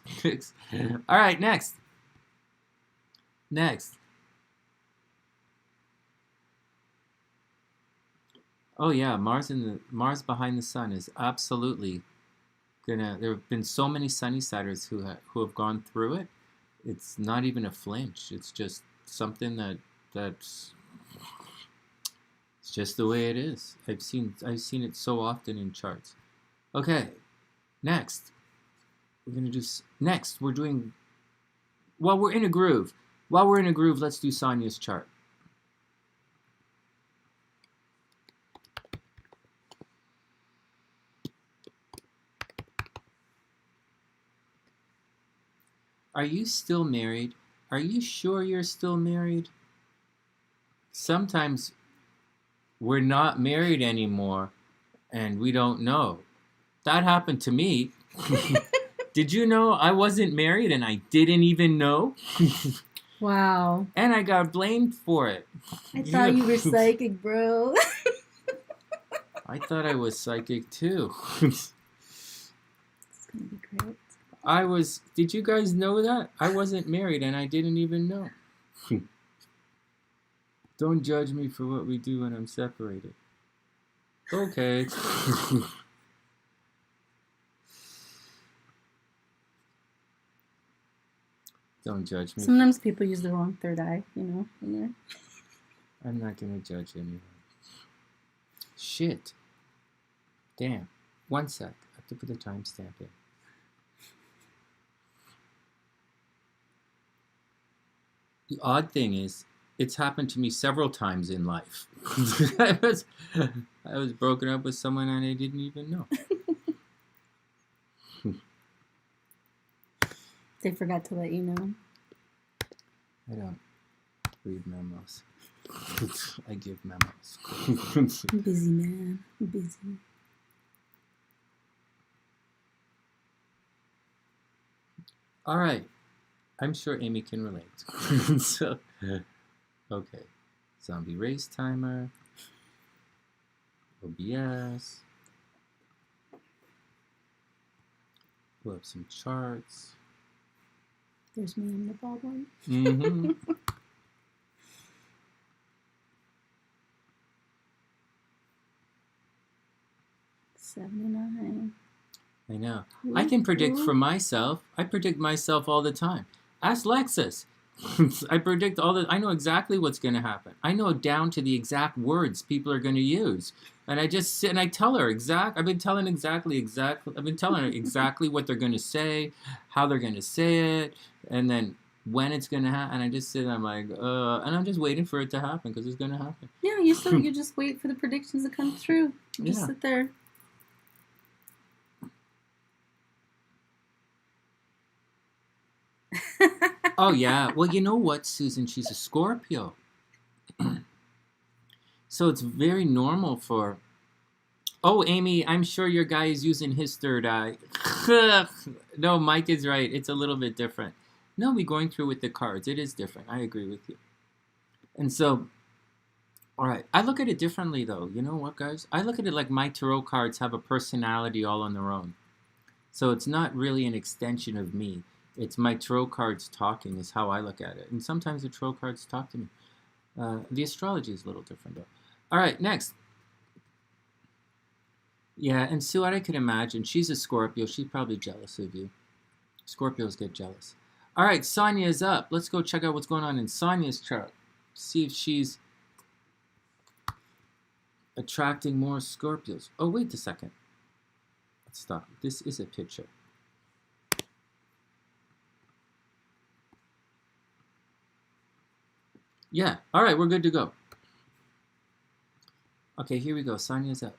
Speaker 2: All right, next. Oh yeah, Mars behind the sun is absolutely gonna. There have been so many Sunny-siders who have gone through it. It's not even a flinch. It's just something that's it's just the way it is. I've seen it so often in charts. Okay, next we're doing. While we're in a groove, let's do Sonia's chart. Are you still married? Are you sure you're still married? Sometimes we're not married anymore and we don't know. That happened to me. Did you know I wasn't married and I didn't even know?
Speaker 3: Wow.
Speaker 2: And I got blamed for it.
Speaker 3: I thought you were psychic, bro.
Speaker 2: I thought I was psychic too.
Speaker 3: It's gonna be great.
Speaker 2: Did you guys know that? I wasn't married and I didn't even know. Don't judge me for what we do when I'm separated. Okay. Don't judge me.
Speaker 3: Sometimes people use the wrong third eye, in there.
Speaker 2: I'm not going to judge anyone. Shit. Damn. 1 sec. I have to put the timestamp in. The odd thing is, it's happened to me several times in life. I was broken up with someone and I didn't even know.
Speaker 3: They forgot to let you know.
Speaker 2: I don't read memos. I give memos.
Speaker 3: I'm busy, man. I'm busy.
Speaker 2: All right. I'm sure Amy can relate. So, okay. Zombie race timer. OBS. Pull up some charts.
Speaker 3: There's me in the bald one.
Speaker 2: Mm-hmm.
Speaker 3: $79.
Speaker 2: I know. I can predict for myself. I predict myself all the time. Ask Lexus. I predict I know exactly what's going to happen. I know down to the exact words people are going to use. And I just sit and I tell her I've been telling her exactly what they're going to say, how they're going to say it, and then when it's going to happen. And I just sit and I'm like, and I'm just waiting for it to happen because it's going to happen.
Speaker 3: Yeah, you just wait for the predictions to come through. You just sit there.
Speaker 2: Oh, yeah. Well, you know what, Susan? She's a Scorpio. So it's very normal for... Oh, Amy, I'm sure your guy is using his third eye. No, Mike is right. It's a little bit different. No, we're going through with the cards. It is different. I agree with you. And so, all right. I look at it differently, though. You know what, guys? I look at it like my tarot cards have a personality all on their own. So it's not really an extension of me. It's my tarot cards talking is how I look at it. And sometimes the tarot cards talk to me. The astrology is a little different, though. All right, next. Yeah, and Sue, I can imagine. She's a Scorpio. She's probably jealous of you. Scorpios get jealous. All right, Sonia's up. Let's go check out what's going on in Sonia's chart. See if she's attracting more Scorpios. Oh, wait a second. Let's stop. This is a picture. Yeah, all right, we're good to go. Okay, here we go. Sonia's up.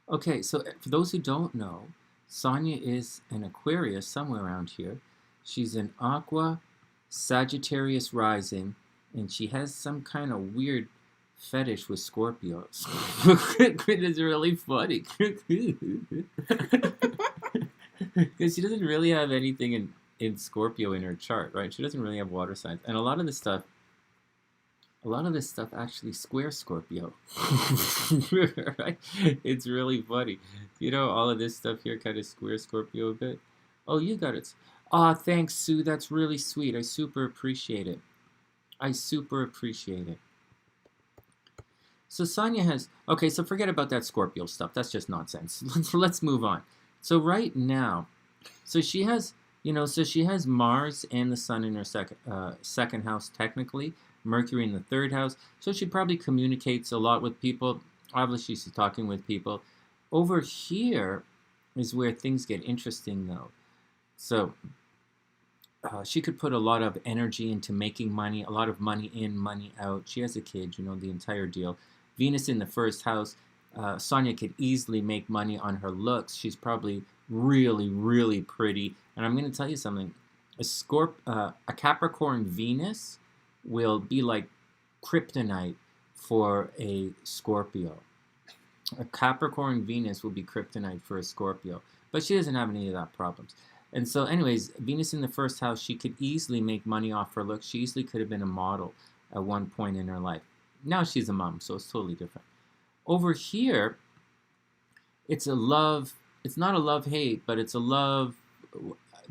Speaker 2: Okay, so for those who don't know, Sonia is an Aquarius somewhere around here. She's an Aqua Sagittarius rising, and she has some kind of weird fetish with Scorpios. It's really funny. Because she doesn't really have anything in Scorpio in her chart, right? She doesn't really have water signs. And a lot of this stuff actually square Scorpio. Right? It's really funny. You know, all of this stuff here kind of square Scorpio a bit. Oh, you got it. Aw, thanks, Sue. That's really sweet. I super appreciate it. So Sonia has... Okay, so forget about that Scorpio stuff. That's just nonsense. Let's move on. So right now, so she has, she has Mars and the Sun in her second house technically. Mercury in the third house. So she probably communicates a lot with people. Obviously, she's talking with people. Over here is where things get interesting, though. So she could put a lot of energy into making money, a lot of money in, money out. She has a kid, the entire deal. Venus in the first house. Sonia could easily make money on her looks. She's probably really, really pretty. And I'm going to tell you something. A Capricorn Venus will be like kryptonite for a Scorpio. A Capricorn Venus will be kryptonite for a Scorpio. But she doesn't have any of that problems. And so anyways, Venus in the first house, she could easily make money off her looks. She easily could have been a model at one point in her life. Now she's a mom, so it's totally different. Over here, it's a love, it's not a love-hate, but it's a love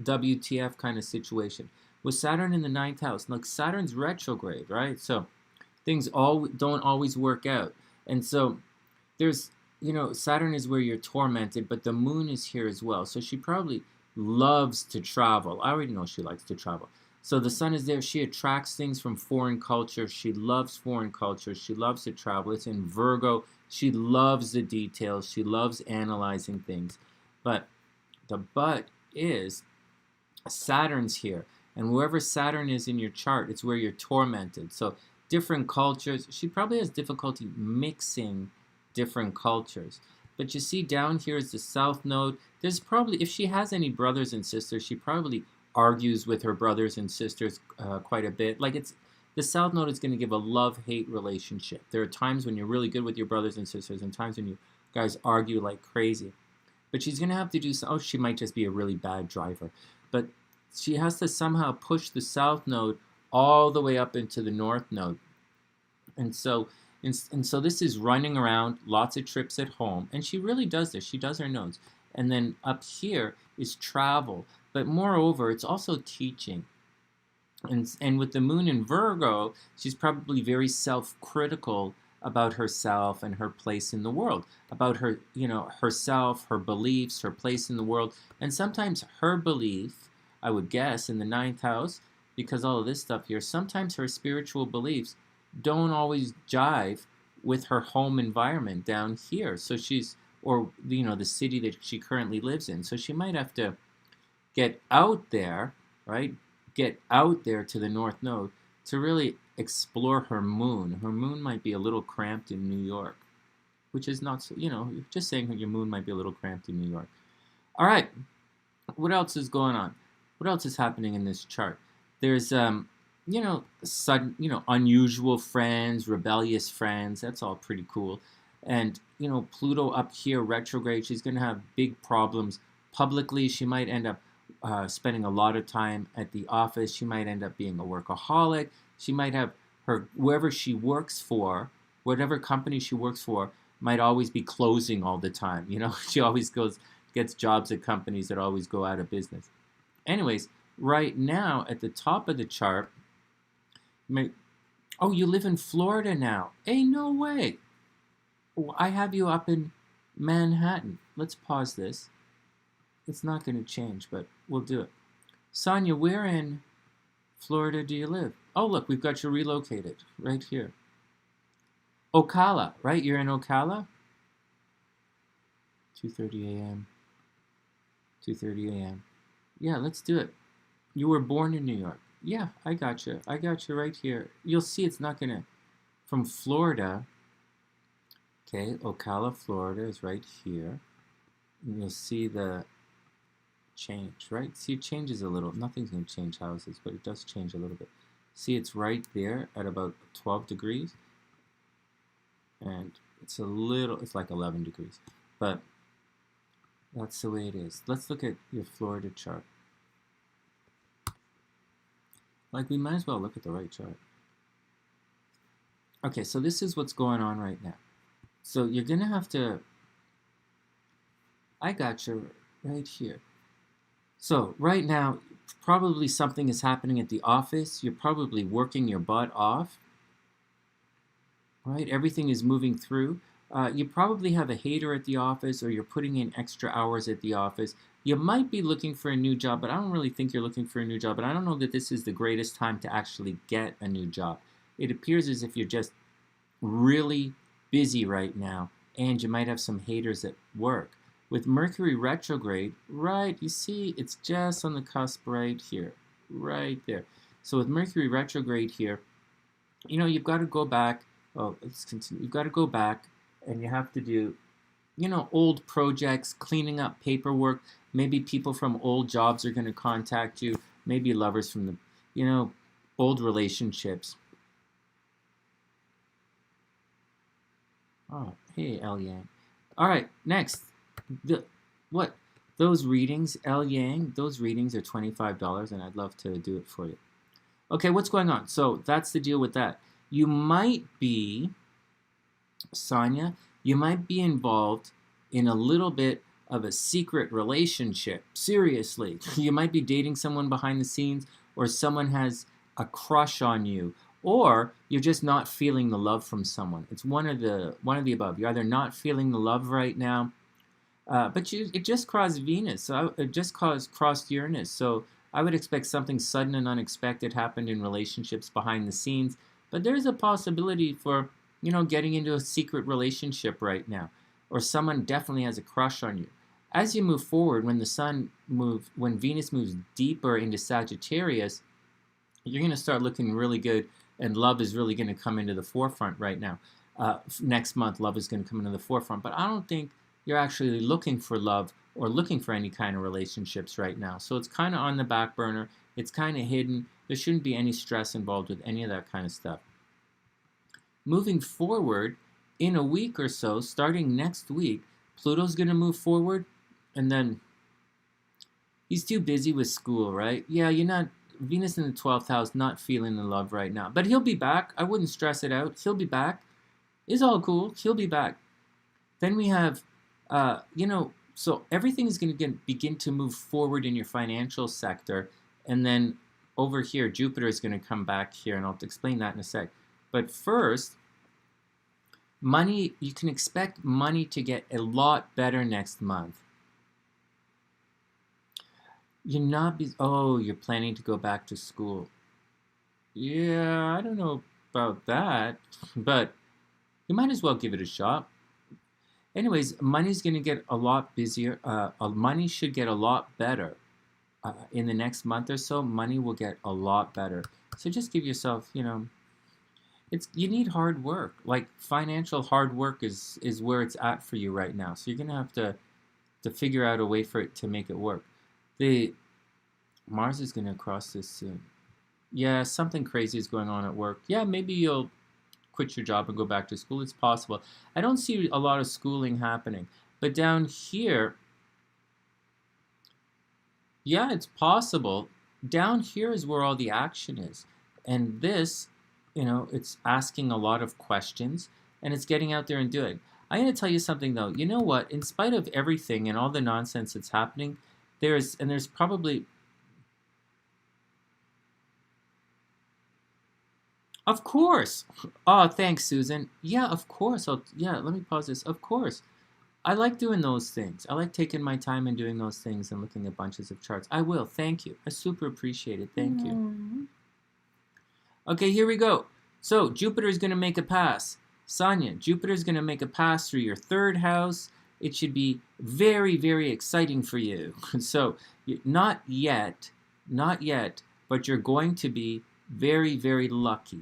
Speaker 2: WTF kind of situation. With Saturn in the 9th house, look, Saturn's retrograde, right? So things don't always work out. And so there's, Saturn is where you're tormented, but the moon is here as well. So she probably loves to travel. I already know she likes to travel. So the sun is there. She attracts things from foreign culture. She loves foreign culture. She loves to travel. It's in Virgo. She loves the details. She loves analyzing things. But the but is Saturn's here. And wherever Saturn is in your chart, it's where you're tormented. So different cultures. She probably has difficulty mixing different cultures. But you see down here is the South Node. There's probably, if she has any brothers and sisters, she probably argues with her brothers and sisters quite a bit. Like the South Node is going to give a love-hate relationship. There are times when you're really good with your brothers and sisters and times when you guys argue like crazy. But she's going to have to do some, she might just be a really bad driver. But she has to somehow push the South Node all the way up into the North Node. And so this is running around, lots of trips at home. And she really does this. She does her nodes. And then up here is travel. But moreover, it's also teaching. And with the moon in Virgo, she's probably very self-critical about herself and her place in the world. About her, herself, her beliefs, her place in the world. And sometimes her belief, I would guess, in the 9th house, because all of this stuff here, sometimes her spiritual beliefs don't always jive with her home environment down here. So she's, or, the city that she currently lives in. So she might have to get out there, right? Get out there to the North Node to really explore her moon. Her moon might be a little cramped in New York, which is not so, just saying your moon might be a little cramped in New York. All right. What else is going on? What else is happening in this chart? There's, sudden, unusual friends, rebellious friends. That's all pretty cool. And, Pluto up here, retrograde. She's going to have big problems publicly. She might end up spending a lot of time at the office. She might end up being a workaholic. She might have whoever she works for, whatever company she works for, might always be closing all the time. She always gets jobs at companies that always go out of business. Anyways, right now at the top of the chart, oh, you live in Florida now. Hey, no way. I have you up in Manhattan. Let's pause this. It's not going to change, but we'll do it. Sonia, where in Florida do you live? Oh, look, we've got you relocated right here. Ocala, right? You're in Ocala? 2:30 a.m. 2:30 a.m. Yeah, let's do it. You were born in New York. Yeah, I got you. I got you right here. You'll see it's not going to... From Florida, okay, Ocala, Florida is right here. And you'll see the change, right? See, it changes a little. Nothing's going to change houses, but it does change a little bit. See, it's right there at about 12 degrees. And it's like 11 degrees. But that's the way it is. Let's look at your Florida chart. Like, we might as well look at the right chart. Okay, so this is what's going on right now. So you're going to have to... I got you right here. So right now, probably something is happening at the office. You're probably working your butt off. Right? Everything is moving through. You probably have a hater at the office, or you're putting in extra hours at the office. You might be looking for a new job, but I don't really think you're looking for a new job. But I don't know that this is the greatest time to actually get a new job. It appears as if you're just really busy right now, and you might have some haters at work. With Mercury retrograde, right, you see it's just on the cusp right here, right there. So with Mercury retrograde here, you know, you've got to go back. Oh, let's continue. You've got to go back, and you have to do, you know, old projects, cleaning up paperwork. Maybe people from old jobs are going to contact you. Maybe lovers from the, you know, old relationships. Oh, hey, El Yang. All right, next. Those readings, El Yang, those readings are $25, and I'd love to do it for you. Okay, what's going on? So that's the deal with that. You might be, Sonia, you might be involved in a little bit of a secret relationship. Seriously. You might be dating someone behind the scenes, or someone has a crush on you, or you're just not feeling the love from someone. It's one of the above. You're either not feeling the love right now, but it just crossed Venus, so it just crossed Uranus. So I would expect something sudden and unexpected happened in relationships behind the scenes. But there's a possibility for, you know, getting into a secret relationship right now, or someone definitely has a crush on you. As you move forward, when when Venus moves deeper into Sagittarius, you're going to start looking really good, and love is really going to come into the forefront right now. Next month, love is going to come into the forefront, but I don't think you're actually looking for love or looking for any kind of relationships right now. So it's kind of on the back burner. It's kind of hidden. There shouldn't be any stress involved with any of that kind of stuff. Moving forward, in a week or so, starting next week, Pluto's going to move forward, and then he's too busy with school, right? Yeah, you're not... Venus in the 12th house, not feeling the love right now. But he'll be back. I wouldn't stress it out. He'll be back. It's all cool. He'll be back. Then we have, you know, so everything is going to begin to move forward in your financial sector. And then over here, Jupiter is going to come back here, and I'll explain that in a sec. But first, money, you can expect money to get a lot better next month. You're not... Oh, you're planning to go back to school. Yeah, I don't know about that, but you might as well give it a shot. Anyways, money's going to get a lot busier. Money should get a lot better. In the next month or so, money will get a lot better. So just give yourself, you know, you need hard work. Like, financial hard work is where it's at for you right now. So you're going to have to figure out a way for it to make it work. Mars is going to cross this soon. Yeah, something crazy is going on at work. Yeah, maybe you'll quit your job and go back to school. It's possible. I don't see a lot of schooling happening. But down here, yeah, it's possible. Down here is where all the action is. And this, you know, it's asking a lot of questions, and it's getting out there and doing. I'm going to tell you something, though. You know what? In spite of everything and all the nonsense that's happening, there's probably... Of course. Oh, thanks, Susan. Yeah, of course. Let me pause this. Of course. I like doing those things. I like taking my time and doing those things and looking at bunches of charts. I will. Thank you. I super appreciate it. Thank you. Okay, here we go. So Jupiter is going to make a pass. Sonia, Jupiter is going to make a pass through your 3rd house. It should be very, very exciting for you. So not yet, but you're going to be very, very lucky.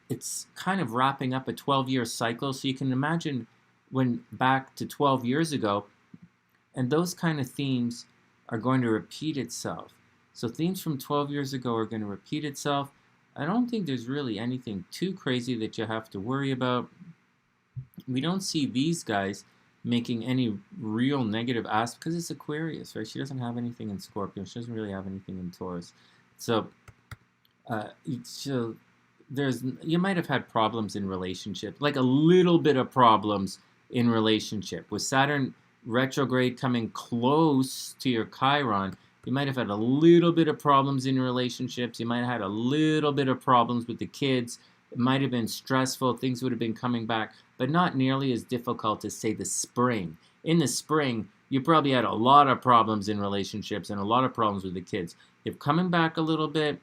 Speaker 2: It's kind of wrapping up a 12-year cycle, so you can imagine when back to 12 years ago, and those kind of themes are going to repeat itself. So themes from 12 years ago are going to repeat itself. I don't think there's really anything too crazy that you have to worry about. We don't see these guys making any real negative aspects because it's Aquarius, right? She doesn't have anything in Scorpio. She doesn't really have anything in Taurus. So you might have had problems in relationship, like a little bit of problems in relationship. With Saturn retrograde coming close to your Chiron, you might have had a little bit of problems in relationships. You might have had a little bit of problems with the kids. It might have been stressful. Things would have been coming back, but not nearly as difficult as, say, the spring. In the spring, you probably had a lot of problems in relationships and a lot of problems with the kids. You're coming back a little bit,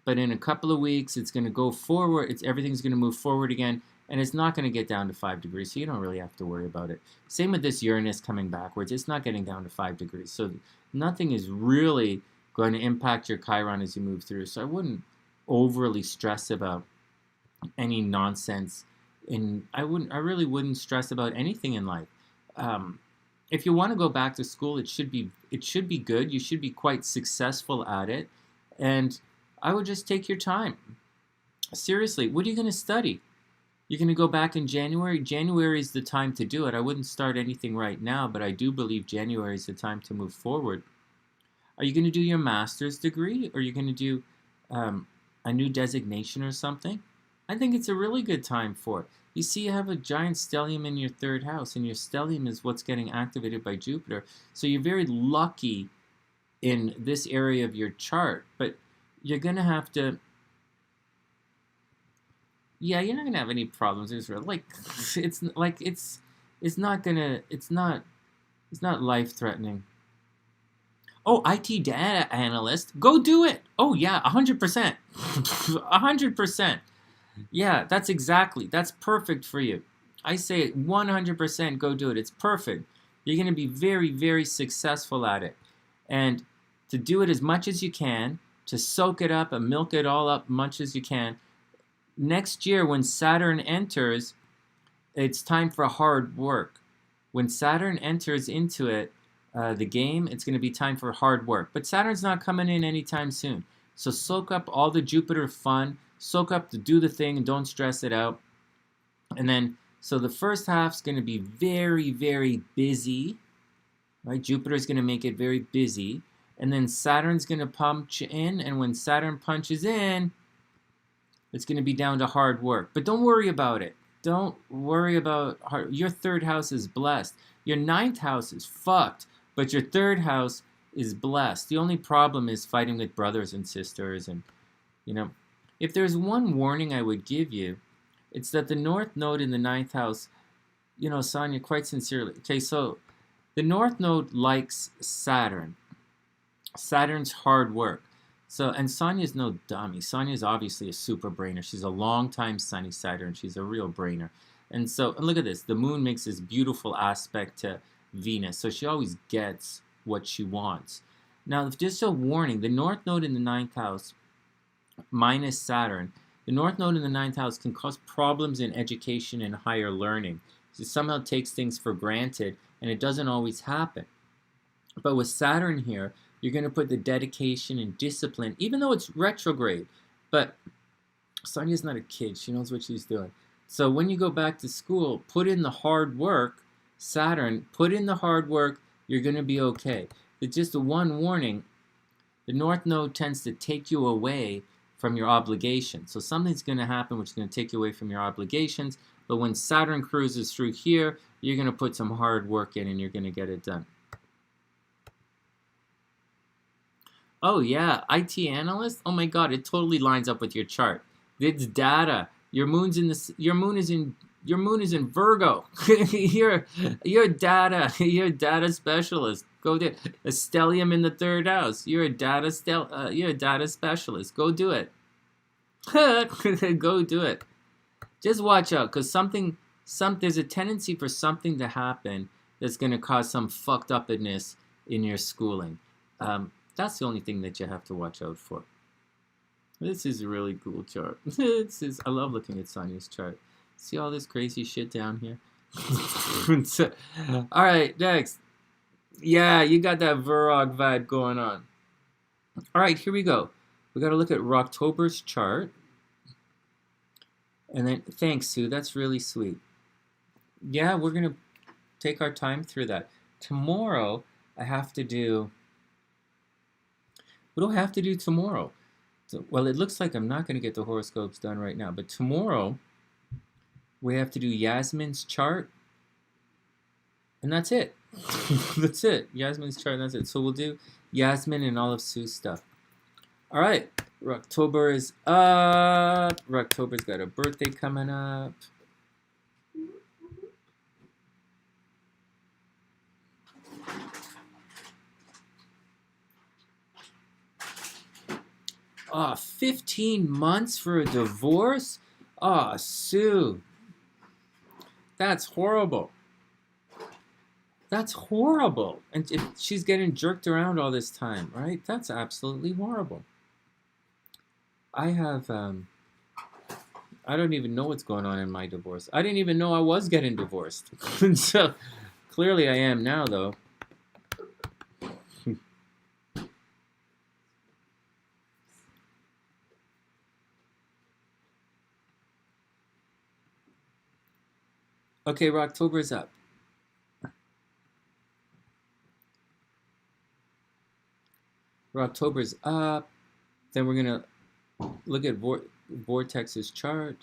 Speaker 2: but in a couple of weeks, it's going to go forward. Everything's going to move forward again, and it's not going to get down to 5 degrees, so you don't really have to worry about it. Same with this Uranus coming backwards. It's not getting down to 5 degrees, so nothing is really going to impact your Chiron as you move through. So I wouldn't overly stress about any nonsense. I really wouldn't stress about anything in life. If you want to go back to school, it should be good. You should be quite successful at it, and I would just take your time. Seriously, what are you going to study? You're going to go back in January? January is the time to do it. I wouldn't start anything right now, but I do believe January is the time to move forward. Are you going to do your master's degree? Or are you going to do a new designation or something? I think it's a really good time for it. You see, you have a giant stellium in your 3rd house, and your stellium is what's getting activated by Jupiter. So you're very lucky in this area of your chart, but you're going to have to... Yeah, you're not gonna have any problems. It's not life threatening. Oh, IT data analyst, go do it. Oh yeah, 100%, 100%. Yeah, that's perfect for you. I say 100% go do it. It's perfect. You're gonna be very, very successful at it, and to do it as much as you can, to soak it up and milk it all up as much as you can. Next year, when Saturn enters, it's time for hard work. When Saturn enters into it, the game, it's going to be time for hard work. But Saturn's not coming in anytime soon. So soak up all the Jupiter fun. Soak up to do the thing and don't stress it out. And then, so the first half's going to be very, very busy. Right? Jupiter's going to make it very busy. And then Saturn's going to punch in. And when Saturn punches in, it's going to be down to hard work. But don't worry about it. Don't worry about your 3rd house is blessed. Your 9th house is fucked, but your 3rd house is blessed. The only problem is fighting with brothers and sisters. And, if there's one warning I would give you, it's that the North Node in the 9th house, Sonia, quite sincerely. Okay, so the North Node likes Saturn. Saturn's hard work. So, and Sonia's no dummy. Sonia's obviously a super brainer. She's a long-time Sunny Saturn. She's a real brainer. And so, and look at this. The moon makes this beautiful aspect to Venus. So she always gets what she wants. Now, just a warning, the North Node in the 9th house minus Saturn, the North Node in the 9th house can cause problems in education and higher learning. It somehow takes things for granted, and it doesn't always happen. But with Saturn here, you're going to put the dedication and discipline, even though it's retrograde. But Sonia's not a kid. She knows what she's doing. So when you go back to school, put in the hard work. Saturn, put in the hard work. You're going to be okay. It's just a one warning. The North Node tends to take you away from your obligations. So something's going to happen which is going to take you away from your obligations. But when Saturn cruises through here, you're going to put some hard work in and you're going to get it done. Oh yeah, IT analyst? Oh my god, it totally lines up with your chart. It's data. Your moon is in Your moon is in Virgo. you're a data specialist. Go do a stellium in the 3rd house. You're a data specialist. Go do it. Go do it. Just watch out, because there's a tendency for something to happen that's going to cause some fucked upness in your schooling. That's the only thing that you have to watch out for. This is a really cool chart. I love looking at Sonya's chart. See all this crazy shit down here? All right, next. Yeah, you got that Virog vibe going on. All right, here we go. We got to look at October's chart. And then, thanks, Sue. That's really sweet. Yeah, we're going to take our time through that. Tomorrow, I have to do... What do I have to do tomorrow? So, well, it looks like I'm not going to get the horoscopes done right now. But tomorrow, we have to do Yasmin's chart. And that's it. That's it. Yasmin's chart, and that's it. So we'll do Yasmin and all of Sue's stuff. All right. October is up. October's got a birthday coming up. Oh, 15 months for a divorce? Oh, Sue. That's horrible. That's horrible. And if she's getting jerked around all this time, right? That's absolutely horrible. I have, I don't even know what's going on in my divorce. I didn't even know I was getting divorced. So, clearly I am now, though. Okay, October's up. October's up. Then we're going to look at Vortex's chart.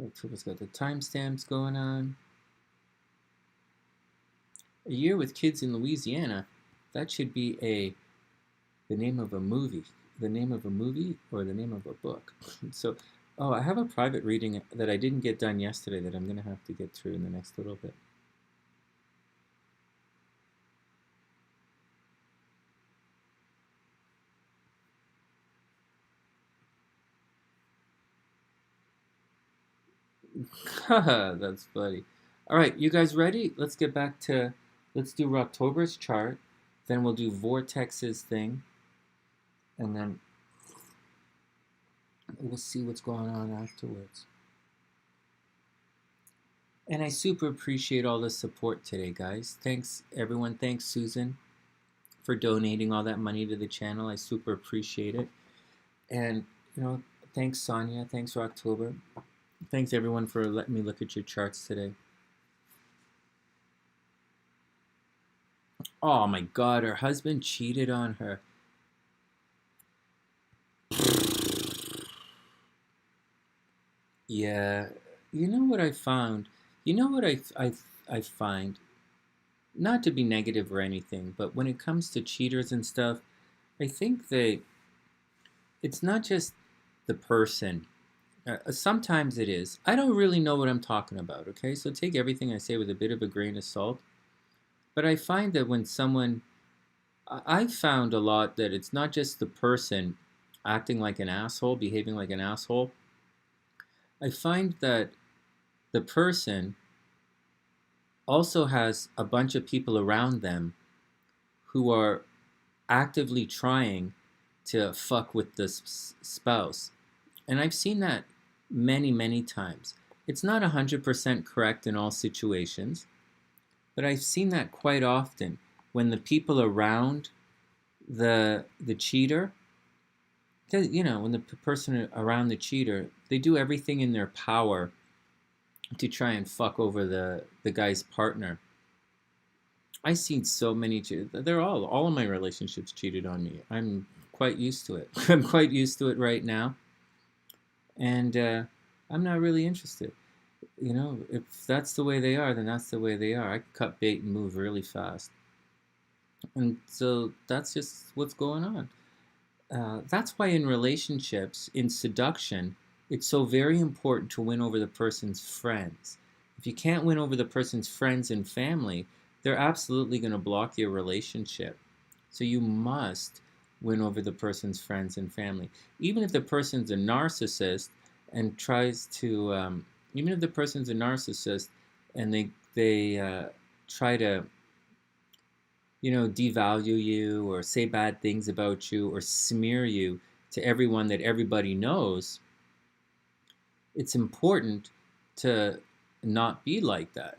Speaker 2: October's got the timestamps going on. A year with kids in Louisiana. That should be the name of a movie. The name of a movie or the name of a book. So, oh, I have a private reading that I didn't get done yesterday that I'm going to have to get through in the next little bit. That's funny. All right, you guys ready? Let's get back to, let's do October's chart. Then we'll do Vortex's thing. And then we'll see what's going on afterwards. And I super appreciate all the support today, guys. Thanks, everyone. Thanks, Susan, for donating all that money to the channel. I super appreciate it. And, you know, thanks, Sonia. Thanks for October. Thanks, everyone, for letting me look at your charts today. Oh, my God. Her husband cheated on her. Yeah. You know what I found? You know what I find? Not to be negative or anything, but when it comes to cheaters and stuff, I think it's not just the person. Sometimes it is. I don't really know what I'm talking about, okay? So take everything I say with a bit of a grain of salt. But I find that when someone... I've found a lot that it's not just the person acting like an asshole, behaving like an asshole. I find that the person also has a bunch of people around them who are actively trying to fuck with the spouse. And I've seen that many, many times. It's not 100% correct in all situations, but I've seen that quite often when the people around the cheater, you know, when the person around the cheater, they do everything in their power to try and fuck over the guy's partner. I've seen so many cheaters. They're all of my relationships cheated on me. I'm quite used to it. I'm quite used to it right now. And I'm not really interested. You know, if that's the way they are, then that's the way they are. I can cut bait and move really fast. And so that's just what's going on. That's why in relationships, in seduction, it's so very important to win over the person's friends. If you can't win over the person's friends and family, they're absolutely going to block your relationship. So you must win over the person's friends and family. Even if the person's a narcissist and tries to, even if the person's a narcissist and they try to, devalue you or say bad things about you or smear you to everyone that everybody knows, it's important to not be like that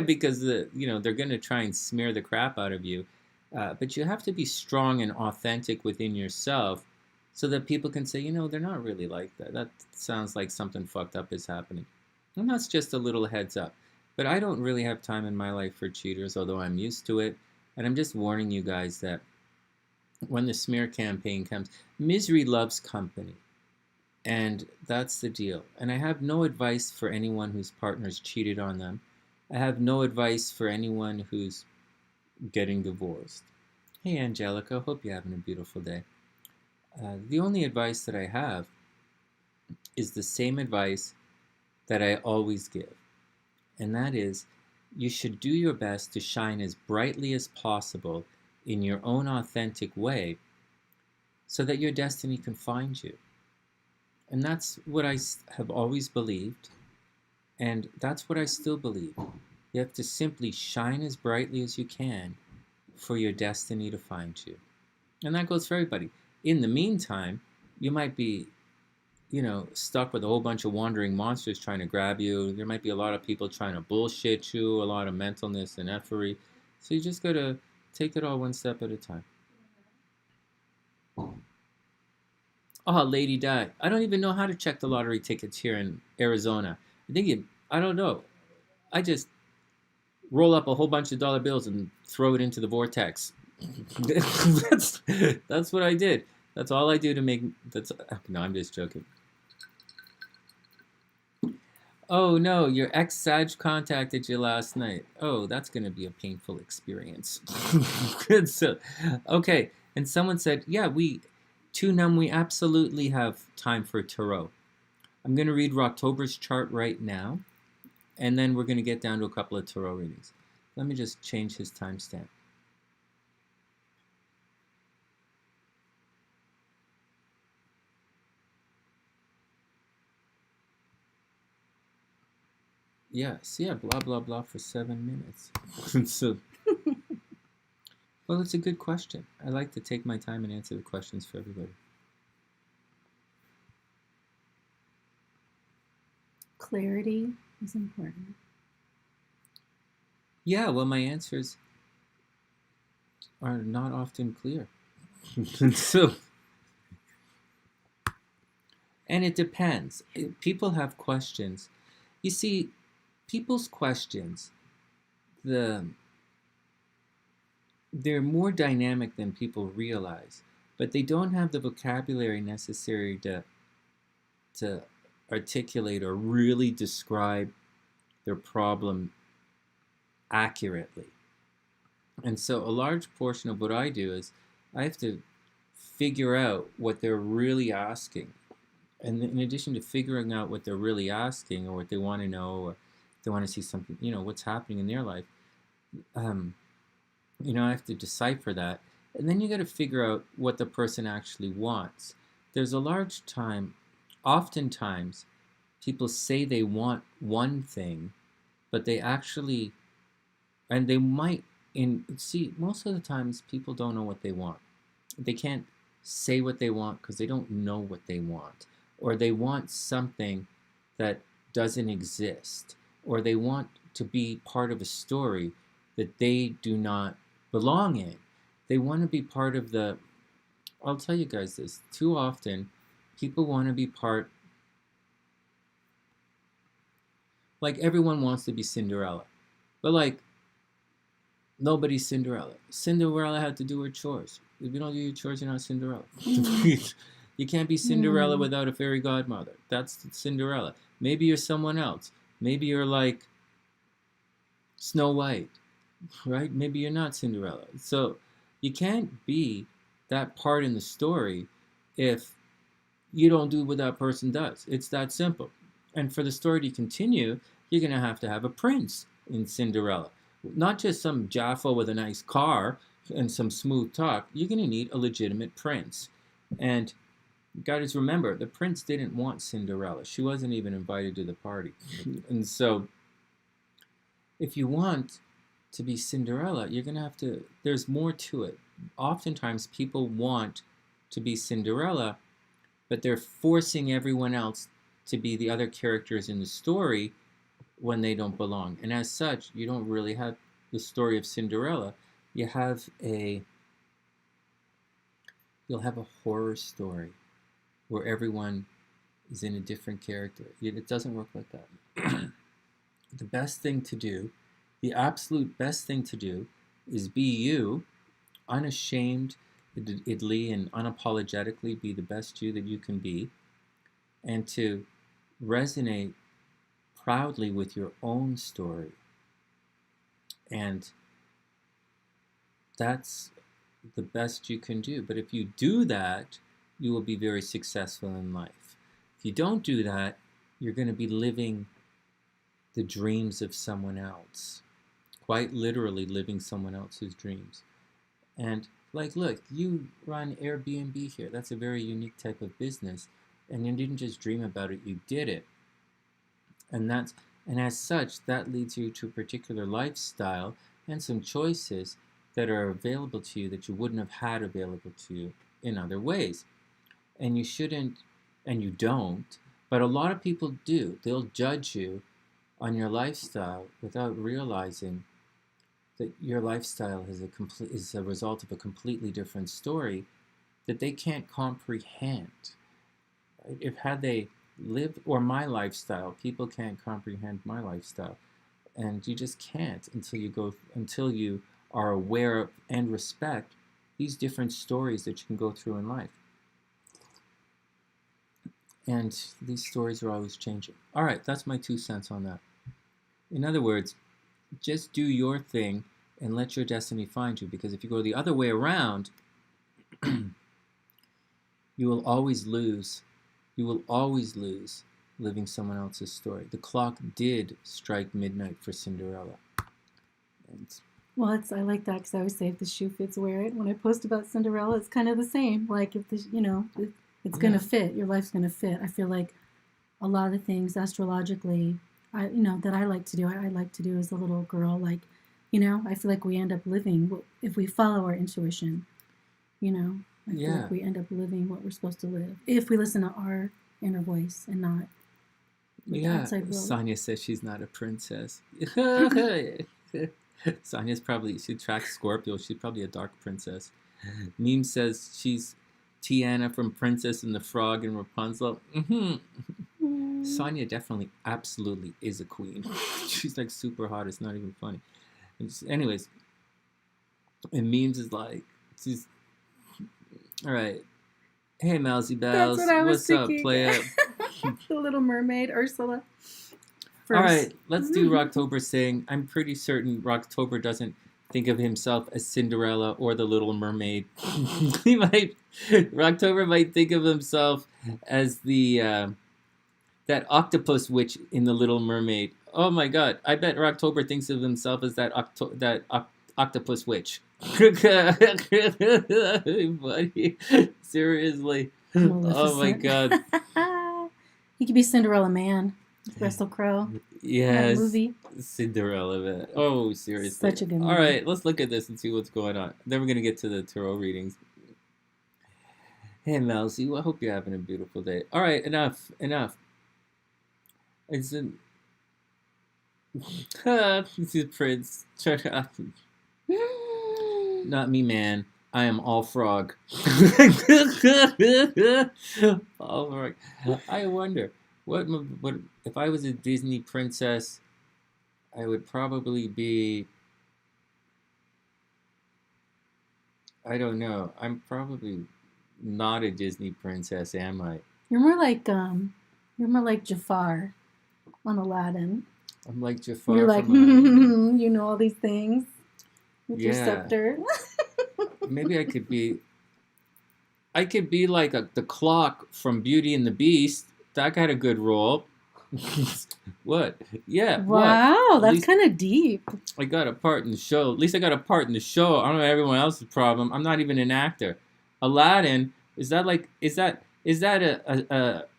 Speaker 2: because they're going to try and smear the crap out of you. But you have to be strong and authentic within yourself so that people can say, they're not really like that. That sounds like something fucked up is happening. And that's just a little heads up. But I don't really have time in my life for cheaters, although I'm used to it. And I'm just warning you guys that when the smear campaign comes, misery loves company. And that's the deal. And I have no advice for anyone whose partner's cheated on them. I have no advice for anyone who's getting divorced. Hey, Angelica, hope you're having a beautiful day. The only advice that I have is the same advice that I always give. And that is, you should do your best to shine as brightly as possible in your own authentic way so that your destiny can find you. And that's what I have always believed, and that's what I still believe. You have to simply shine as brightly as you can for your destiny to find you. And that goes for everybody. In the meantime, you might be, stuck with a whole bunch of wandering monsters trying to grab you. There might be a lot of people trying to bullshit you, a lot of mentalness and effery. So you just got to take it all one step at a time. Oh, Lady Di. I don't even know how to check the lottery tickets here in Arizona. I don't know. I just roll up a whole bunch of dollar bills and throw it into the vortex. That's what I did. That's all I do to make... No, I'm just joking. Oh, no, your ex-Sag contacted you last night. Oh, that's going to be a painful experience. So, okay, and someone said, yeah, to Numb, we absolutely have time for Tarot. I'm going to read October's chart right now, and then we're going to get down to a couple of Tarot readings. Let me just change his timestamp. Yes, yeah, blah, blah, blah for 7 minutes. So, well, it's a good question. I like to take my time and answer the questions for everybody.
Speaker 3: Clarity is important.
Speaker 2: Yeah, well, my answers are not often clear. And it depends. People have questions. You see, people's questions, they're more dynamic than people realize, but they don't have the vocabulary necessary to articulate or really describe their problem accurately. And so a large portion of what I do is I have to figure out what they're really asking. And in addition to figuring out what they're really asking or what they want to know, or they want to see something, what's happening in their life, I have to decipher that. And then you got to figure out what the person actually wants. There's a large time, oftentimes, people say they want one thing, but they actually, and they might, most of the times people don't know what they want. They can't say what they want because they don't know what they want. Or they want something that doesn't exist. Or they want to be part of a story that they do not belong in. They want to be part of I'll tell you guys this, too often people want to be part, like everyone wants to be Cinderella. But nobody's Cinderella. Cinderella had to do her chores. If you don't do your chores, you're not Cinderella. You can't be Cinderella without a fairy godmother. That's Cinderella. Maybe you're someone else. Maybe you're like Snow White, right? Maybe you're not Cinderella. So you can't be that part in the story if you don't do what that person does. It's that simple. And for the story to continue, you're going to have a prince in Cinderella. Not just some Jaffa with a nice car and some smooth talk. You're going to need a legitimate prince. And you got to remember, the prince didn't want Cinderella. She wasn't even invited to the party. And so, if you want to be Cinderella, you're going to have to, there's more to it. Oftentimes, people want to be Cinderella, but they're forcing everyone else to be the other characters in the story when they don't belong. And as such, you don't really have the story of Cinderella. You'll have a horror story where everyone is in a different character. It doesn't work like that. The best thing to do, the absolute best thing to do, is be you, unashamedly and unapologetically be the best you that you can be, and to resonate proudly with your own story. And that's the best you can do. But if you do that, you will be very successful in life. If you don't do that, you're going to be living the dreams of someone else. Quite literally living someone else's dreams. And like, look, you run Airbnb here. That's a very unique type of business. And you didn't just dream about it, you did it. And as such, that leads you to a particular lifestyle and some choices that are available to you that you wouldn't have had available to you in other ways. And you shouldn't, and you don't, but a lot of people do. They'll judge you on your lifestyle without realizing that your lifestyle is a result of a completely different story that they can't comprehend. Had they lived, or my lifestyle, people can't comprehend my lifestyle. And you just can't until you are aware of and respect these different stories that you can go through in life. And these stories are always changing. All right, that's my 2 cents on that. In other words, just do your thing and let your destiny find you. Because if you go the other way around, you will always lose. You will always lose living someone else's story. The clock did strike midnight for Cinderella.
Speaker 3: Well, I like that because I always say if the shoe fits, wear it. When I post about Cinderella, it's kind of the same. Like if it's going to fit, your life's going to fit. I feel like a lot of the things astrologically, that I like to do, I like to do as a little girl. Like, I feel like we end up living if we follow our intuition. I feel like we end up living what we're supposed to live if we listen to our inner voice and not the outside world.
Speaker 2: Sonia says she's not a princess. Sonia's she tracks Scorpio. She's probably a dark princess. Meme says she's Tiana from Princess and the Frog and Rapunzel. Sonia definitely, absolutely is a queen. She's like super hot. It's not even funny. Anyways, and Memes is like, she's all right. Hey, Mousy Bells.
Speaker 3: That's what I was
Speaker 2: What's
Speaker 3: thinking.
Speaker 2: up, playa?
Speaker 3: The Little Mermaid, Ursula.
Speaker 2: All right, let's do Rocktober saying. I'm pretty certain Rocktober doesn't think of himself as Cinderella or the Little Mermaid. Rocktober might think of himself as the that octopus witch in the Little Mermaid. Oh my God, I bet Rocktober thinks of himself as that octopus witch. Buddy, seriously. Oh my God.
Speaker 3: He could be Cinderella Man. Russell Crowe.
Speaker 2: Yes.
Speaker 3: Movie.
Speaker 2: Cinderella Man. Oh, seriously.
Speaker 3: Such a good movie.
Speaker 2: All right, let's look at this and see what's going on. Then we're going to get to the tarot readings. Hey, Mousy. Well, I hope you're having a beautiful day. All right, enough. It's an... This is Prince. Not me, man. I am all frog. All frog. I wonder... What if I was a Disney princess? I would probably be. I don't know. I'm probably not a Disney princess, am I?
Speaker 3: You're more like Jafar on Aladdin.
Speaker 2: I'm like Jafar.
Speaker 3: You're like you know all these things with your scepter.
Speaker 2: Maybe I could be I could be like the clock from Beauty and the Beast. That got a good role. What? Yeah.
Speaker 3: Wow,
Speaker 2: what?
Speaker 3: that's kind of deep.
Speaker 2: I got a part in the show. At least I got a part in the show. I don't know everyone else's problem. I'm not even an actor. Aladdin, is that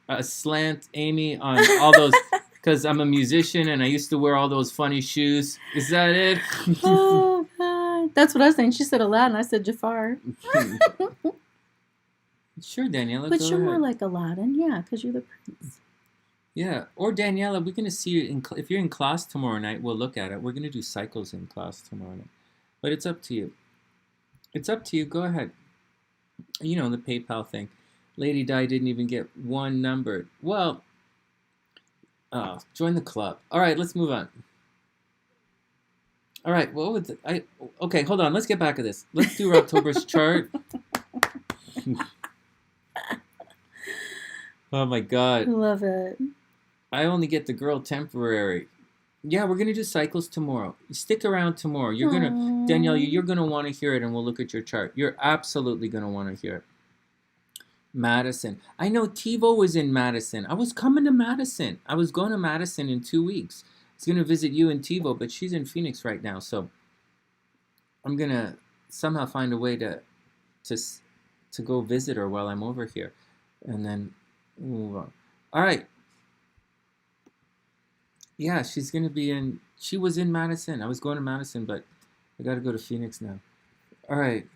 Speaker 2: a slant, Amy, on all those? Because I'm a musician and I used to wear all those funny shoes. Is that it?
Speaker 3: Oh God, that's what I was saying. She said Aladdin. I said Jafar.
Speaker 2: Sure, Daniela.
Speaker 3: But
Speaker 2: go
Speaker 3: you're
Speaker 2: ahead.
Speaker 3: more like Aladdin, yeah, because you're the prince.
Speaker 2: Yeah, or Daniela, we're gonna see you if you're in class tomorrow night. We'll look at it. We're gonna do cycles in class tomorrow night, but it's up to you. It's up to you. Go ahead. You know the PayPal thing. Lady Di didn't even get one numbered. Well, join the club. All right, let's move on. All right, what would okay, hold on. Let's get back to this. Let's do October's chart. Oh my God.
Speaker 3: Love it.
Speaker 2: I only get the girl temporary. Yeah, we're gonna do cycles tomorrow. Stick around tomorrow. You're gonna Danielle, you're gonna want to hear it, and we'll look at your chart. You're absolutely gonna want to hear it. Madison. I know TiVo was in Madison. I was coming to Madison. I was going to Madison in 2 weeks. I was gonna visit you and TiVo, but she's in Phoenix right now, so I'm gonna somehow find a way to go visit her while I'm over here, and then move on. All right. Yeah, she's going to be in... She was in Madison. I was going to Madison, but I got to go to Phoenix now. All right.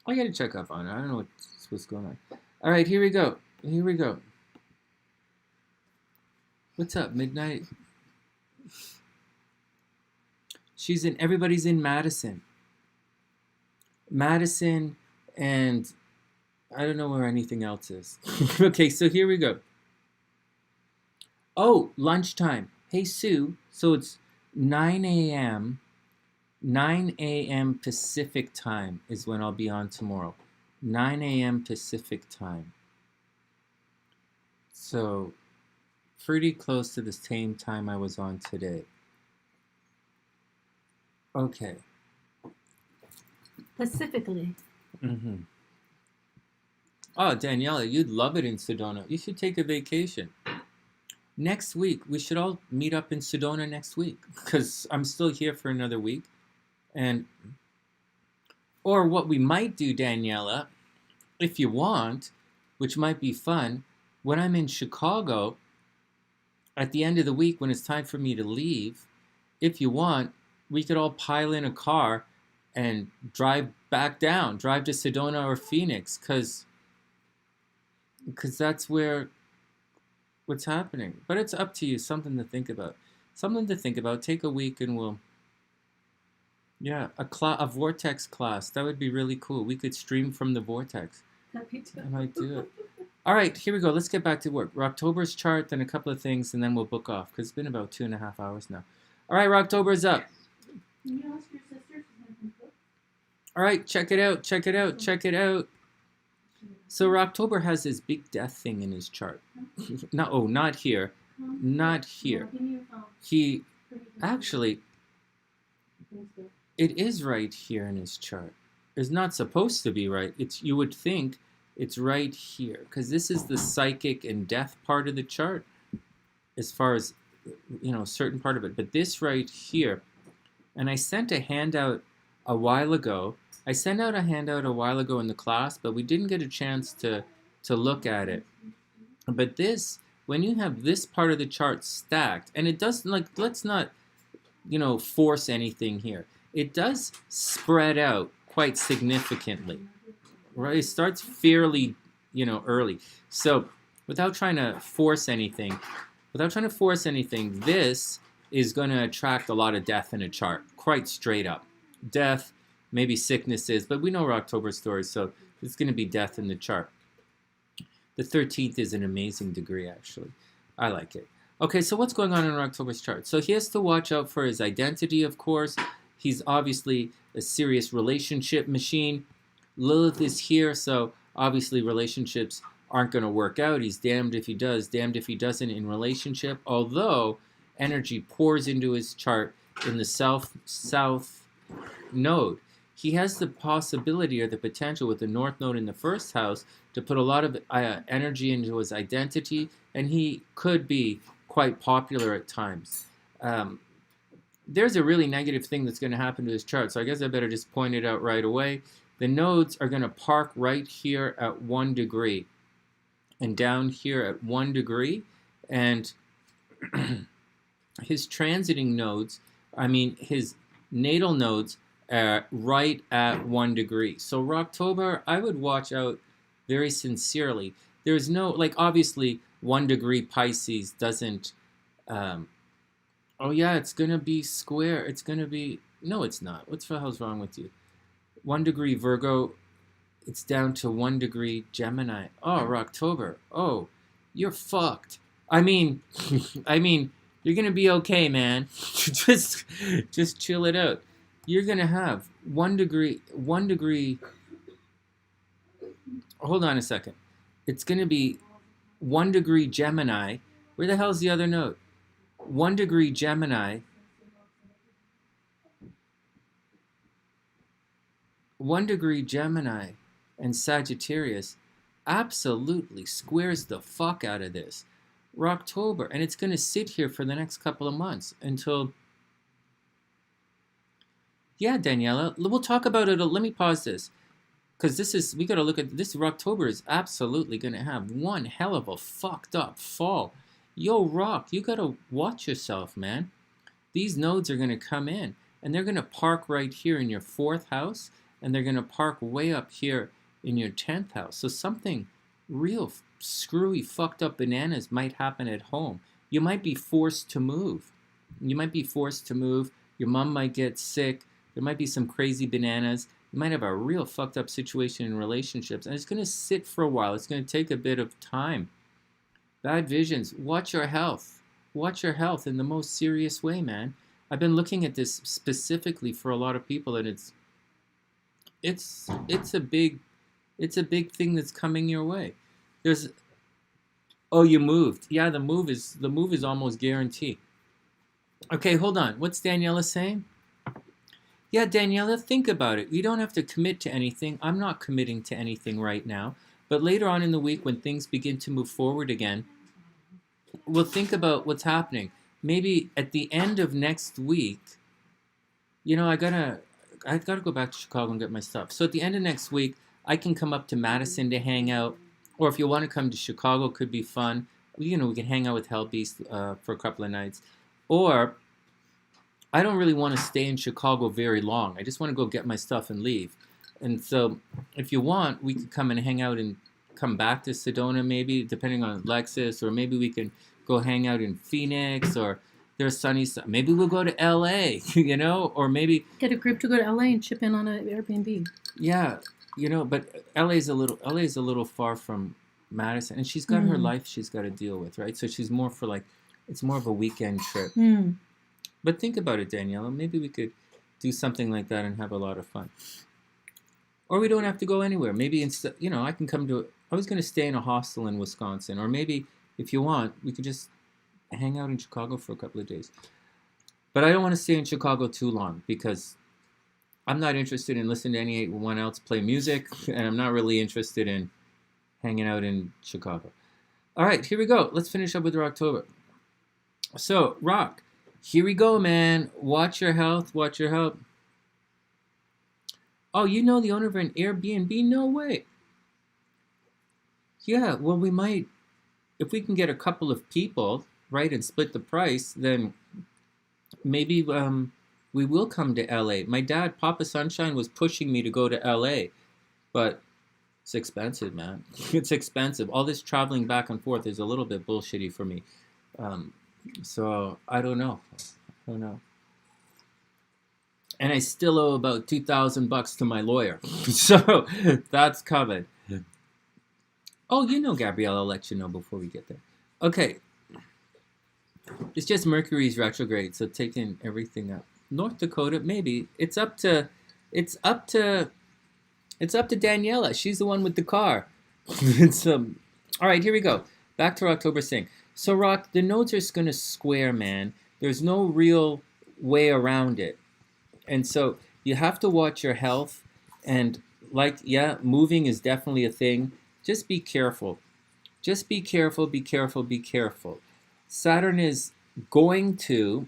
Speaker 2: I got to check up on her. I don't know what's going on. All right, here we go. Here we go. What's up, Midnight? Everybody's in Madison. Madison, and I don't know where anything else is. Okay, so here we go. Oh, lunchtime. Hey, Sue. So it's 9 a.m. 9 a.m. Pacific time is when I'll be on tomorrow. 9 a.m. Pacific time. So pretty close to the same time I was on today. Okay.
Speaker 3: Pacifically.
Speaker 2: Mm-hmm. Oh, Daniela, you'd love it in Sedona. You should take a vacation. Next week, we should all meet up in Sedona next week, because I'm still here for another week. Or what we might do, Daniela, if you want, which might be fun, when I'm in Chicago, at the end of the week, when it's time for me to leave, if you want, we could all pile in a car and drive back down, drive to Sedona or Phoenix, because that's what's happening. But it's up to you. Something to think about. Something to think about. Take a week and we'll... Yeah, a Vortex class. That would be really cool. We could stream from the Vortex. I might do it. All right, here we go. Let's get back to work. Rocktober's chart, then a couple of things, and then we'll book off, because it's been about 2.5 hours now. All right, Rocktober's up.
Speaker 1: Can you ask your sister?
Speaker 2: All right, check it out. Check it out. Check it out. So Rocktober has this big death thing in his chart. Not here. Not here. He actually, it is right here in his chart. It's not supposed to be right. You would think it's right here, because this is the psychic and death part of the chart, as far as, a certain part of it. But this right here, and I sent a handout a while ago. I sent out a handout a while ago in the class, but we didn't get a chance to look at it. But this, when you have this part of the chart stacked, and it doesn't, let's not, force anything here. It does spread out quite significantly, right? It starts fairly, early. So without trying to force anything, this is going to attract a lot of death in a chart, quite straight up. Death, maybe sicknesses, but we know October stories, so it's going to be death in the chart. The 13th is an amazing degree, actually. I like it. Okay, so what's going on in October's chart? So he has to watch out for his identity, of course. He's obviously a serious relationship machine. Lilith is here, so obviously relationships aren't going to work out. He's damned if he does, damned if he doesn't in relationship, although energy pours into his chart in the south node. he has the possibility or the potential with the North Node in the first house to put a lot of energy into his identity, and he could be quite popular at times. There's a really negative thing that's going to happen to his chart, so I guess I better just point it out right away. The nodes are going to park right here at 1 degree and down here at 1 degree, and his transiting nodes, his natal nodes are right at 1 degree. So Rocktober, I would watch out very sincerely. There's no, like, obviously 1 degree Pisces doesn't, oh yeah, it's going to be square. It's going to be, no, it's not. What the hell's wrong with you? 1 degree Virgo, it's down to 1 degree Gemini. Oh, Rocktober. Oh, you're fucked. You're going to be okay, man. just chill it out. You're going to have 1 degree, hold on a second. It's going to be 1 degree Gemini. Where the hell's the other node? 1 degree Gemini. 1 degree Gemini and Sagittarius absolutely squares the fuck out of this. Rocktober, and it's going to sit here for the next couple of months until, yeah, Daniela, we'll talk about it. Let me pause this, because we got to look at this. Rocktober is absolutely going to have one hell of a fucked up fall. Yo, Rock, you got to watch yourself, man. These nodes are going to come in, and they're going to park right here in your 4th house, and they're going to park way up here in your 10th house. So something real screwy, fucked up bananas might happen at home. You might be forced to move. Your mom might get sick. There might be some crazy bananas. You might have a real fucked up situation in relationships, and it's going to sit for a while. It's going to take a bit of time. Bad visions. Watch your health. Watch your health in the most serious way, man. I've been looking at this specifically for a lot of people, and it's a big thing that's coming your way. You moved. Yeah, the move is almost guaranteed. Okay, hold on. What's Daniela saying? Yeah, Daniela, think about it. You don't have to commit to anything. I'm not committing to anything right now. But later on in the week, when things begin to move forward again, we'll think about what's happening. Maybe at the end of next week, I gotta go back to Chicago and get my stuff. So at the end of next week, I can come up to Madison to hang out. Or if you want to come to Chicago, could be fun. We can hang out with Hellbeast for a couple of nights. Or I don't really want to stay in Chicago very long. I just want to go get my stuff and leave. And so if you want, we could come and hang out and come back to Sedona maybe, depending on Lexus. Or maybe we can go hang out in Phoenix, or there's sunny. Maybe we'll go to LA, or maybe
Speaker 3: get a group to go to LA and chip in on an Airbnb.
Speaker 2: Yeah, but LA's a little far from Madison, and she's got her life she's got to deal with, right? So she's more for it's more of a weekend trip. But think about it, Daniela. Maybe we could do something like that and have a lot of fun. Or we don't have to go anywhere. Maybe instead, I can come to. I was going to stay in a hostel in Wisconsin, or maybe if you want, we could just hang out in Chicago for a couple of days. But I don't want to stay in Chicago too long, because I'm not interested in listening to anyone else play music, and I'm not really interested in hanging out in Chicago. All right, here we go. Let's finish up with Rocktober. So, Rock, here we go, man. Watch your health. Watch your health. Oh, the owner of an Airbnb? No way. Yeah, well, we might, if we can get a couple of people, right, and split the price, then maybe we will come to LA. My dad, Papa Sunshine, was pushing me to go to LA, but it's expensive, man. It's expensive. All this traveling back and forth is a little bit bullshitty for me. So I don't know. And I still owe about $2,000 to my lawyer. So that's covered. Oh, Gabrielle, I'll let you know before we get there. Okay. It's just Mercury's retrograde, so taking everything up. North Dakota, maybe. It's up to Daniela. She's the one with the car. All right, here we go. Back to October Sing. So, Rock, the nodes are just going to square, man. There's no real way around it. And so you have to watch your health. And like, yeah, moving is definitely a thing. Just be careful. Just be careful, be careful, be careful. Saturn is going to,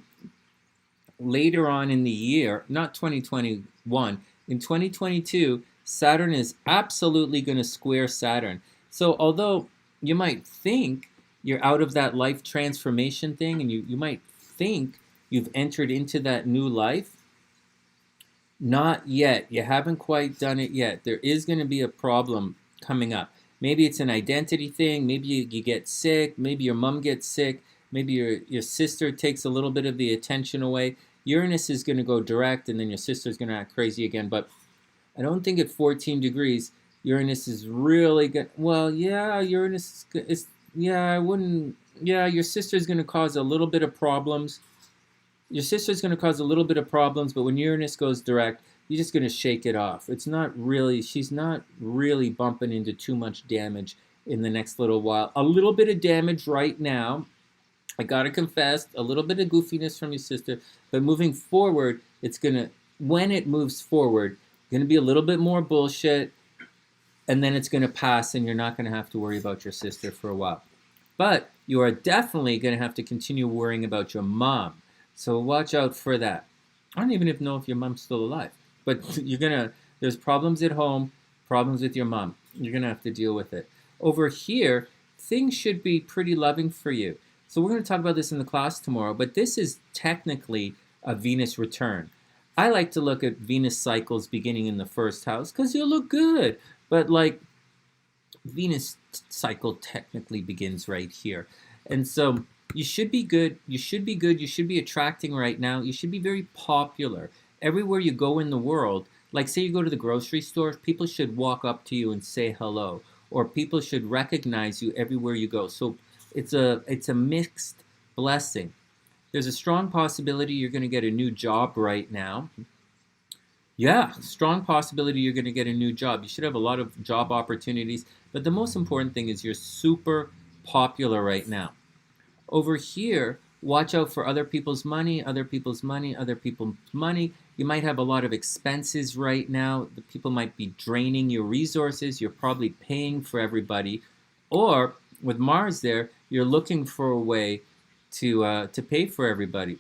Speaker 2: later on in the year, not 2021, in 2022, Saturn is absolutely going to square Saturn. So although you might think you're out of that life transformation thing, and you might think you've entered into that new life, not yet. You haven't quite done it yet. There is going to be a problem coming up. Maybe it's an identity thing. Maybe you get sick. Maybe your mom gets sick. Maybe your sister takes a little bit of the attention away. Uranus is going to go direct, and then your sister's going to act crazy again. But I don't think at 14 degrees, Uranus is really good. Well, yeah, Uranus is, yeah, I wouldn't, yeah, your sister's going to cause a little bit of problems. Your sister's going to cause a little bit of problems, but when Uranus goes direct, you're just going to shake it off. It's not really, she's not really bumping into too much damage in the next little while. A little bit of damage right now. I gotta confess, a little bit of goofiness from your sister, but moving forward, it's gonna, when it moves forward, gonna be a little bit more bullshit, and then it's gonna pass, and you're not gonna have to worry about your sister for a while. But you are definitely gonna have to continue worrying about your mom. So watch out for that. I don't even know if your mom's still alive, but there's problems at home, problems with your mom. You're gonna have to deal with it. Over here, things should be pretty loving for you. So we're going to talk about this in the class tomorrow, but this is technically a Venus return. I like to look at Venus cycles beginning in the first house because you'll look good. But like, Venus cycle technically begins right here. And so you should be good. You should be good. You should be attracting right now. You should be very popular. Everywhere you go in the world, like say you go to the grocery store, people should walk up to you and say hello. Or people should recognize you everywhere you go. So it's a mixed blessing. There's a strong possibility you're going to get a new job right now. Yeah, strong possibility you're going to get a new job. You should have a lot of job opportunities. But the most important thing is you're super popular right now. Over here, watch out for other people's money, other people's money, other people's money. You might have a lot of expenses right now. The people might be draining your resources. You're probably paying for everybody. Or with Mars there, you're looking for a way to pay for everybody.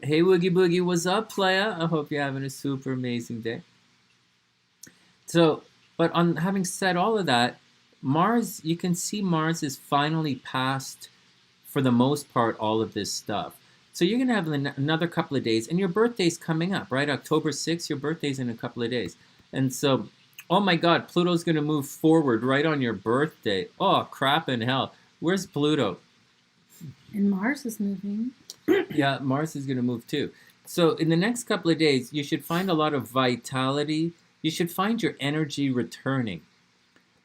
Speaker 2: Hey, Woogie Boogie, what's up, playa? I hope you're having a super amazing day. So, but on having said all of that, Mars, you can see Mars is finally past, for the most part, all of this stuff. So you're going to have another couple of days, and your birthday's coming up, right? October 6th, your birthday's in a couple of days. And so, oh my God, Pluto's going to move forward right on your birthday. Oh, crap in hell. Where's Pluto?
Speaker 3: And Mars is moving.
Speaker 2: Yeah, Mars is going to move too. So in the next couple of days, you should find a lot of vitality. You should find your energy returning.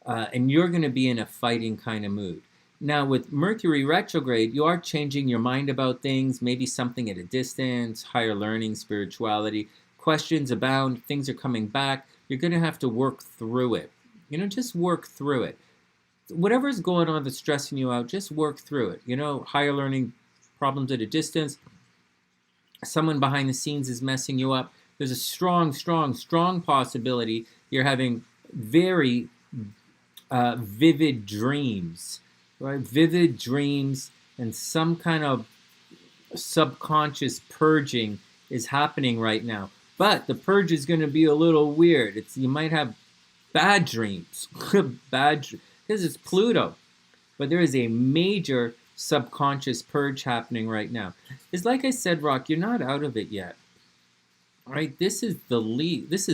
Speaker 2: And you're going to be in a fighting kind of mood. Now, with Mercury retrograde, you are changing your mind about things, maybe something at a distance, higher learning, spirituality. Questions abound, things are coming back. You're going to have to work through it. You know, just work through it. Whatever's going on that's stressing you out, just work through it. You know, higher learning, problems at a distance. Someone behind the scenes is messing you up. There's a strong possibility you're having very vivid dreams, right? Vivid dreams, and some kind of subconscious purging is happening right now. But the purge is going to be a little weird. You might have bad dreams, because it's Pluto. But there is a major subconscious purge happening right now. It's like I said, Rock, you're not out of it yet. All right, this is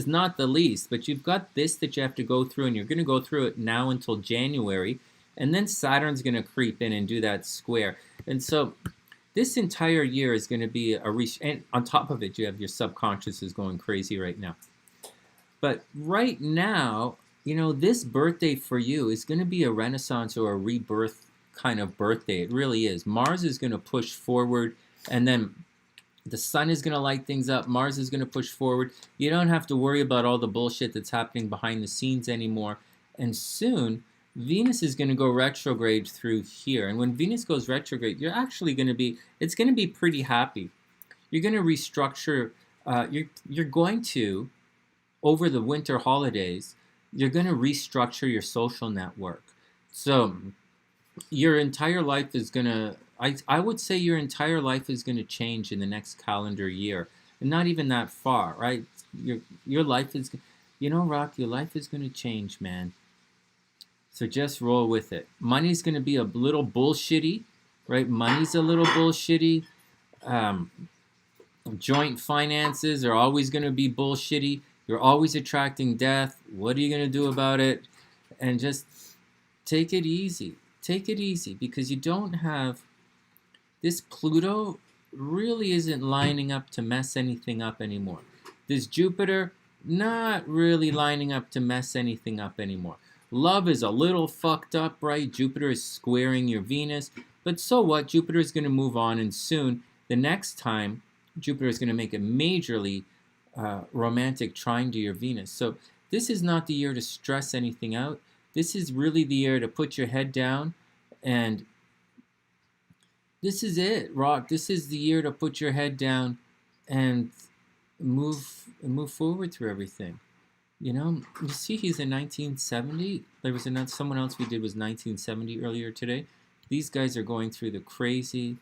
Speaker 2: not the least, but you've got this that you have to go through, and you're going to go through it now until January, and then Saturn's going to creep in and do that square. And so this entire year is going to be and on top of it, you have your subconscious is going crazy right now. But right now, you know, this birthday for you is going to be a renaissance or a rebirth kind of birthday. It really is. Mars is going to push forward, and then the sun is going to light things up. Mars is going to push forward. You don't have to worry about all the bullshit that's happening behind the scenes anymore. And soon, Venus is going to go retrograde through here. And when Venus goes retrograde, you're actually going to be, it's going to be pretty happy. You're going to restructure, you're going to over the winter holidays, you're going to restructure your social network. So your entire life is going to, I would say your entire life is going to change in the next calendar year. And not even that far, right? Your life is, Rock, your life is going to change, man. So just roll with it. Money's going to be a little bullshitty, right? Money's a little bullshitty. Joint finances are always going to be bullshitty. You're always attracting death. What are you going to do about it? And just take it easy. Take it easy, because you don't have... This Pluto really isn't lining up to mess anything up anymore. This Jupiter, not really lining up to mess anything up anymore. Love is a little fucked up, right? Jupiter is squaring your Venus. But so what? Jupiter is going to move on, and soon, the next time, Jupiter is going to make a majorly romantic trine to your Venus. So this is not the year to stress anything out. This is really the year to put your head down, and this is it, Rock. This is the year to put your head down and move forward through everything. You see he's in 1970. There was someone else we did was 1970 earlier today. These guys are going through the crazy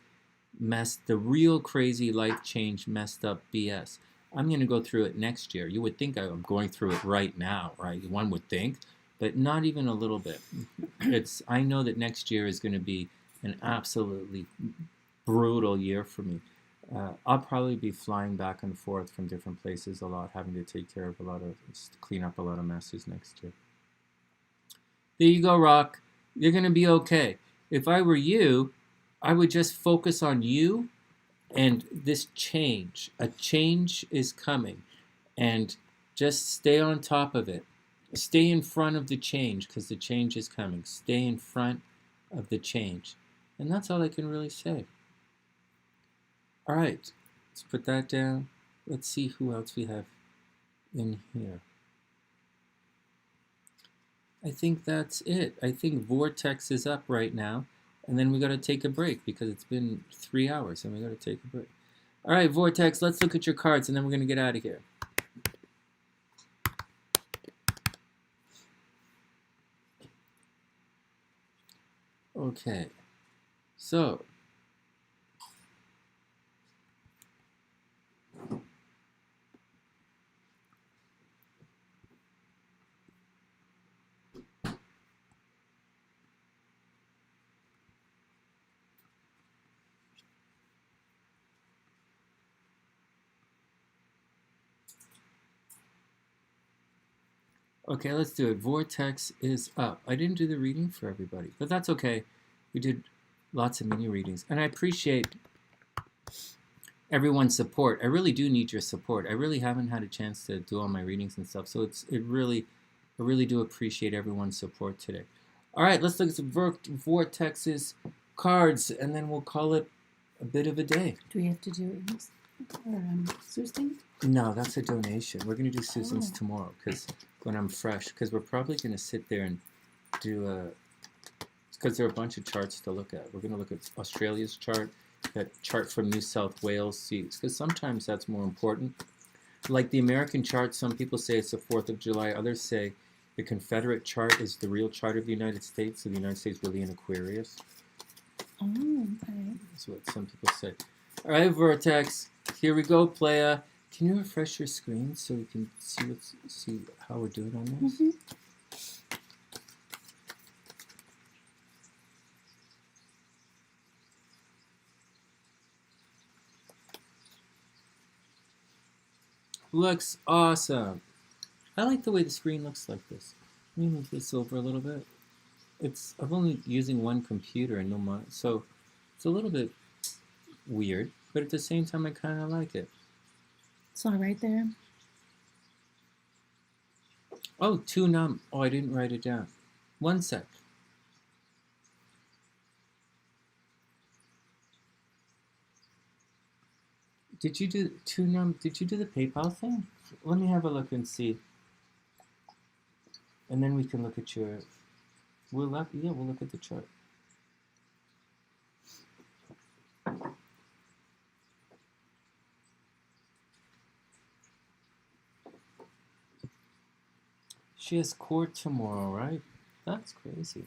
Speaker 2: mess, the real crazy life change, messed up BS. I'm going to go through it next year. You would think I'm going through it right now, right? One would think, but not even a little bit. I know that next year is going to be an absolutely brutal year for me. I'll probably be flying back and forth from different places a lot, having to take care of clean up a lot of messes next year. There you go, Rock. You're going to be okay. If I were you, I would just focus on you and this change. A change is coming, and just stay on top of it. Stay in front of the change, because the change is coming. Stay in front of the change. And that's all I can really say. All right, let's put that down. Let's see who else we have in here. I think that's it. I think Vortex is up right now. And then we got to take a break, because it's been 3 hours and we got to take a break. All right, Vortex, let's look at your cards, and then we're going to get out of here. Okay, so okay, let's do it. Vortex is up. I didn't do the reading for everybody, but that's okay. We did lots of mini readings, and I appreciate everyone's support. I really do need your support. I really haven't had a chance to do all my readings and stuff, so I really do appreciate everyone's support today. All right, let's look at some Vortex's cards, and then we'll call it a bit of a day.
Speaker 3: Do we have to do Susan?
Speaker 2: No, that's a donation. We're going to do Susan's tomorrow, because when I'm fresh, because we're probably going to sit there and do because there are a bunch of charts to look at. We're going to look at Australia's chart, that chart from New South Wales, because sometimes that's more important. Like the American chart, some people say it's the 4th of July. Others say the Confederate chart is the real chart of the United States, so the United States really in Aquarius.
Speaker 3: Oh, okay.
Speaker 2: That's what some people say. All right, Vortex, here we go, playa. Can you refresh your screen so we can see how we're doing on this?
Speaker 3: Mm-hmm.
Speaker 2: Looks awesome. I like the way the screen looks like this. Let me move this over a little bit. I'm only using one computer and no monitor, so it's a little bit weird, but at the same time, I kind of like it.
Speaker 3: It's all right there.
Speaker 2: Oh, 2 Numb. Oh, I didn't write it down. 1 sec. Did you do 2 Numb? Did you do the PayPal thing? Let me have a look and see. And then we can look at your... we'll look at the chart. She has court tomorrow, right? That's crazy.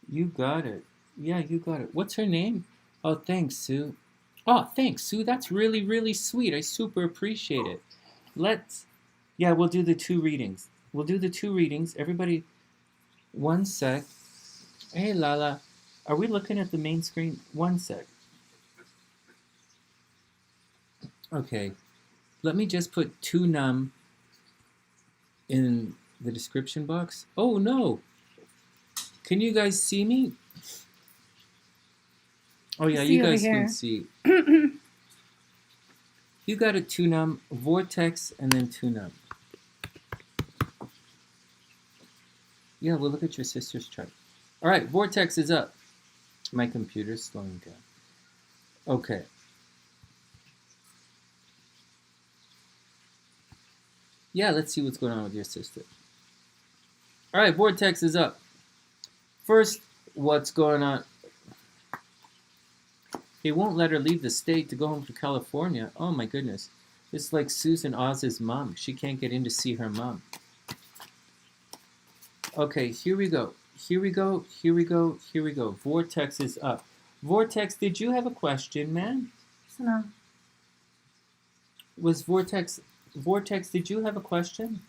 Speaker 2: You got it. Yeah, you got it. What's her name? Oh, thanks, Sue. Oh, thanks, Sue. That's really, really sweet. I super appreciate it. Yeah, we'll do the 2 readings. We'll do the 2 readings. Everybody, one sec. Hey, Lala. Are we looking at the main screen? One sec. Okay. Let me just put 2 Numb in the description box. Oh, no. Can you guys see me? Oh, yeah, you guys can see. You got a 2 Numb, Vortex, and then 2 Numb. Yeah, we'll look at your sister's chart. All right, Vortex is up. My computer's slowing down. Okay. Yeah, let's see what's going on with your sister. All right, Vortex is up. First, what's going on? He won't let her leave the state to go home to California. Oh my goodness. It's like Susan Oz's mom. She can't get in to see her mom. Okay, here we go. Here we go. Here we go. Here we go. Vortex is up. Vortex, did you have a question, man?
Speaker 3: No.
Speaker 2: Was Vortex, did you have a question?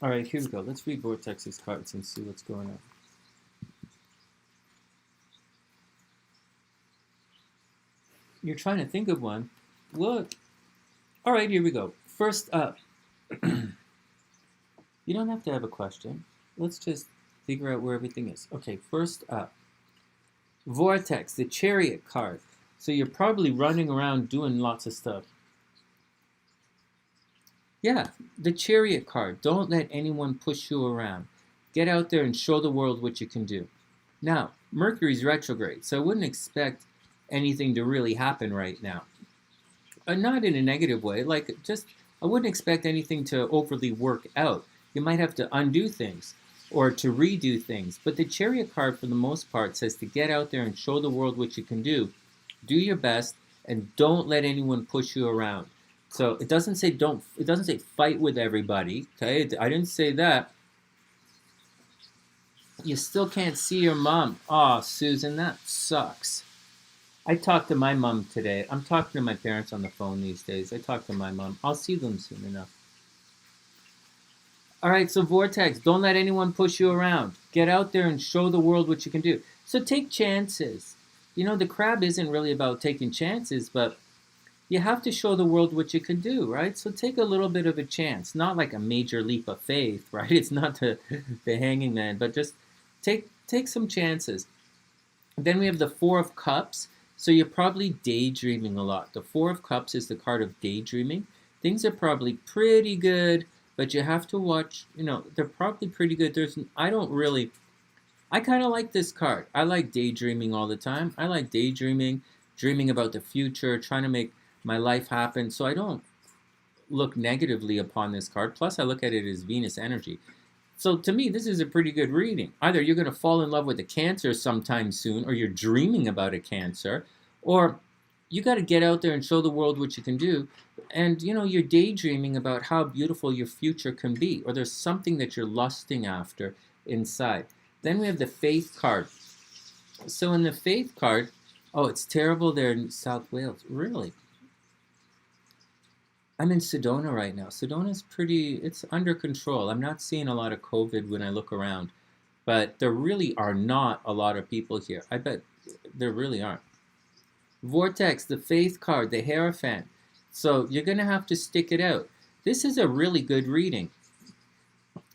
Speaker 2: All right, here we go. Let's read Vortex's cards and see what's going on. You're trying to think of one. Look. All right, here we go. First up. You don't have to have a question. Let's just figure out where everything is. Okay, first up. Vortex, the Chariot card. So you're probably running around doing lots of stuff. Yeah, the Chariot card. Don't let anyone push you around. Get out there and show the world what you can do. Now, Mercury's retrograde, so I wouldn't expect anything to really happen right now. Not in a negative way, like just, I wouldn't expect anything to overly work out. You might have to undo things or to redo things. But the Chariot card, for the most part, says to get out there and show the world what you can do. Do your best and don't let anyone push you around. So it doesn't say fight with everybody, okay? I didn't say that. You still can't see your mom. Aw, Susan, that sucks. I talked to my mom today. I'm talking to my parents on the phone these days. I talked to my mom. I'll see them soon enough. All right, so Vortex, don't let anyone push you around. Get out there and show the world what you can do. So take chances. You know, the crab isn't really about taking chances, but you have to show the world what you can do, right? So take a little bit of a chance. Not like a major leap of faith, right? It's not the hanging man, but just take some chances. Then we have the Four of Cups. So you're probably daydreaming a lot. The Four of Cups is the card of daydreaming. Things are probably pretty good, but you have to watch, you know, they're probably pretty good. I kind of like this card. I like daydreaming all the time. I like daydreaming, dreaming about the future, trying to make my life happen. So I don't look negatively upon this card. Plus, I look at it as Venus energy. So to me, this is a pretty good reading. Either you're going to fall in love with a Cancer sometime soon, or you're dreaming about a Cancer, or you got to get out there and show the world what you can do. And, you know, you're daydreaming about how beautiful your future can be, or there's something that you're lusting after inside. Then we have the Faith card. So in the Faith card, oh, it's terrible there in South Wales. Really? I'm in Sedona right now. Sedona's it's under control. I'm not seeing a lot of COVID when I look around, but there really are not a lot of people here. I bet there really aren't. Vortex, the Faith card, the Hierophant. So you're going to have to stick it out. This is a really good reading.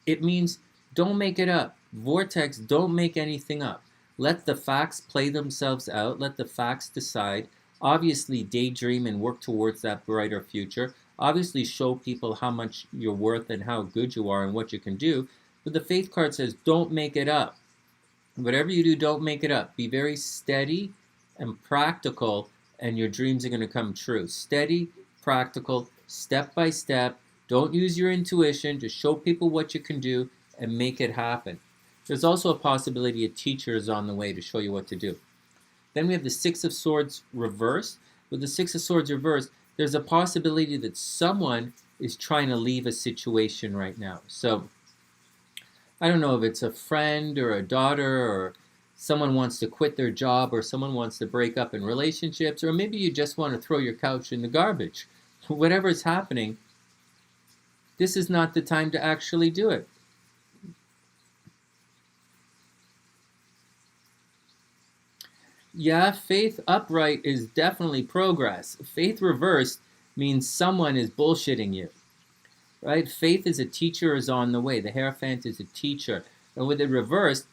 Speaker 2: It means don't make it up. Vortex, don't make anything up. Let the facts play themselves out. Let the facts decide. Obviously, daydream and work towards that brighter future. Obviously, show people how much you're worth and how good you are and what you can do. But the Faith card says, don't make it up. Whatever you do, don't make it up. Be very steady and practical, and your dreams are going to come true. Steady, practical, step by step. Don't use your intuition. Just show people what you can do and make it happen. There's also a possibility a teacher is on the way to show you what to do. Then we have the Six of Swords reversed. With the Six of Swords reversed, there's a possibility that someone is trying to leave a situation right now. So I don't know if it's a friend or a daughter, or someone wants to quit their job, or someone wants to break up in relationships, or maybe you just want to throw your couch in the garbage. Whatever is happening, this is not the time to actually do it. Yeah, faith upright is definitely progress. Faith reversed means someone is bullshitting you, right? Faith is a teacher is on the way. The Hierophant is a teacher. And with it reversed,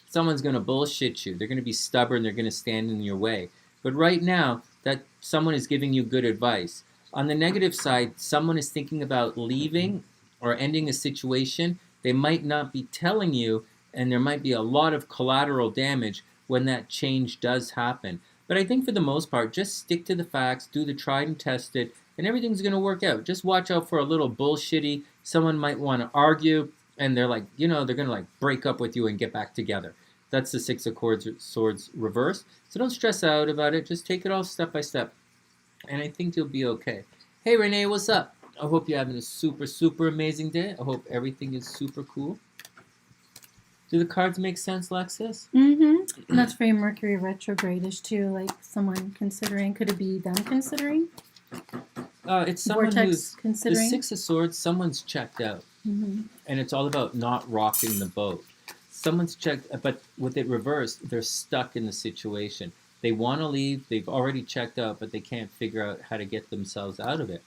Speaker 2: someone's going to bullshit you. They're going to be stubborn. They're going to stand in your way. But right now, that someone is giving you good advice. On the negative side, someone is thinking about leaving or ending a situation. They might not be telling you, and there might be a lot of collateral damage when that change does happen. But I think for the most part, just stick to the facts, do the tried and tested, and everything's going to work out. Just watch out for a little bullshitty. Someone might want to argue, and they're like, they're going to like break up with you and get back together. That's the Six of Swords reversed. So don't stress out about it. Just take it all step by step. And I think you'll be okay. Hey, Renee, what's up? I hope you're having a super, super amazing day. I hope everything is super cool. Do the cards make sense, Lexus?
Speaker 3: Mm-hmm. That's very Mercury retrograde-ish too. Like someone considering. Could it be them considering?
Speaker 2: It's someone
Speaker 3: Vortex
Speaker 2: who's
Speaker 3: considering.
Speaker 2: The Six of Swords. Someone's checked out, and it's all about not rocking the boat. Someone's checked, but with it reversed, they're stuck in the situation. They want to leave. They've already checked out, but they can't figure out how to get themselves out of it.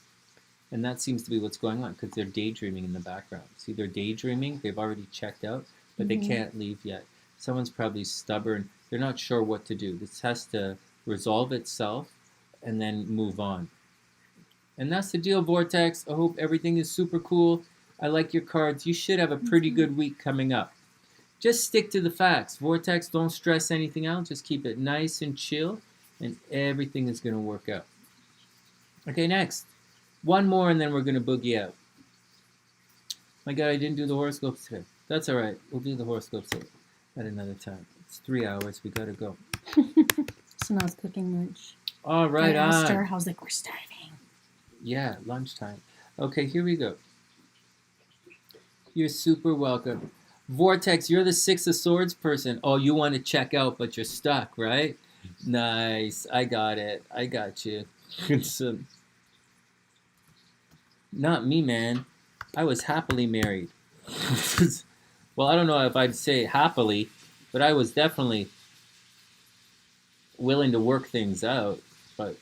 Speaker 2: And that seems to be what's going on because they're daydreaming in the background. See, they're daydreaming. They've already checked out, but they can't leave yet. Someone's probably stubborn. They're not sure what to do. This has to resolve itself and then move on. And that's the deal, Vortex. I hope everything is super cool. I like your cards. You should have a pretty good week coming up. Just stick to the facts. Vortex, don't stress anything out. Just keep it nice and chill, and everything is going to work out. Okay, next. One more, and then we're going to boogie out. My God, I didn't do the horoscopes today. That's all right. We'll do the horoscopes at another time. It's 3 hours. We got to go.
Speaker 3: So now it's cooking lunch.
Speaker 2: All right,
Speaker 3: I asked her. I was like, we're starving.
Speaker 2: Yeah, lunchtime. Okay, here we go. You're super welcome. Vortex, you're the Six of Swords person. Oh, you want to check out, but you're stuck, right? Nice. I got it. I got you. Not me, man. I was happily married. Well, I don't know if I'd say happily, but I was definitely willing to work things out. But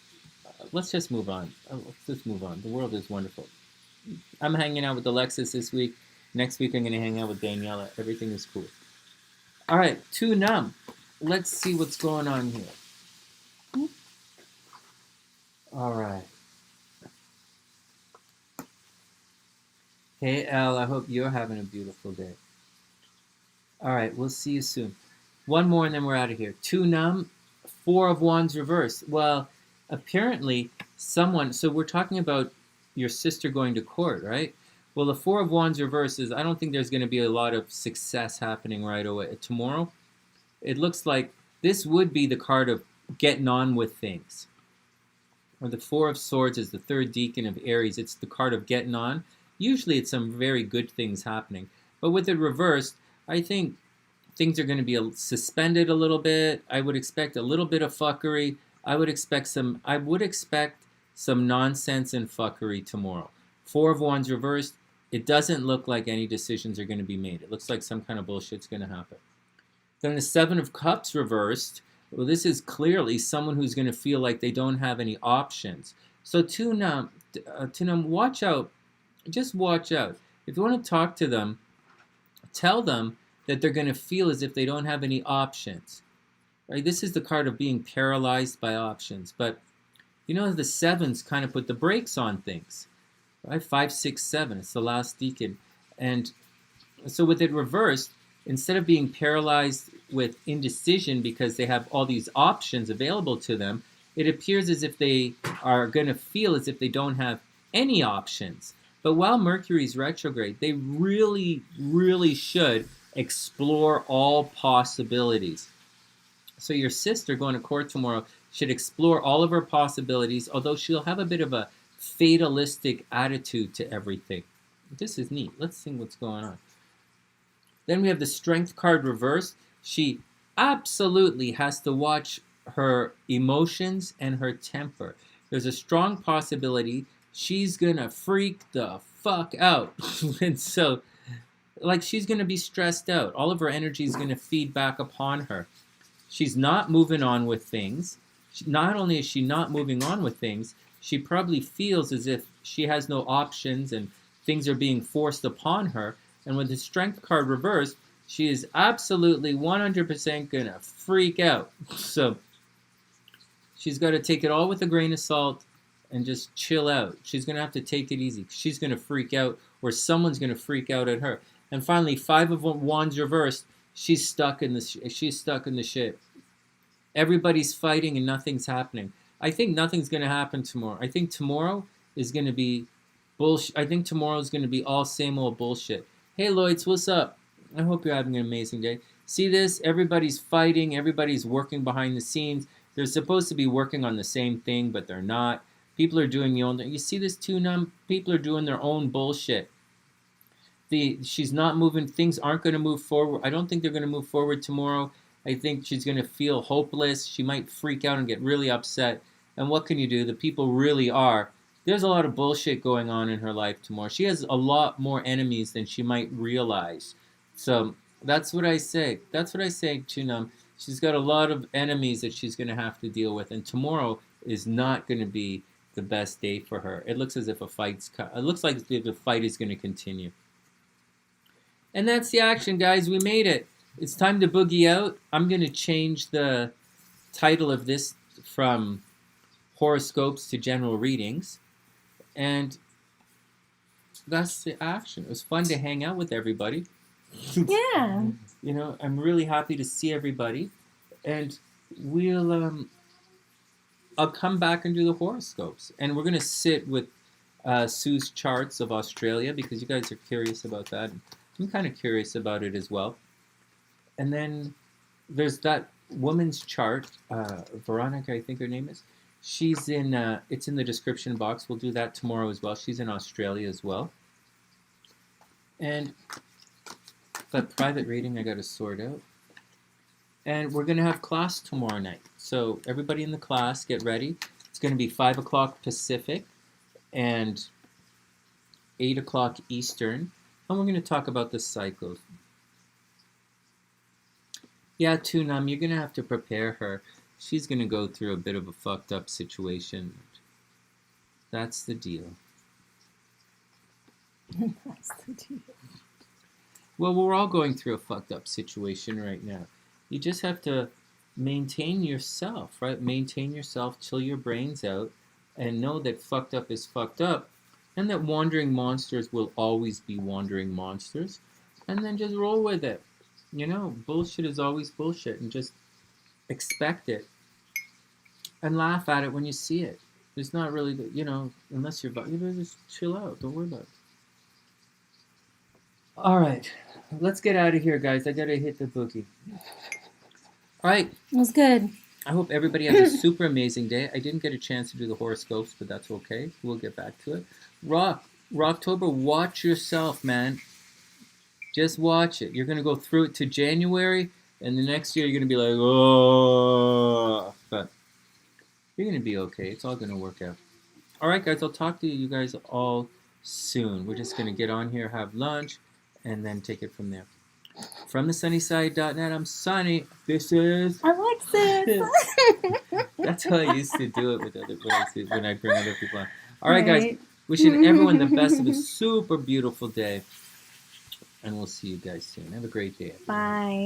Speaker 2: let's just move on. Let's just move on. The world is wonderful. I'm hanging out with Alexis this week. Next week, I'm going to hang out with Daniela. Everything is cool. All right, to Numb. Let's see what's going on here. All right. Hey, Elle, I hope you're having a beautiful day. All right, we'll see you soon. One more, and then we're out of here. To Numb, Four of Wands reversed. Well, apparently, someone... So we're talking about your sister going to court, right? Well, the Four of Wands reverses, I don't think there's going to be a lot of success happening right away. Tomorrow, it looks like this would be the card of getting on with things. Or the Four of Swords is the third decan of Aries. It's the card of getting on. Usually it's some very good things happening. But with it reversed, I think things are going to be suspended a little bit. I would expect a little bit of fuckery. I would expect some nonsense and fuckery tomorrow. Four of Wands reversed. It doesn't look like any decisions are going to be made. It looks like some kind of bullshit's going to happen. Then the Seven of Cups reversed. Well, this is clearly someone who's going to feel like they don't have any options. So to Numb, watch out. Just watch out. If you want to talk to them, tell them that they're going to feel as if they don't have any options. Right? This is the card of being paralyzed by options. But, the sevens kind of put the brakes on things. Right? 5, 6, 7. It's the last decan. And so with it reversed, instead of being paralyzed with indecision because they have all these options available to them, it appears as if they are going to feel as if they don't have any options. But while Mercury's retrograde, they really, really should explore all possibilities. So your sister going to court tomorrow should explore all of her possibilities, although she'll have a bit of a fatalistic attitude to everything. This is neat. Let's see what's going on. Then we have the Strength card reversed. She absolutely has to watch her emotions and her temper. There's a strong possibility she's going to freak the fuck out. And so, like, she's going to be stressed out. All of her energy is going to feed back upon her. She's not moving on with things. Not only is she not moving on with things, she probably feels as if she has no options and things are being forced upon her. And with the Strength card reversed, she is absolutely 100% going to freak out. So she's got to take it all with a grain of salt and just chill out. She's going to have to take it easy. She's going to freak out, or someone's going to freak out at her. And finally, 5 of Wands reversed. She's stuck in the shit. Everybody's fighting and nothing's happening. I think nothing's going to happen tomorrow. I think tomorrow is going to be bullshit. I think tomorrow is going to be all same old bullshit. Hey Lloyds, what's up? I hope you're having an amazing day. See this? Everybody's fighting. Everybody's working behind the scenes. They're supposed to be working on the same thing, but they're not. People are doing their own thing. You see this too, Numb? People are doing their own bullshit. She's not moving. Things aren't going to move forward. I don't think they're going to move forward tomorrow. I think she's going to feel hopeless. She might freak out and get really upset. And what can you do? The people really are. There's a lot of bullshit going on in her life tomorrow. She has a lot more enemies than she might realize. So that's what I say. That's what I say to Numb. She's got a lot of enemies that she's going to have to deal with. And tomorrow is not going to be the best day for her. It looks as if it looks like the fight is going to continue. And that's the action, guys. We made it. It's time to boogie out. I'm going to change the title of this from horoscopes to general readings. And that's the action. It was fun to hang out with everybody.
Speaker 3: Yeah.
Speaker 2: You know, I'm really happy to see everybody. And I'll come back and do the horoscopes. And we're going to sit with Sue's charts of Australia because you guys are curious about that. I'm kind of curious about it as well. And then there's that woman's chart, Veronica, I think her name is. She's in, it's in the description box. We'll do that tomorrow as well. She's in Australia as well. And that private reading I got to sort out. And we're going to have class tomorrow night. So everybody in the class, get ready. It's going to be 5 o'clock Pacific and 8 o'clock Eastern. And we're going to talk about the cycles. Yeah, too, Numb, you're going to have to prepare her. She's going to go through a bit of a fucked up situation. That's the deal.
Speaker 3: That's the deal.
Speaker 2: Well, we're all going through a fucked up situation right now. You just have to maintain yourself, right? Maintain yourself, chill your brains out, and know that fucked up is fucked up, and that wandering monsters will always be wandering monsters, and then just roll with it. You know, bullshit is always bullshit, and just expect it. And laugh at it when you see it. It's not really, you know, unless you're, you know, just chill out. Don't worry about it. All right. Let's get out of here, guys. I got to hit the boogie. All right.
Speaker 3: It was good.
Speaker 2: I hope everybody has a super amazing day. I didn't get a chance to do the horoscopes, but that's okay. We'll get back to it. Rocktober, watch yourself, man. Just watch it. You're going to go through it to January, and the next year you're going to be like, oh. But you're going to be okay. It's all going to work out. All right, guys. I'll talk to you guys all soon. We're just going to get on here, have lunch, and then take it from there. From thesunnyside.net, I'm Sonny. This is
Speaker 3: Alexis.
Speaker 2: That's how I used to do it with when I bring other people on. All right, guys. Wishing everyone the best of a super beautiful day. And we'll see you guys soon. Have a great day.
Speaker 3: Bye.